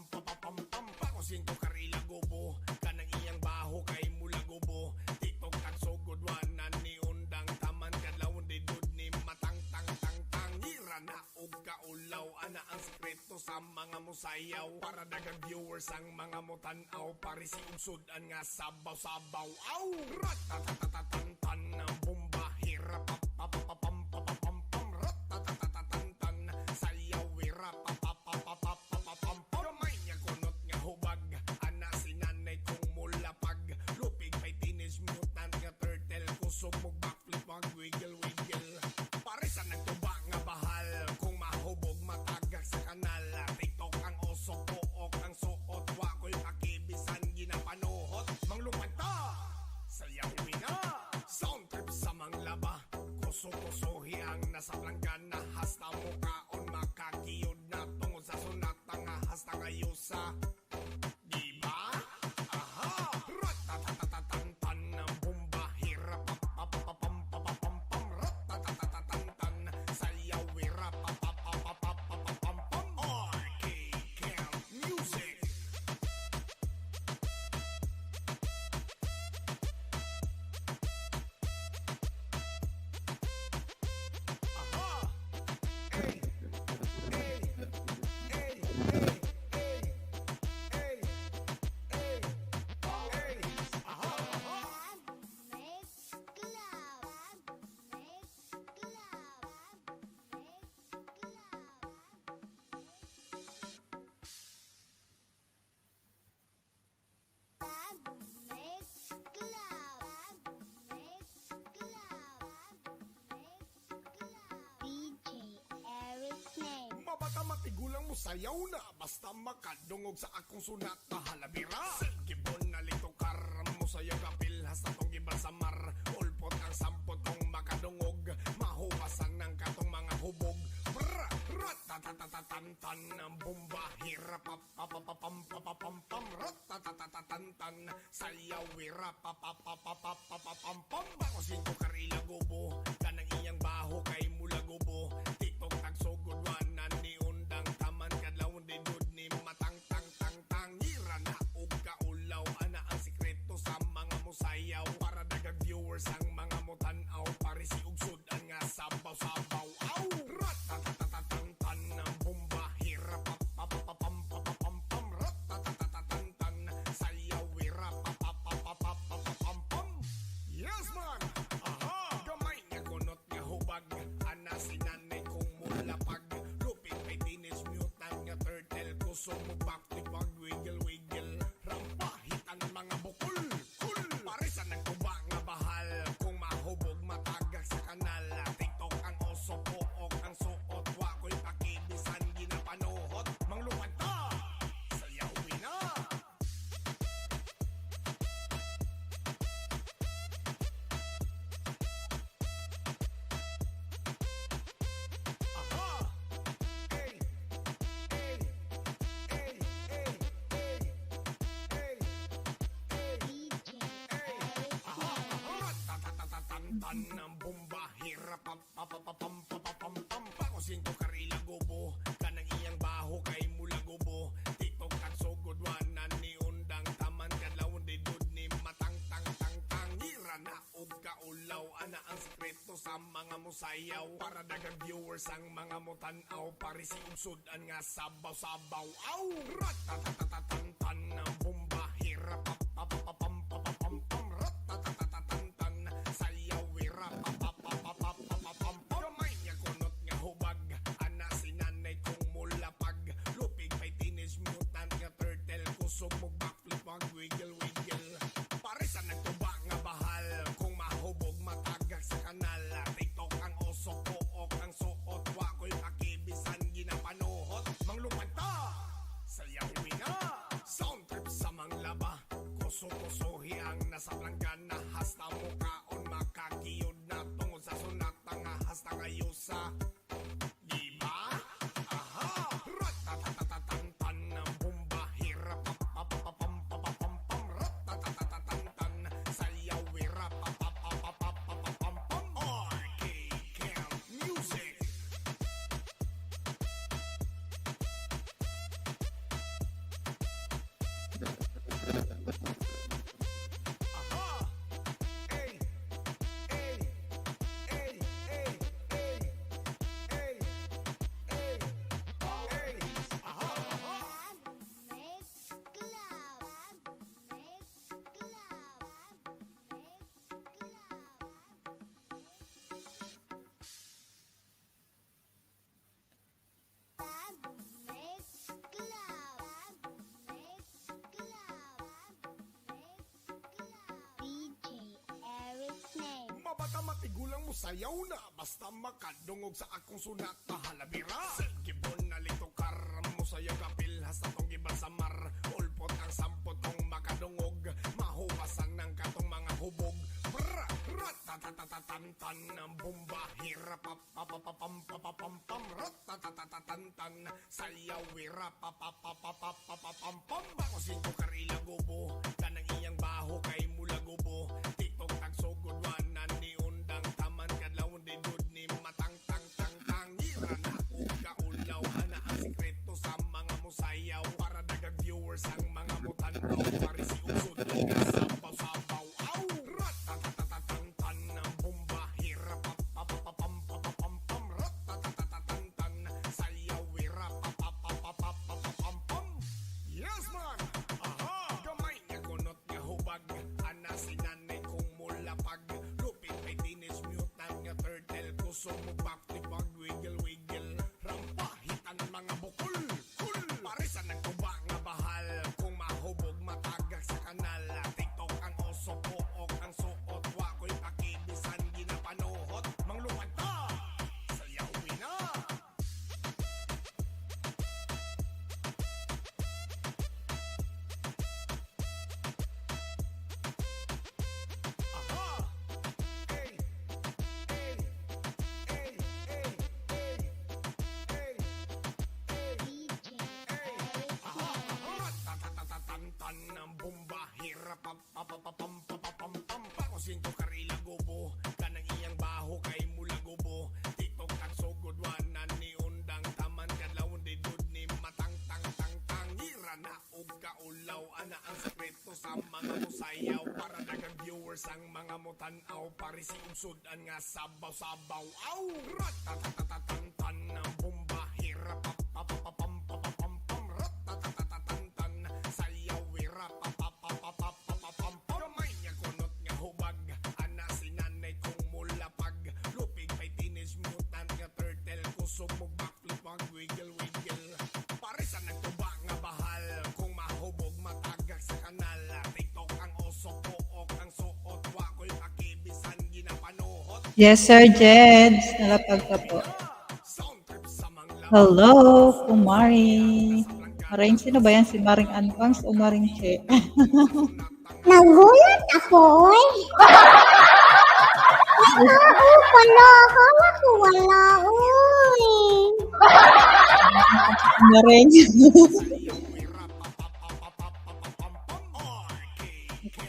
Bako singko karila gobo kanang iyang baho kay mula gobo. Tiktok tagsugod wanan ni undang taman kadlawon din dud ni matang tang tang tangira na ug kaulaw ana ang sikreto sa mga musayaw para dagang viewers ang mga mutan-aw parisi ug sudan nga sabaw-sabaw aw ratatatatantan ang bomba hirap papapapam ratatatatantan sayaw wira papapapapapam. Gamay nga kunot nga hubag ana sinanay kong mulapag lupig may teenage mutant nga turtle kusog mo backflip mag wiggle wiggle parisan nagtuba nga bahal kung mahubog matagak sa kanal. Tiktok ang oso pook ang suot wa ko'y pakibisan ginapanuhot manglupad ta sayawin na. Sound trip sa manglaba kuso-kusohi ang nasa planggana hasta mukaon makakiyod na tungod sa sunata nga hasta ngayusa diba? Aha! Ratatatatantan ang bomba hirap papapapam ratatatatantan sayaw wira papapapapapam. RK Camp Music. Aha! Hey! Hey! Hey! Hey! Hey! Hey! Hey! Hey! Aha! Mabata matigulang mo sayaw na basta makadungog sa akong sunat kahalabira. Gibon na lito karam mo sa kapil hasta tong gibalsamar. Ulpot ang sampot kong makadungog mahuwasan ng katong mga hubog. Bra, ratatatatantan ang bomba hirap papapapam Ratatatatantan sayaw wira papapapapapapam bako sinto karila gobo kanang iyang baho kay mula gobo tiktok tagsugod wanan ni undang taman kadlawon din dud ni matang tang tang tangira na og kaulaw ana ang sikreto sa mga musayaw para dagang viewers ang mga mutan-aw parisi og sudan nga sabaw-sabaw aw ratatatatantan ang bomba hira papapapapam papapam ratatatatantan sayaw wira papapapapapam yes man aha gamay nga kunot nga hubag ana sinanay kong mulapag lupit may teenage mutant nga turtle kusog mo backflip pag wiggle wiggle rampahitan mga bukol cool parisan ng tuba nga bahal kung mahubog matagak sa kanal tiktok ang oso pook ang suot wa ko'y pakibisan ginapanuhot manglupad ta sayawin na aha ey ey ey ey ey ey DJ Eric Ratatatatantan ng bomba hirap papapapam papapam bako sinto karila gobo kanang iyang baho kay mula gobo tiktok at sugod wanan ni undang taman kadlawon di dud ni matang tang tang tangira na og kaulaw ana ang sikreto sa mga musayaw para dagang viewers ang mga mutan-aw parisi og sudan nga sabaw-sabaw aw ratatatatantan ng bomba hirap papapapam papapam ratatatatantan sayaw wira papapapapapam gamay nga kunot nga hubag ana sinanay kong mulapag lupig may teenage mutant nga turtle kusog mo backflip pag wiggle wiggle parisan nagtuba nga bahal kung mahubog matagak sa kanal tiktok ang oso pook ang suot wa ko'y pakibisan ginapanuhot manglupad ta sayawin na sound trip sa manglaba kuso-kusohi ang nasa planggana hasta mukaon makakiyod na tungod sa sunata nga hasta ngayusa diba? aha ratatatatantan ng bomba hirap papapapam papapam ratatatatantan sayaw wira papapapapapam RK Camp Music aha ey ey ey ey ey ey ey ey aha Mix Club Mix Club Mix DJ Eric Name mabata matigulang mo sayaw na basta makadungog sa akong sunat pahalabira gibon na lito karam mo sayaw kapil hasta tong gibal sa mar ulpot ang sampot kong makadungog mahuwasan ng katong mga hubog bra ratatatatantan ng bomba hirap papapapam papapam ratatatatantan sayaw wira papapapapapapam bako sinto karila gobo kanang iyang baho kay mula gobo tiktok tagsugod wanan ni undang taman kadlawon di dud ni matang tang tang tangira na og kaulaw ana ang sikreto sa mga musayaw para dagang viewers ang mga mutan-aw parisi og sudan nga sabaw-sabaw aw ratatatatantan ng bomba hirap papapapam papapam ratatatatantan sayaw wira papapapapapam yes man aha gamay nga kunot nga hubag Pakusinto karila gobo kanang iyang baho kay mula gobo tiktok ang sugod wanan ni undang taman kadlaw di dud ni matang tang tang tang ira na og kaulaw ana ang sekreto sa mga musayaw para dagang viewers ang mga mutan-aw parisi usudan nga sabaw-sabaw aw ratatatatantan ng bomba hira papapapam ratatatatantan sayaw ira papapapapapam gamay nga kunot nga hubag ana sinanay kong mulapag lupig may teenage mutant nga turtle kusog mo backflip mag wiggle wiggle pare sa nagtuba nga bahal kung mahubog matagak sa kanal tiktok ang oso pook ang suot wa ko'y pakibisan ginapanuhot Yes, Sir Jeds. Nalapag ka po. sound trip sa mangla Hello, Kumari. Maring, sino ba yan? Si Maring Anfangs o Maring Che? Nagulat ako, oy. Oo pala, akala ko wala, oy. Maring.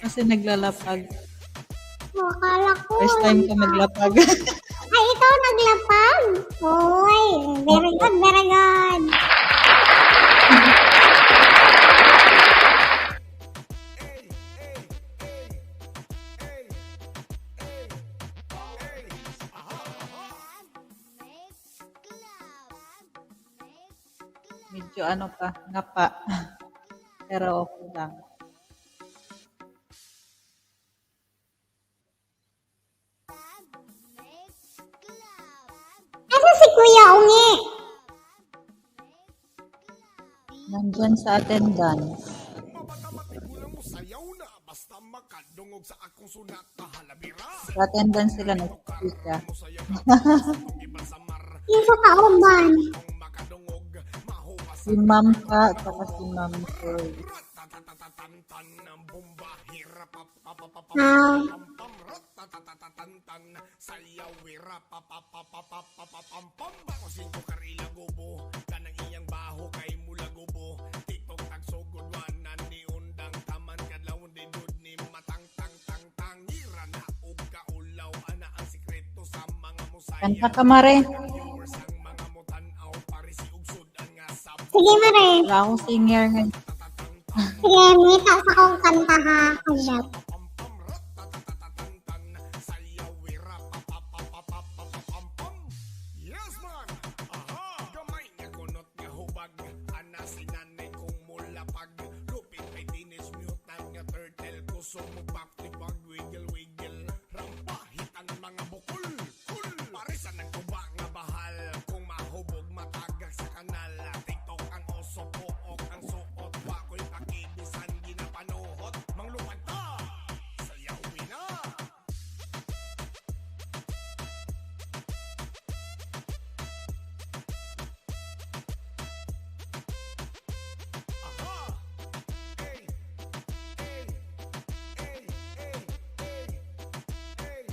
Kasi naglalapag. Akala ko. First time ko maglapag. Ay, ikaw naglapag. Oy, very good, very good. Medyo ano pa, ngapa. Pero okay lang. Asa si Kuya Ungi? Nandyan sa attendance. mabatikulang mo sayaw na basta makadungog sa akong sunat na halabira Sa attendance sila nagpapika. mo sayaw ka kung iban sa mar Yung sa kauban. kung makadungog mahupas Si Ma'am ka, saka si Ma'am Joy. ratatatatantan ng bomba hira papapapapam Ah, ratatatatantan sayaw wira papapapapapam bakusin ko karila gobo kanang iyang baho kay mula gobo tiktok tagsugod wanan ni undang taman kadlaw di dud ni matang tang tang tang ira na og kaulaw ana ang sekreto sa mga musayaw Kanta ka, Mare. viewers ang mga mutan-aw parisi ug sudan nga sab sige mare. Wala akong singer ngayon. Sige, mita sa akong kanta ha. Kajap. Yes man! Aha! Gamay nga kunot nga hubag ana sinanay kong mulapag lupit may teenage mutant nga turtle kusog mo backflip mag wiggle wiggle rampahit ang mga bukol kul pare sa nagtuba nga bahal kung mahubog matagak sa kanal tiktok ang oso pook ang suot wa ko'y pakibisan ginapanuhot manglupad ta sayawin na aha ey ey ey ey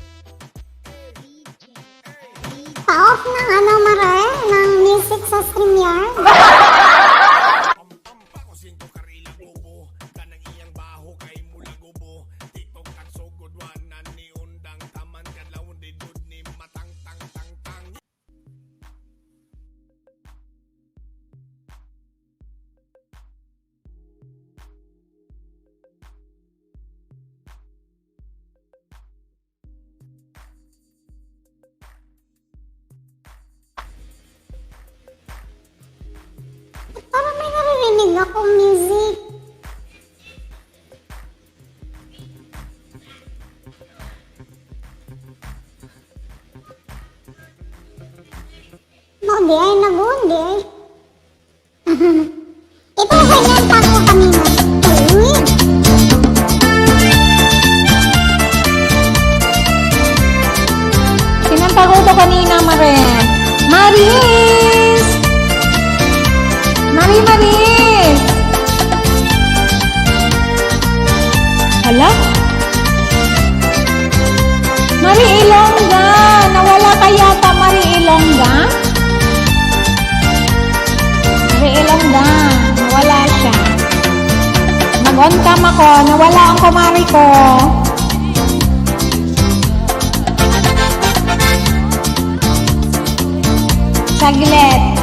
Pa-off ng ano mare? Ng music sa StreamYard? pakusin ko karila gobo kanang iyang baho kay mula gobo tiktok ang sugod wanan ni undang taman kadlaw di dud ni matang tang tang tang Parang may naririnig akong music. Hindi ay nagundi ay. Ito ba yan tako kanina? Uy! Kinanta ko ito kanina, Mare. Maris! Maris! Hala? Mari Ilongga! Nawala ka yata, Mari Ilongga? Mari Ilongga, nawala siya. on cam ako. Nawala ang kumari ko. Saglit.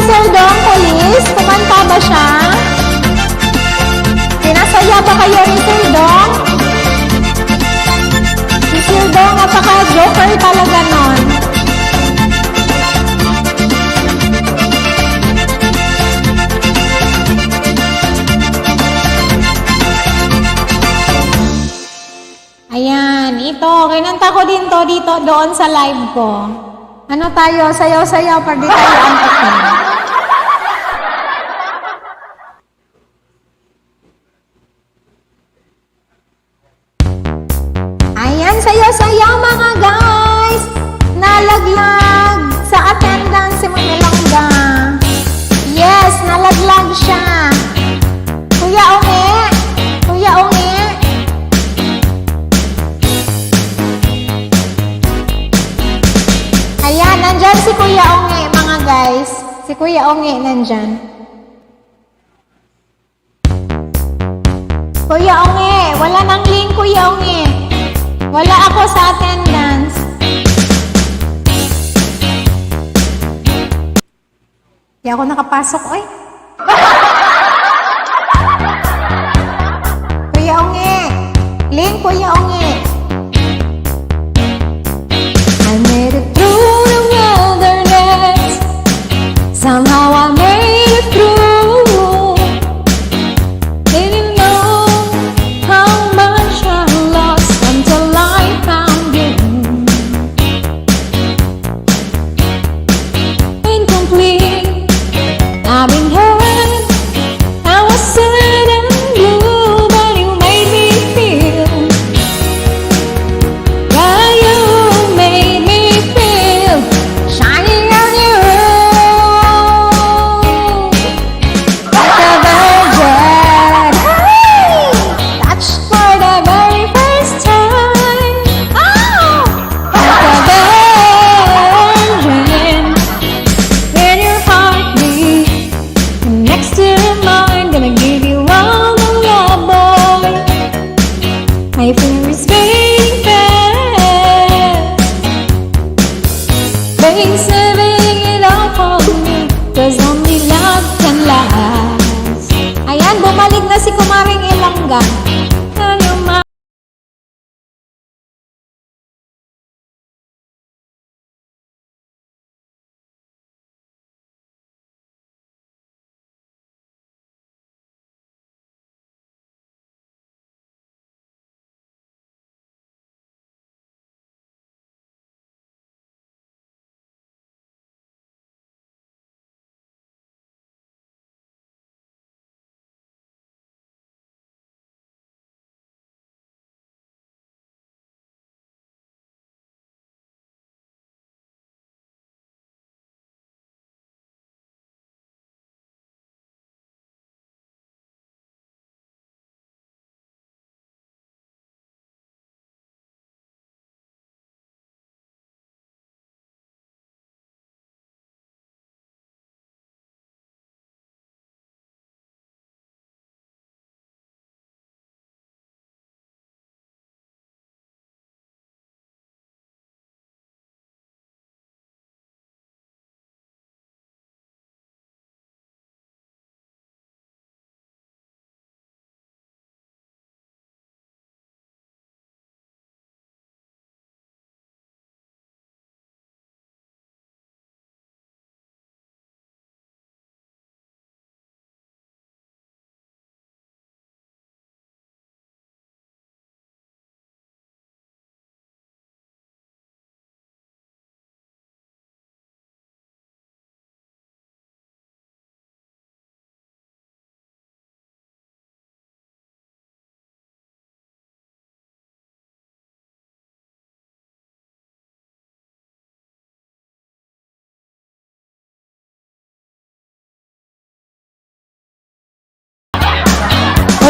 Sir Dong, police, kumanta ba siya? Pinasaya ba kayo ni Sir Dong? Si Sir Dong, napaka-joker talaga nun. Ayan, ito, kinanta ko din to dito doon sa live ko. Ano tayo, sayaw-sayaw, pag di tayo antokin. Ayan, sayaw-sayaw mga guys! Nalaglag sa attendance si Manilongga. Yes, nalaglag siya. Kuya Ungi! Kuya Ungi! Ayan, nandyan si Kuya Ungi, mga guys. Si Kuya Ungi nandyan. Kuya Ungi, wala nang link, Kuya Ungi. Wala ako sa attendance. Di ako nakapasok, oy. Kuya Ungi. Link, Kuya Ungi. I made it through the wilderness. Somehow I made it through. Didn't know how much I lost until I found you. Incomplete, I've been hurt. I was sad and My fear is fading fast. They saving it all for me, 'cause only love can last. Ayan, bumalik na si Kumaring Ilongga. Tayo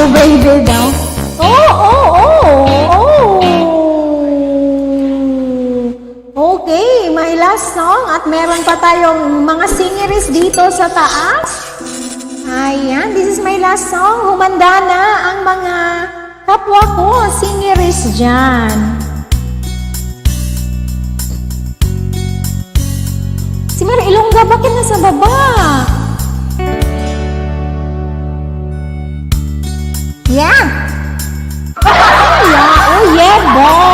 oh baby daw. Okay, may last song at meron pa tayong mga singeries dito sa taas. Ayan, this is my last song. Humanda na ang mga kapwa ko, singeries dyan. Si Mary Ilongga, bakit nasa baba? Yeah! Oh yeah, boy!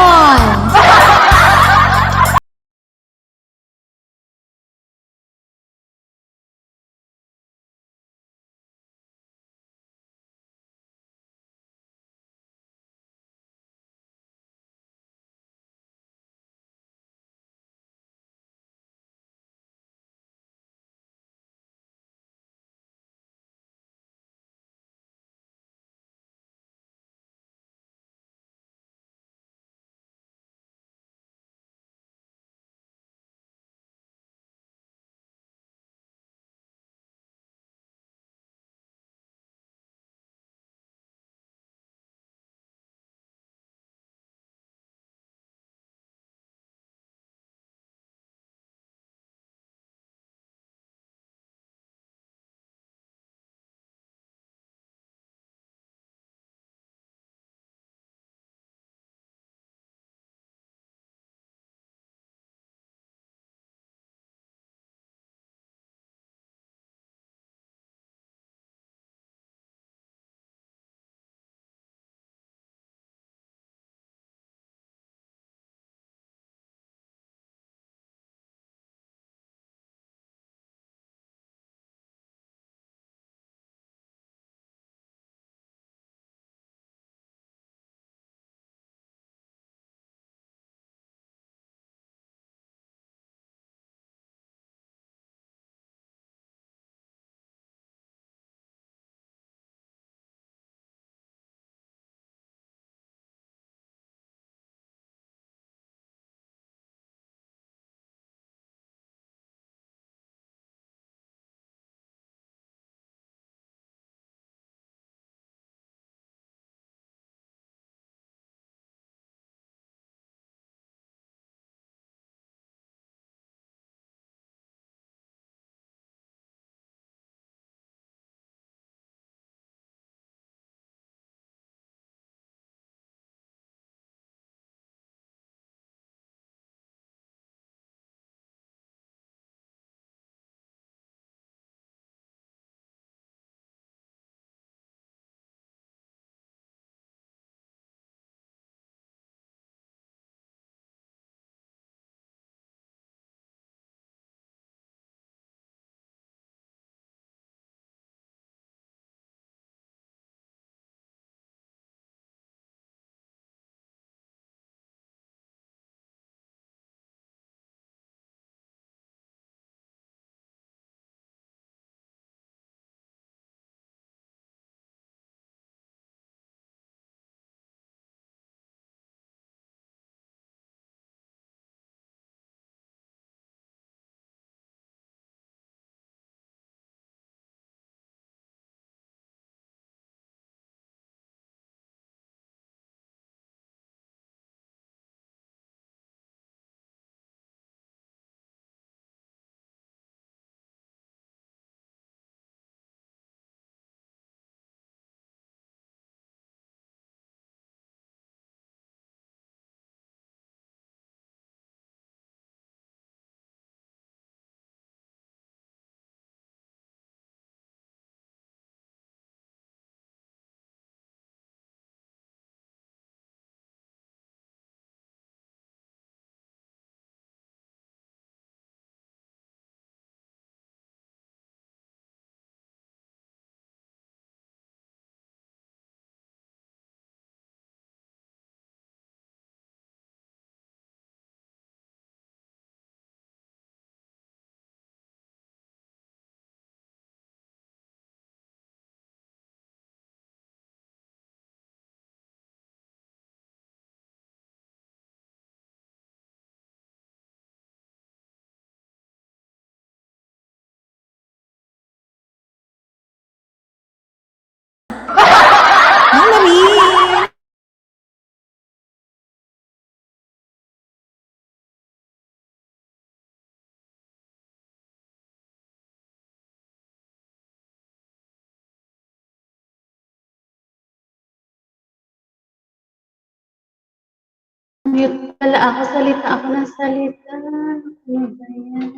Mute pala ako. Salita ako ng salita. Ano ba yan?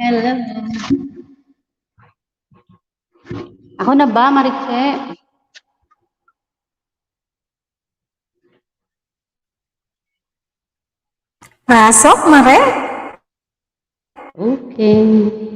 Hello. Ako na ba, Mariche? Pasok, Mare. Okay.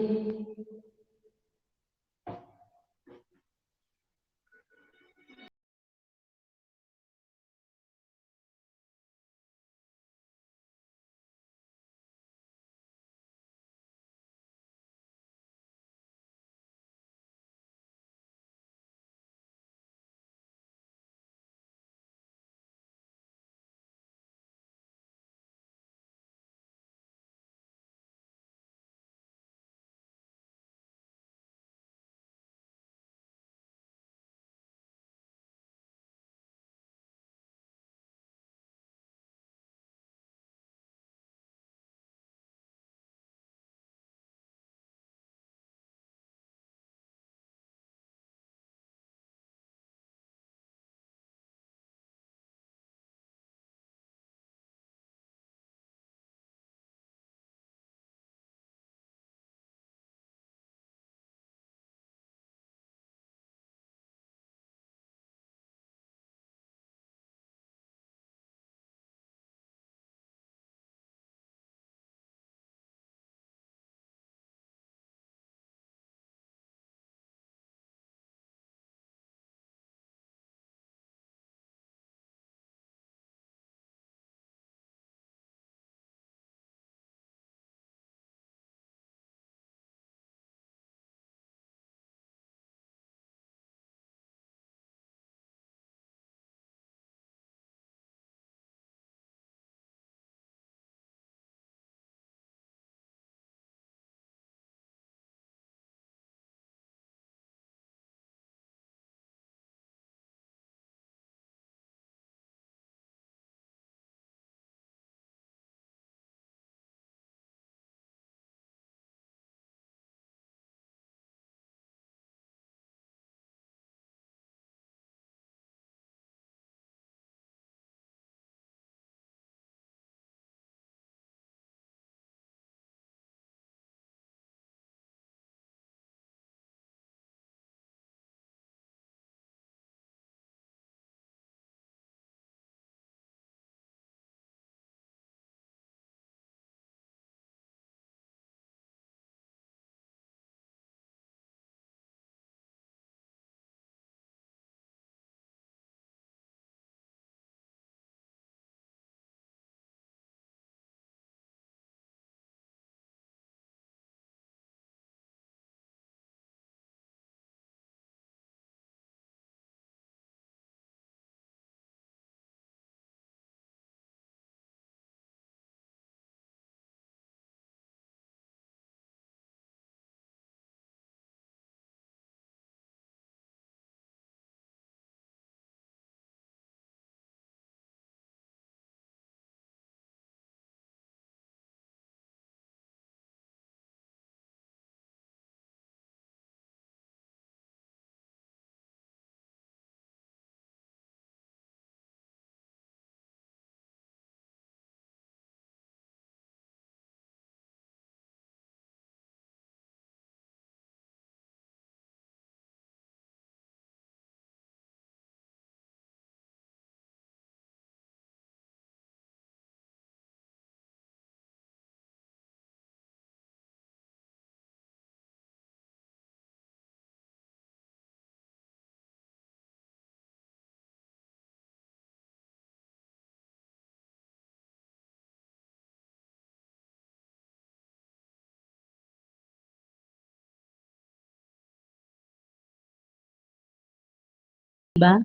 Ba?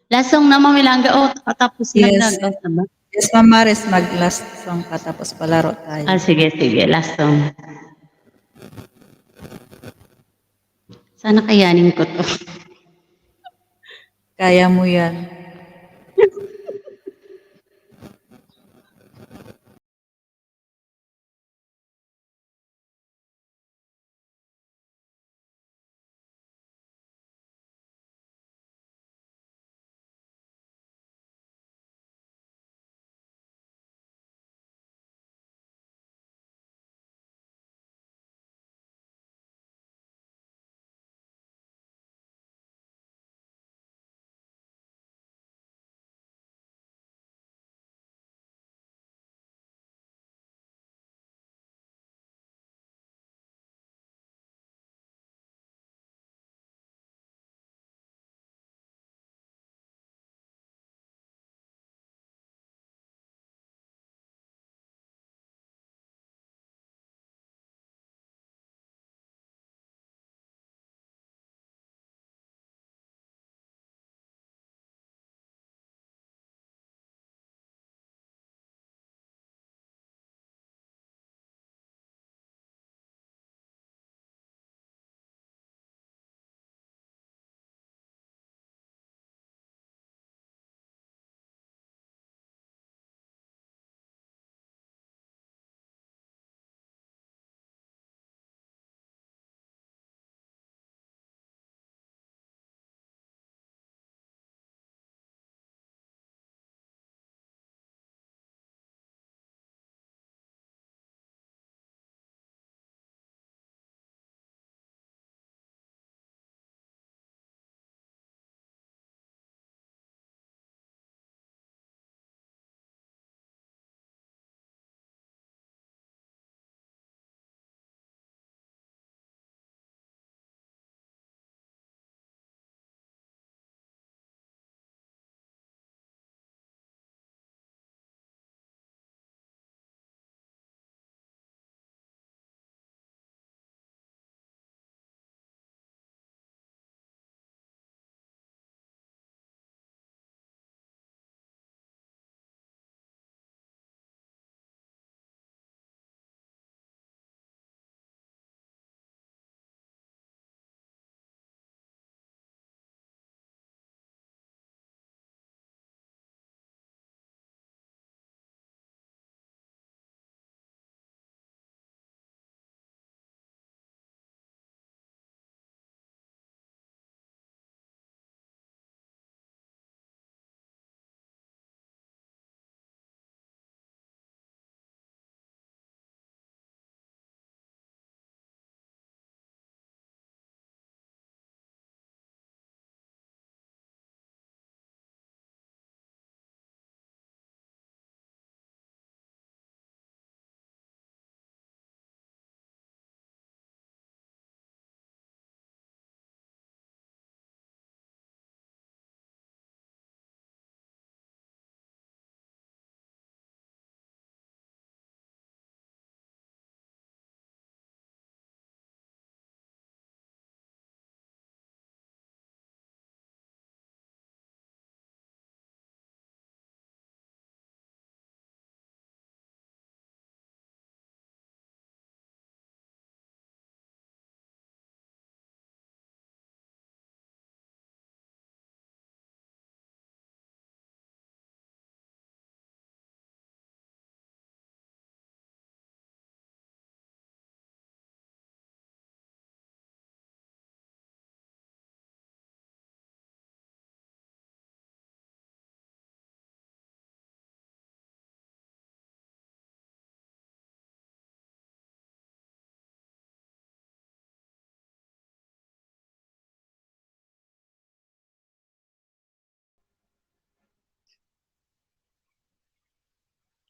Last song na Mamilangga. O, tapos Yes. nag-log out na ba? Yes, Ma'am Maris, mag-last song ka tapos palaro tayo. Sige, sige. Last song. Sana kayanin ko to. Kaya mo yan.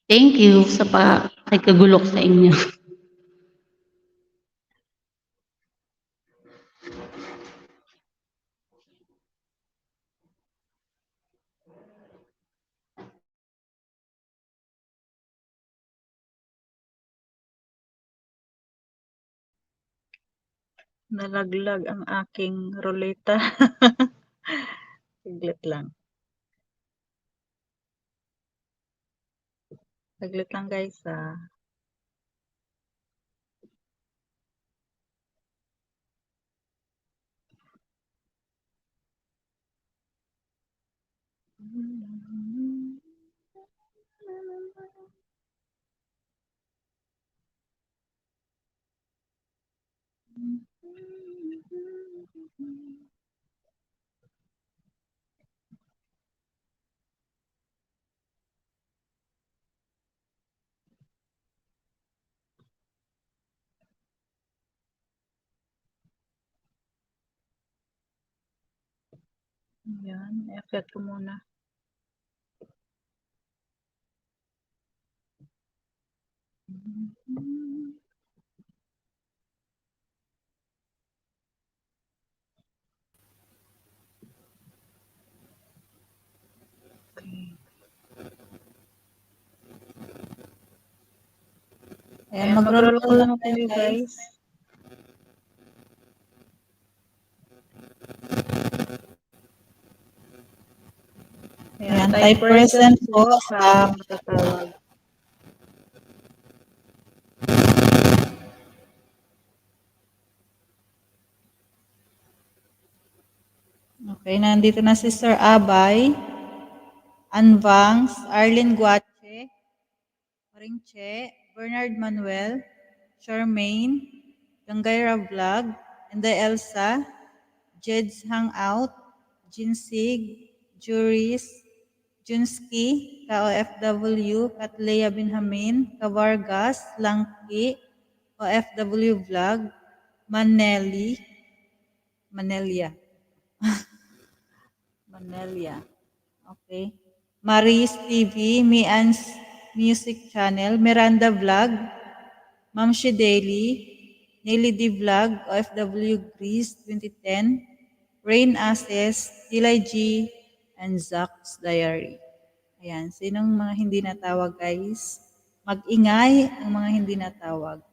Thank you sa pakikagulok sa inyo. Nalaglag ang aking ruleta. Saglit lang. Saglit lang guys ah. Ayan, i-accept ko muna. Okay. Ayan, mag-roll call na tayo guys. Ayan, type present po sa matatawag. Okay, nandito na si Sir Abay, Anvangs, Arlene Guache, Maringche, Bernard Manuel, Charmaine, Gangayra Vlog, Inday Elsa, Jed's Hangout, Jinsig, Juris, Junski, KOFW, Katlea Binhamin, Kavargas, Langki, OFW Vlog, Manelia, okay. Maris TV, Mian's Music Channel, Miranda Vlog, Mamshi Daily, Nelly D Vlog, OFW Greece 2010, Rain Access, Tilay G, and Zach's Diary. Ayan, sinong mga hindi natawag guys? Mag-ingay ang mga hindi natawag.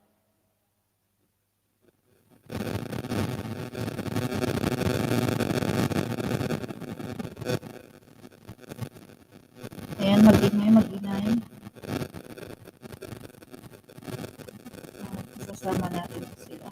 Ayan, mag-ingay. Sasama natin sila.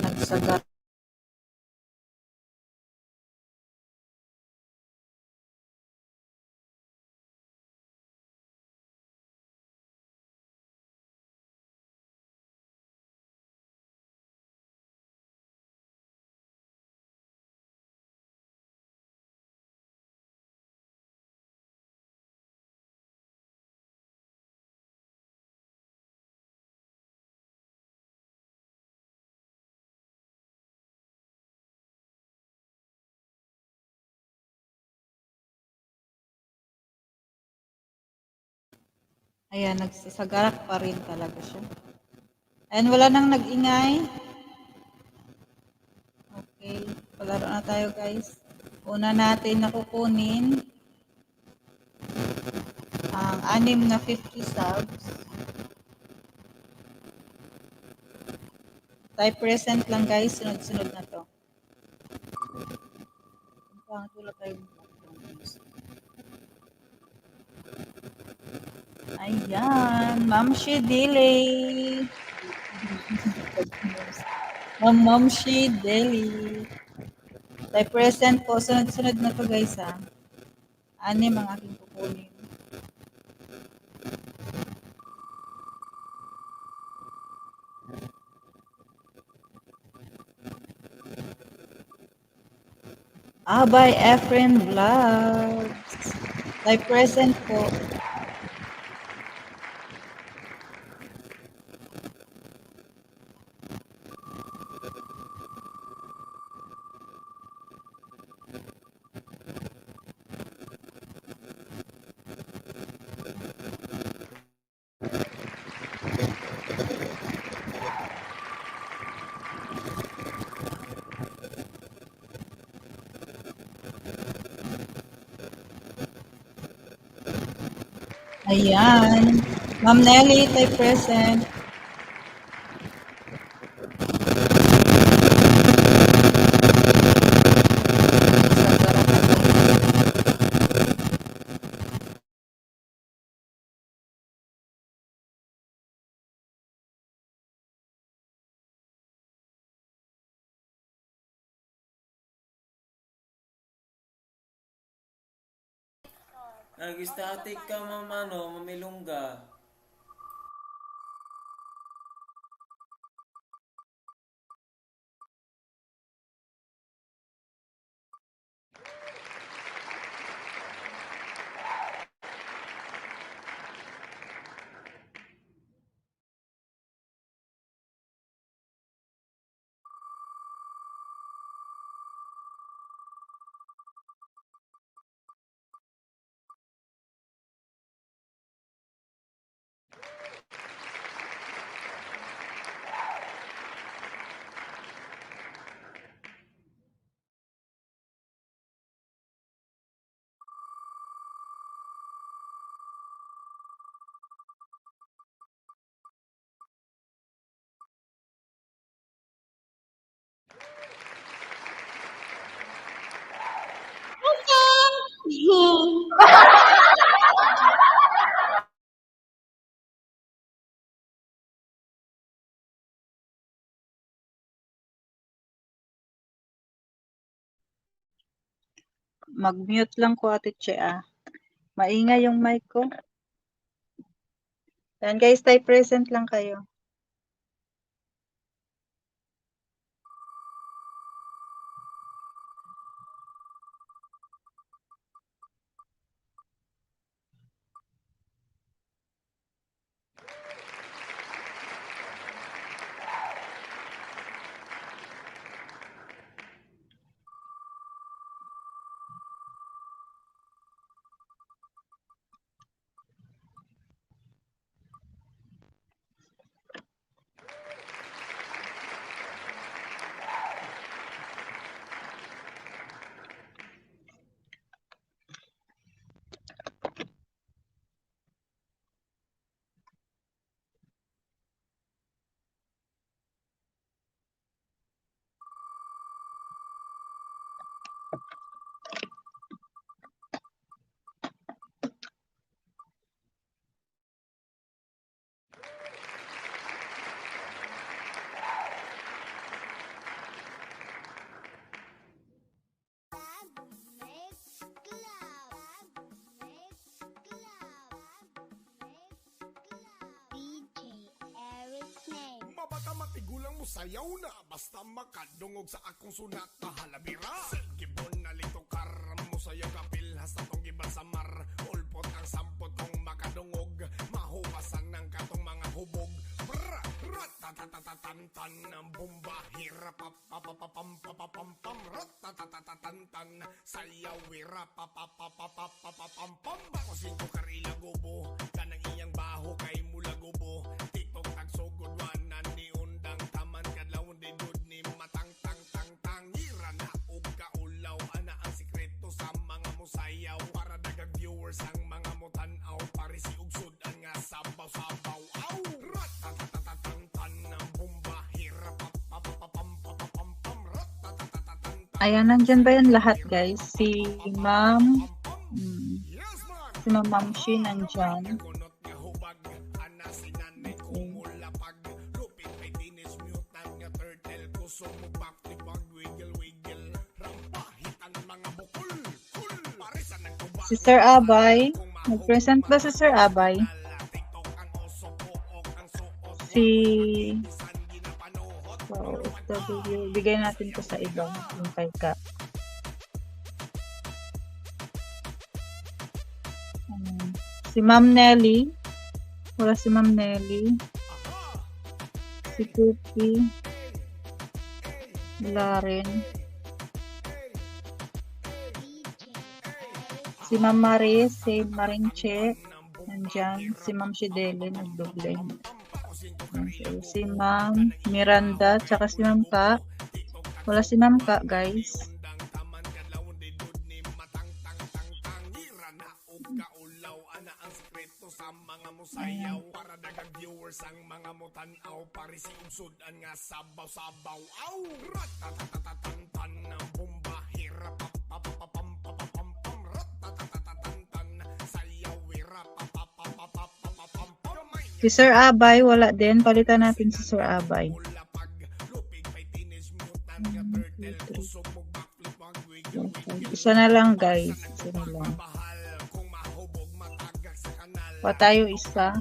Nagsagat. Ayan, nagsasagarak pa rin talaga siya. Ayan, wala nang nag-ingay. Okay, palaro na tayo guys. Una natin na kukunin ang 6 na 50 subs. Type present lang guys, sunod-sunod na to. Pangit wala tayong Ayan, Ma'am Shidili. Ma'am Shidili. Tayo present po. Sunod-sunod na to guys ha. Anim ang aking kukunin. By Efren Vlogs. Tayo present po. Ayan. Ma'am Nelly, tayo present. Nag-static ka, mamilungga. Mag-mute lang ko Ate Che ah. Maingay yung mic ko. Yan guys, tayo present lang kayo. Mabaka matigulang mo sayaw na basta makadungog sa akong sunat na halabira. Gibon na lito karam mo sayaw kapil hasta tong gibal sa mar. Ulpot ang sampot kong makadungog, mahuwasan ng katong mga hubog. Bra, ratatatatantan ang bomba, hirap papapapam ratatatatantan sayaw wira papapapapapapam. Bako singko karila gobo, kanang iyang baho kay mula gobo. Tiktok tagsugod wanan ni undang taman kadlawon din good ni matang tang tang tang. Ira na og kaulaw ana ang sikreto sa mga musayaw para dagang viewers ang mga mutanaw pare si ugsod ang nga sabaw-sabaw. Aw ratatatatantan ang bomba hirap papapapam ratatatatantan. Ayan, nandyan ba yan lahat guys? Si Ma'am Ma'am Shi nandyan. Si Sir Abay. Nag-present ba si Sir Abay? Si... So, bigay natin ko sa iba. Yung kay Ka. Si Ma'am Nelly. Wala si Ma'am Nelly. Si Cookie. Wala rin. Si Ma'am Maris, si Marinche. Nandyan. Si Ma'am Shidele, nagdoble. Si Ma'am Miranda, tsaka si Ma'am Ka. Wala si Ma'am Ka, guys. Para dagang viewers ang mga mutanaw parisi unsudan nga sabaw-sabaw aw ratatatatatan ng bomba hirap papapapam ratatatatatan sayaw hirap papapapam. Si Sir Abay, wala din. Palitan natin si Sir Abay. Isa na lang, guys. Isa na lang. Pa tayo isa.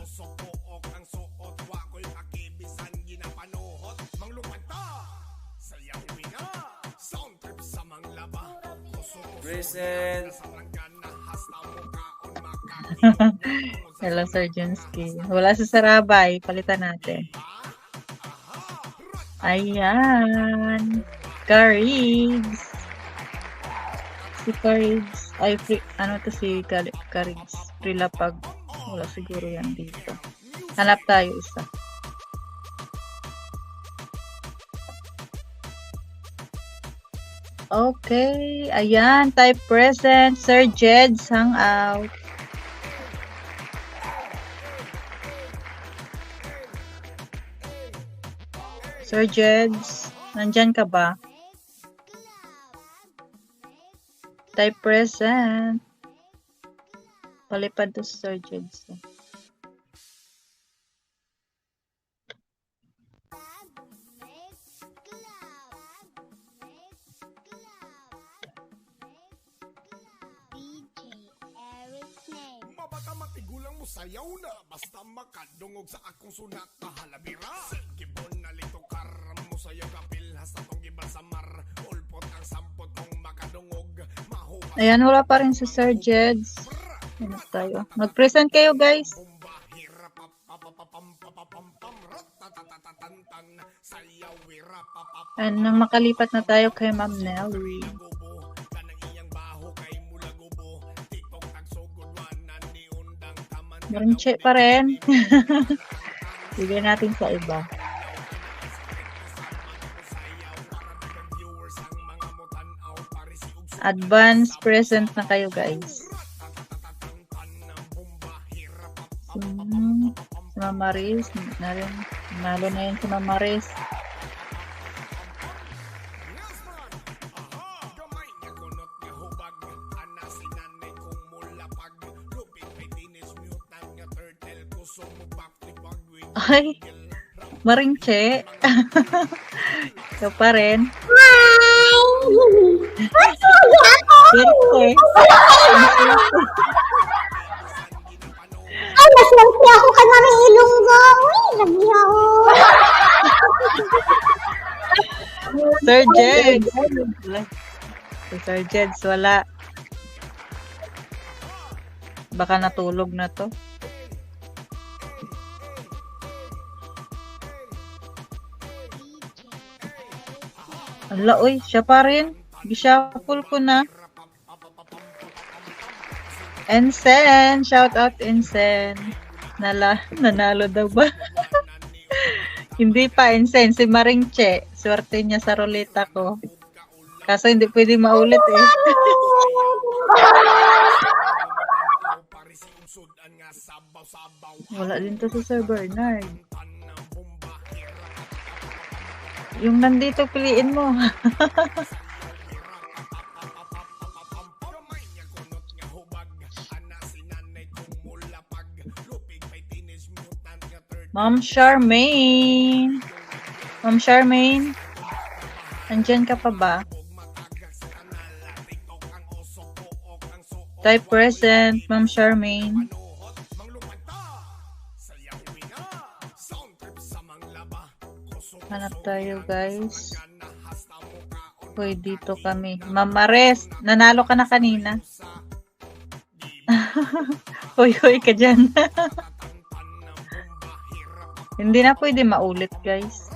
Present. Hello, Sir Junsky. Wala si Sarabay. Palitan natin. Ayan. Carigs. Si Carigs. Ay, ano to si Carigs? Prilapag. Wala siguro yan dito. Hanap tayo isa. Okay. Ayan. Type present. Sir Jed's hangout. Sir Jed's. Nandyan ka ba? Type present. Palipad to Sir Jed's. Mabata matigulang mo sayaw na basta makadungog sa akong sunat kahalabira gibon na lito karam mo sayaw kapil hasta tong gibalsamar ulpot ang sampot kong makadungog mahupa. Ayan, wala pa rin si Sir Jed's. Ano tayo? Mag-present kayo, guys. And nang makalipat na tayo kay Ma'am Nelly. Marinche pa rin. Bigyan natin sa iba. Advance present na kayo, guys. Si Mama Riz. Nalo na yun si Mama Riz. Ay, Marinche. Ikaw pa rin. Hi! Ay, maswerte ako ka na rin ilungga. Uy, lagi ako. Sir Jeds. Si Sir Jeds, wala. Baka natulog na to. Ala, uy, siya pa rin. Gishuffle ko na. Ensen, shout out Ensen. Nanalo daw ba? Hindi pa Ensen, si Maringche. Swerte niya sa ruleta ko. Kaso hindi pwede maulit eh. Wala din to sa Sir Bernard. Yung nandito, piliin mo. Ma'am Charmaine. Ma'am Charmaine. Andyan ka pa ba? Type present, Ma'am Charmaine. Hanap tayo, guys. Hoy, dito kami. Ma'am Mares, nanalo ka na kanina. Hoy, hoy ka dyan. Hindi na pwede maulit, guys.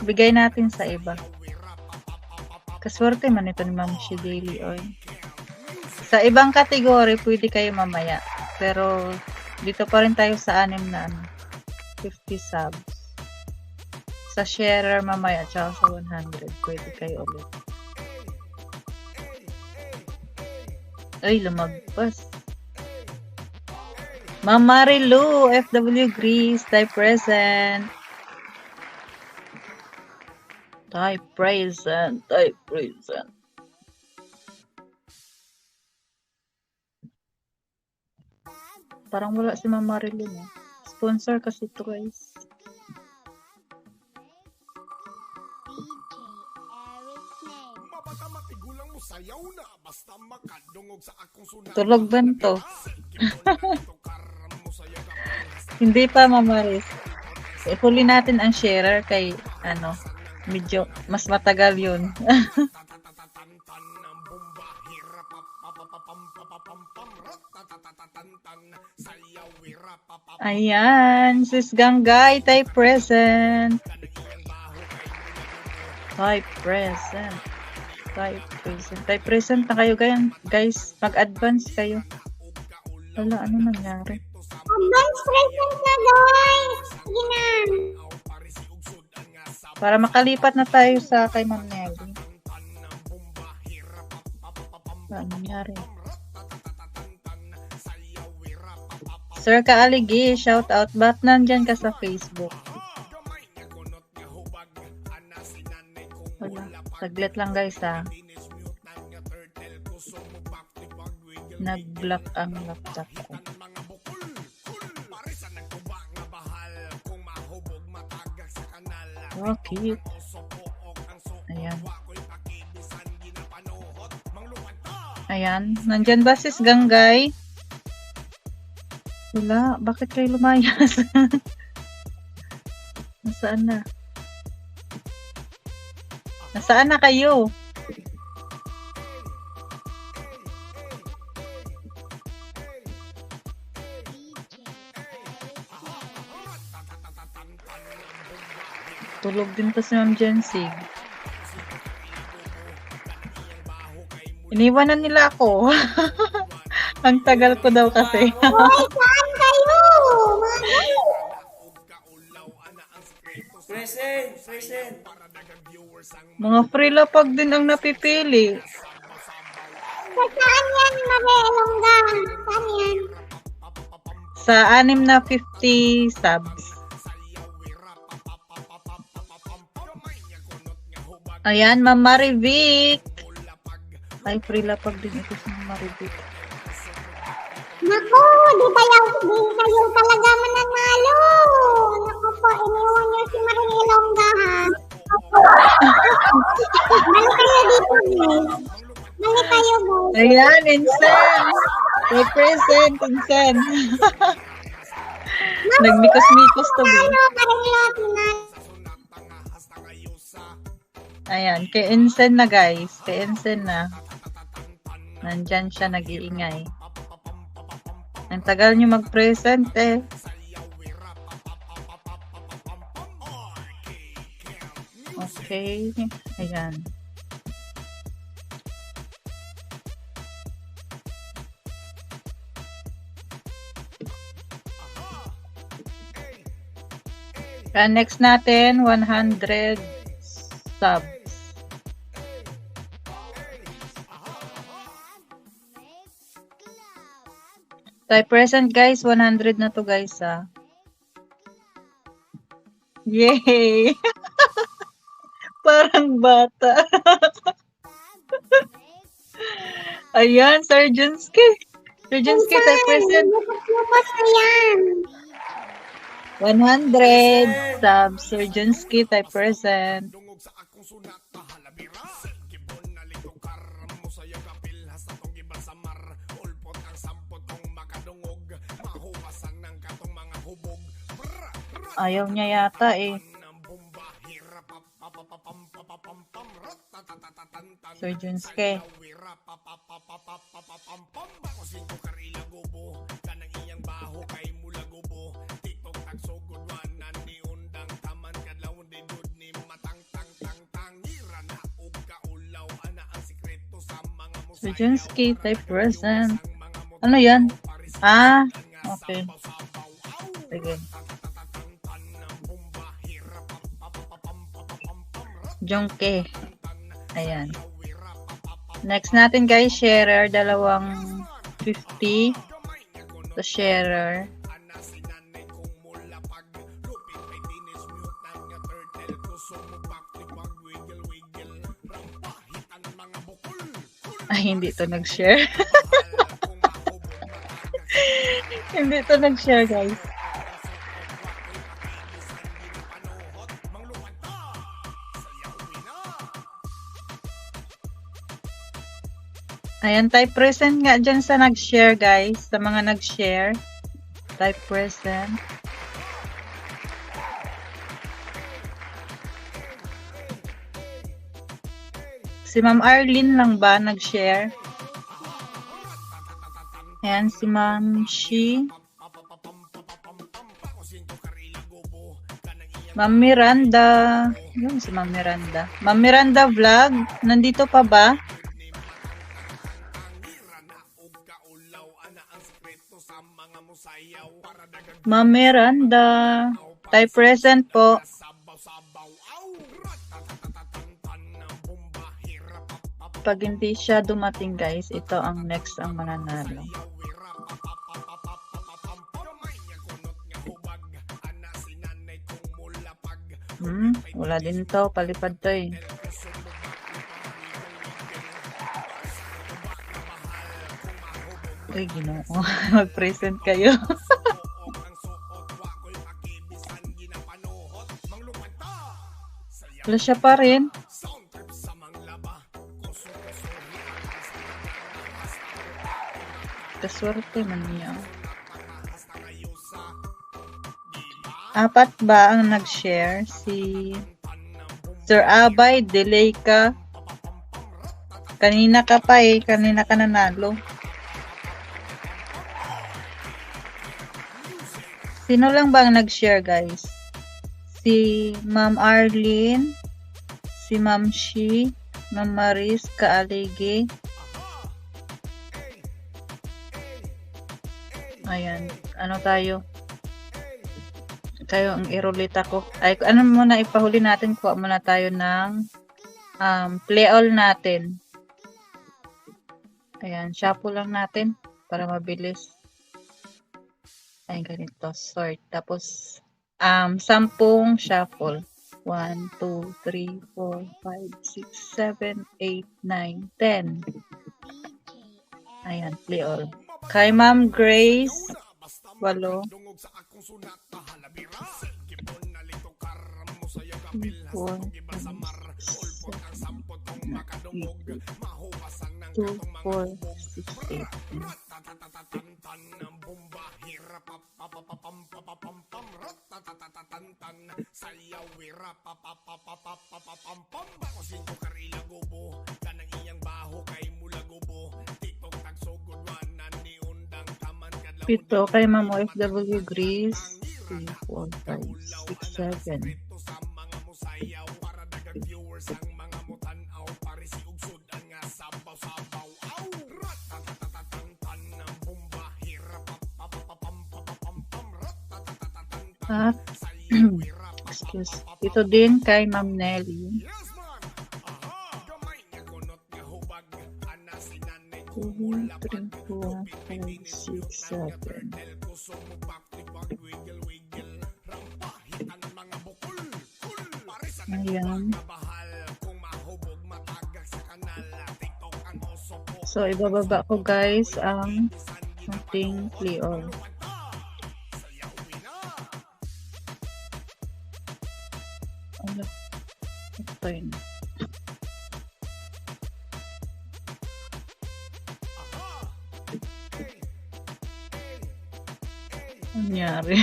Bigay natin sa iba. Kaswerte man ito ni Ma'am Shideli Oy. Sa ibang kategory, pwede kayo mamaya. Pero, dito pa rin tayo sa 6 na 50 subs. Sa sharer mamaya, tsaka sa 100, pwede kayo ulit. Ay, lumagpas. Ma'am Marilu, FW Greece, type present. Type present, type present. Parang wala si Ma'am Marilu, no? Sponsor kasi ito, guys. Tulog ba to? Hindi pa, Mamaris. Huli natin ang sharer kay, medyo mas matagal yun. Ayan, sis Ganggay, type present. Type present. Type present. Type present na kayo, guys. Mag-advance kayo. Wala, ano nangyari? Advance present na, guys! Sige na. Para makalipat na tayo sa kay Ma'am Nelly. Ano nangyari? Sir Kaaligi, shout out. Ba't nandyan ka sa Facebook? Wala. Saglit lang, guys, ha. Nag-block ang laptop ko. Oh, cute. Ayan. Ayan. Nandyan ba sis Ganggay? Wala. Bakit kayo lumayas? Nasaan na? Nasaan na kayo? Tulog din to si Ma'am Jensig. Iniwanan nila ako. Ang tagal ko daw kasi. Hoy, saan kayo? Present! Present! Mga freelapag din ang napipili. Saan yan, Marielongga? Saan yan? Sa 6 na 50 subs. Ayan, Ma'am Marivic. Ay, freelapag din ito si Ma'am Marivic. Naku, di kayo talaga mananalo. Naku po, iniwan niyo si Marielongga, ha? Balik kayo dito, guys. Balik kayo, guys. Ayan, Insen. Represent, Insen. Nagmikos-mikos to, ba? Ayan, kay Insen na, guys. Kay Insen na. Nandyan siya, nag-iingay. Ang tagal nyo mag-present, eh. Okay. Ayan. Next natin, 100 subs. Type present, guys. 100 na to, guys, ha. Yay! Parang bata. Ayan, Sarjanski. Sarjanski, type present. Lupos na yan. 100 subs. Sarjanski, type present. Ayaw niya yata eh. Sir Junske. Sir Junske, type present. Ano yan? Ah, okay. Sige. Junke. Ayan. Next natin guys, sharer. Dalawang 50. So, sharer. Ay, hindi to nag-share. Hindi to nag-share guys. Ayan, type present nga dyan sa nag-share guys. Sa mga nag-share. Type present. Si Ma'am Arlene lang ba nag-share? Ayan, si Ma'am Shi. Ma'am Miranda. Yun si Ma'am Miranda. Ma'am Miranda vlog. Nandito pa ba? Ma'am Miranda. Type present po. Pag hindi siya dumating guys, ito ang next ang mananalo. Wala din to, palipad to eh. Uy, Ginoo. Mag-present kayo. Wala siya pa rin. Kaswerte man niya. Apat ba ang nag-share? Si Sir Abay, delay ka. Kanina ka pa eh. Kanina ka nanalo. Sino lang ba ang nag-share guys? Si Ma'am Arlene, si Ma'am Shi, Ma'am Maris Kaalige. Ayan, ano tayo? Tayo ang irolita ko. Ay, ano muna ipahuli natin? Kuha muna tayo ng play all natin. Ayan, shuffle lang natin para mabilis. Ay, ganito. Sort. Tapos, 10 shuffle. 1, 2, 3, 4, 5, 6, 7, 8, 9, 10. Ayan, play all. Kay Ma'am Grace, 8. 2, 4, 6, 8. Pito kay Ma'am OFW Grace. 3, 4, 5, 6, 7. 'At excuse. Ito din kay Ma'am Nelly. 2, 3, 4, 5, 6, 7. Ayan. So, ibababa ko guys ang ating play all. Ito yun. Nangyari.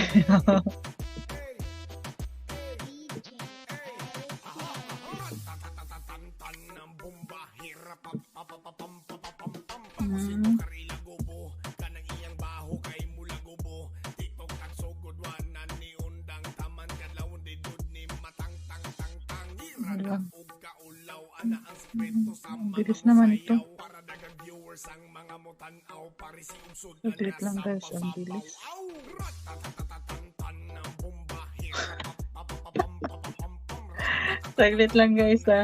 Hmm. Wala. Ang bilis naman ito. Saglit lang guys, ang bilis. Saglit lang guys ha.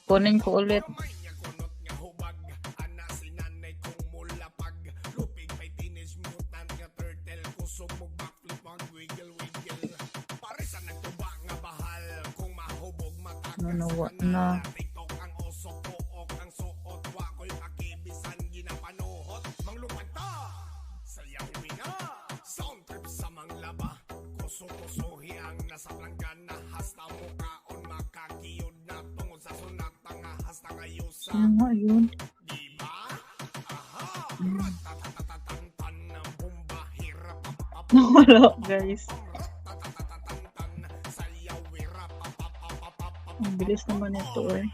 Kunin ko ulit. Nanuwa na. Ano nga yun? Nawala guys. Ang bilis naman ito eh.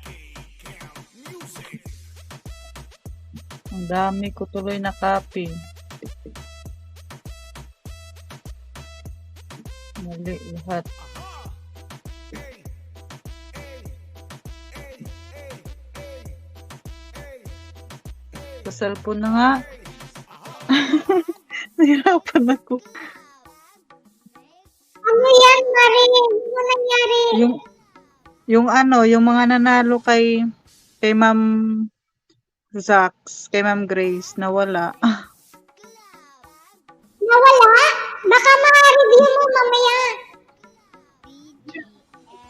Ang dami ko tuloy na copy. Mali lahat. Sa cellphone na nga. Nahirapan ako. Ano yan, Mare? Ano nangyari? Yung ano, yung mga nanalo kay Ma'am Zax, kay Ma'am Grace, nawala. Nawala? Baka ma-review mo mamaya.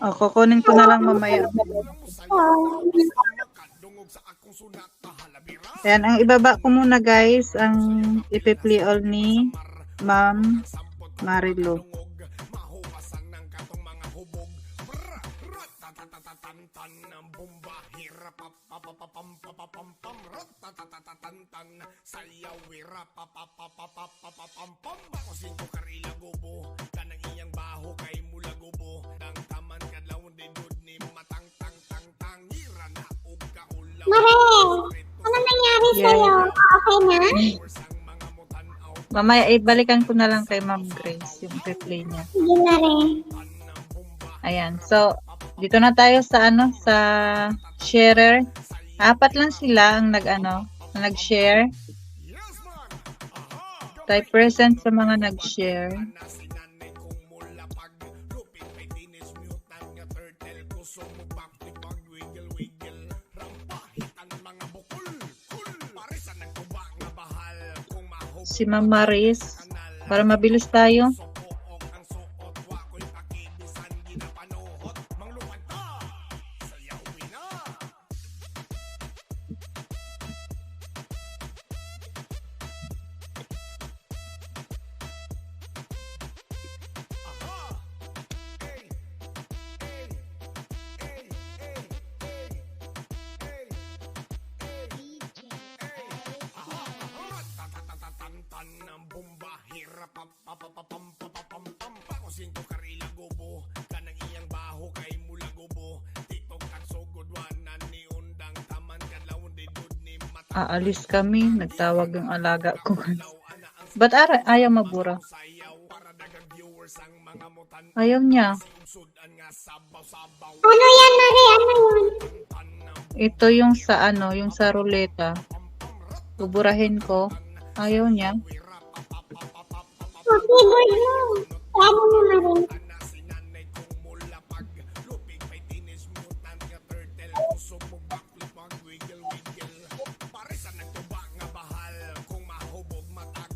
O, kukunin ko na lang mamaya. Oh. Ayan, ang ibaba ko muna guys, ang ipi-play all ni Ma'am Marilu. Mare, ano nangyari sa'yo? Okay na? Mamaya, ibalikan ko na lang kay Ma'am Grace yung replay niya. Sige, Mare. Ayan. So, dito na tayo sa ano, sa sharer. 4 lang sila ang nag-share. Type present sa mga nag-share. Si Ma'am Maris, para mabilis tayo. Aalis kami, nagtawag yung alaga ko. Ba't ayaw mabura? Ayaw niya. Ano yan, Mare? Ano yun? Ito yung sa yung sa ruleta. Buburahin ko. Ayaw niya. Oh, keyboard mo. Ano mo, Mare?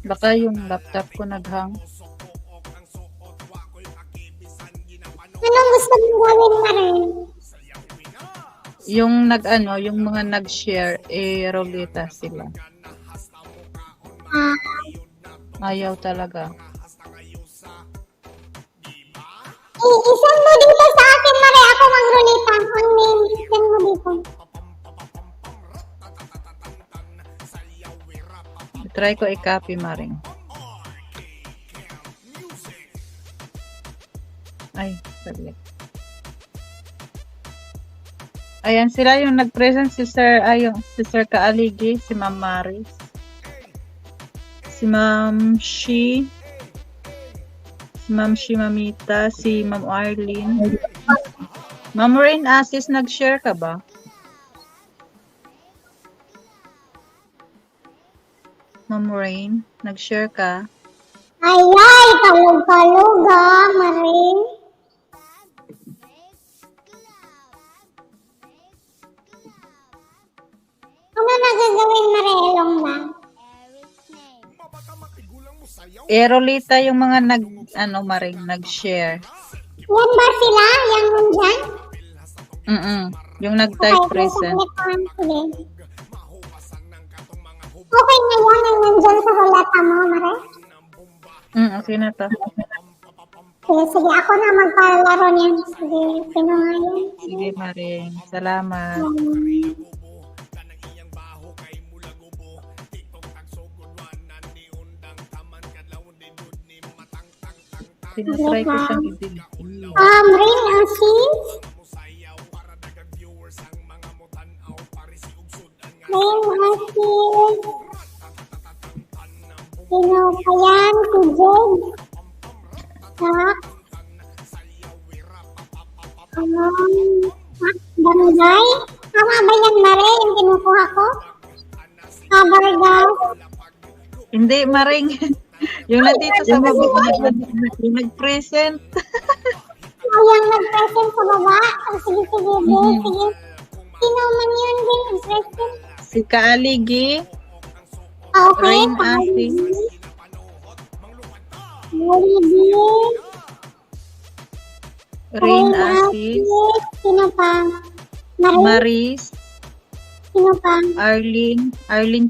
Baka yung laptop ko naghang. Anong gusto mong gawin, Mare? Yung yung mga nag-share, ruleta sila. Ayaw talaga. I-send mo dito sa akin, Mare. Ako mag-rulita. Ang name, i-send mo dito. Try ko i-copy, Maring. Ay, saglit. Ayan, sila yung nag-present si Sir Kaaligi, si Ma'am Maris, si Ma'am Shi, Mamita, si Ma'am Arlene. Ma'am Rain Asis, nag-share ka ba? Ma'am Rain, nag-share ka? Ay, kalog-kalog Maring. Ano nagagawin, Marelong na? Erolita yung mga nag-share. Yan ba sila? Yan nandyan? Yung nag-type present. Sige. Okay na yan ang nandyan sa hulata mo, Mare? Okay na to. Sige, ako na magpalaro niyan. Sige, sino nga yun? Sige, Maring. Salamat. Tinatry ko siyang i-delete. Rain Asis? Rain Asis? Sino pa yan? Si Jade? Ha? Barangay? Tama ba yan, Mare? Yung kinukuha ko? Barangay? Hindi, Maring. Yung nandito sa baba, yung nag-present. Yung nag-present sa baba? Sige, sige. Sino man yun din nag-present? Si Kaaligi, Okay. Rain Asis, Rain Asis, Sino pa? Maris, Sino pa? Arlene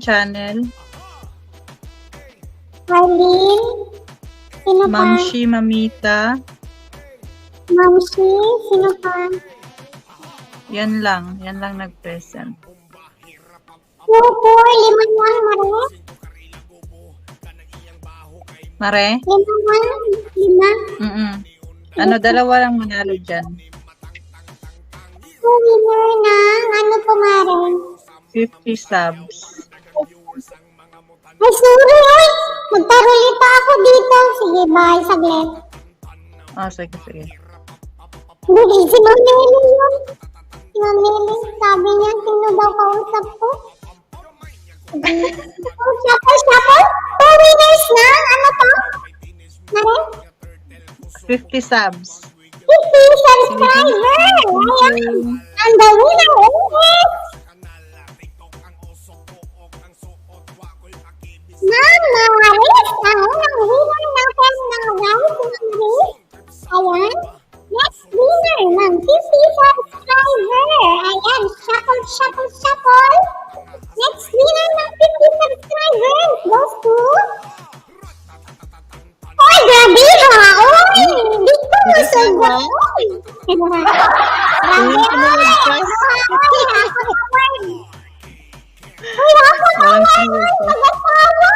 Channel, Arlene? Sino pa? Ma'am Shi Mamita. Mamsi? Sino pa? Yan lang nag-present. 2, 4, 5 lang, Mare? Mare? 5 lang? 5? Ano, dalawa lang manalo dyan. Winner ng ano po, Mare? 50 subs. Ay, sorry ay! Magtarulita ako dito. Sige, bye. Saglit. Sige. Hindi, si Ma'am Meli yun. Si Ma'am Meli, sabi niya, sino daw kausap ko? Shuffle? 2 winners na? Ano to? Mare? 50 subs. 50 subscribers! Ayan! And the winner is... Ma'am Maris! Ang unang winner natin ng guys, Ma'am Maris. Ayan. Next winner ng 50 subscriber. Ayan. Shuffle. Next winner ng 50 subscribers goes to... Oy, grabe ha! Oy! Dito mo sa gawin! Grabe! Uy, ako naman! Mag-asawa!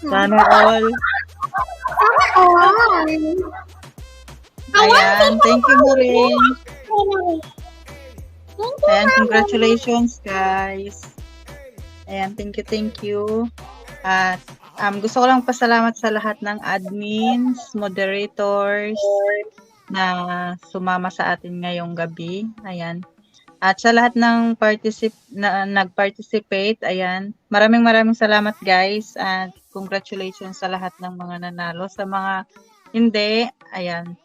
Sana all. Sana all! Ayan, thank you, Maring. Thank you, Ayan, Ma'am. congratulations, guys. Ayan, thank you. At gusto ko lang pasalamat sa lahat ng admins, moderators na sumama sa atin ngayong gabi. Ayan. At sa lahat ng nag-participate, ayan. Maraming salamat, guys. At congratulations sa lahat ng mga nanalo. Sa mga hindi, ayan.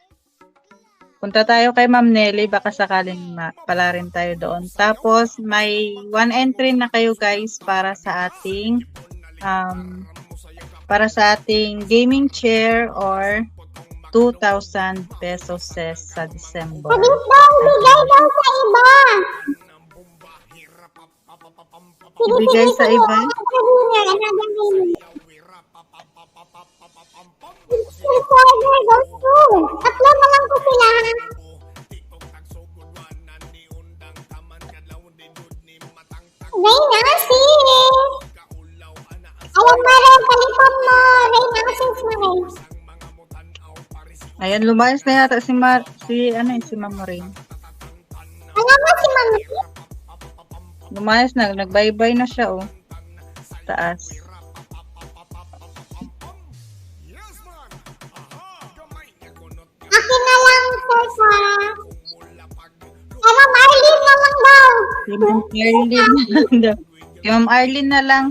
Punta tayo kay Ma'am Nelly, baka sakaling pala rin tayo doon. Tapos, may 1 entry na kayo, guys, para sa ating gaming chair or 2,000 pesos sa December. Sabi daw, bigay daw sa iba. Ibigay sa iba? Another winner. Subscriber goes to. Tatlo na lang po sila. Rain Asis. Alam mo rin, palitan mo. Rain Asis mo rin. Ayan, lumayas na yata si Ma'am Maring. Lumayas na, nag-bye-bye na siya, oh. Taas. Akin na lang, sir, sa... Pero Marlene na lang daw. Si Ma'am Arlene. Si Ma'am Arlene na lang.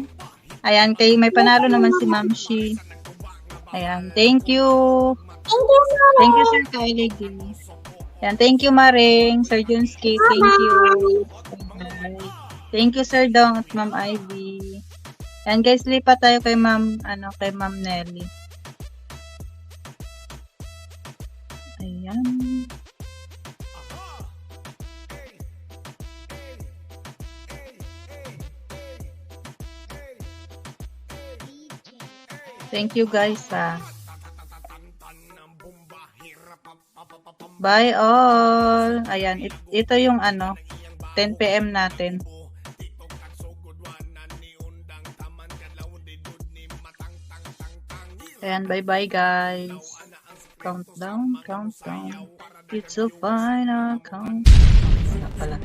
Ayan, kay may panalo naman si Ma'am Shi. Ayan, thank you. Thank you, sir. Thank you, Sir Kylie. Ayan, thank you, Maring. Sir Junski, thank you. Bye. Thank you, Sir Dong at Ma'am Ivy. Ayan, guys, lipat tayo kay Ma'am, kay Ma'am Nelly. Ayan. Thank you, guys, Bye all. Ayan, ito yung 10 PM natin. Ayan, bye-bye, guys. Countdown, countdown. It's a final countdown. Wala pala.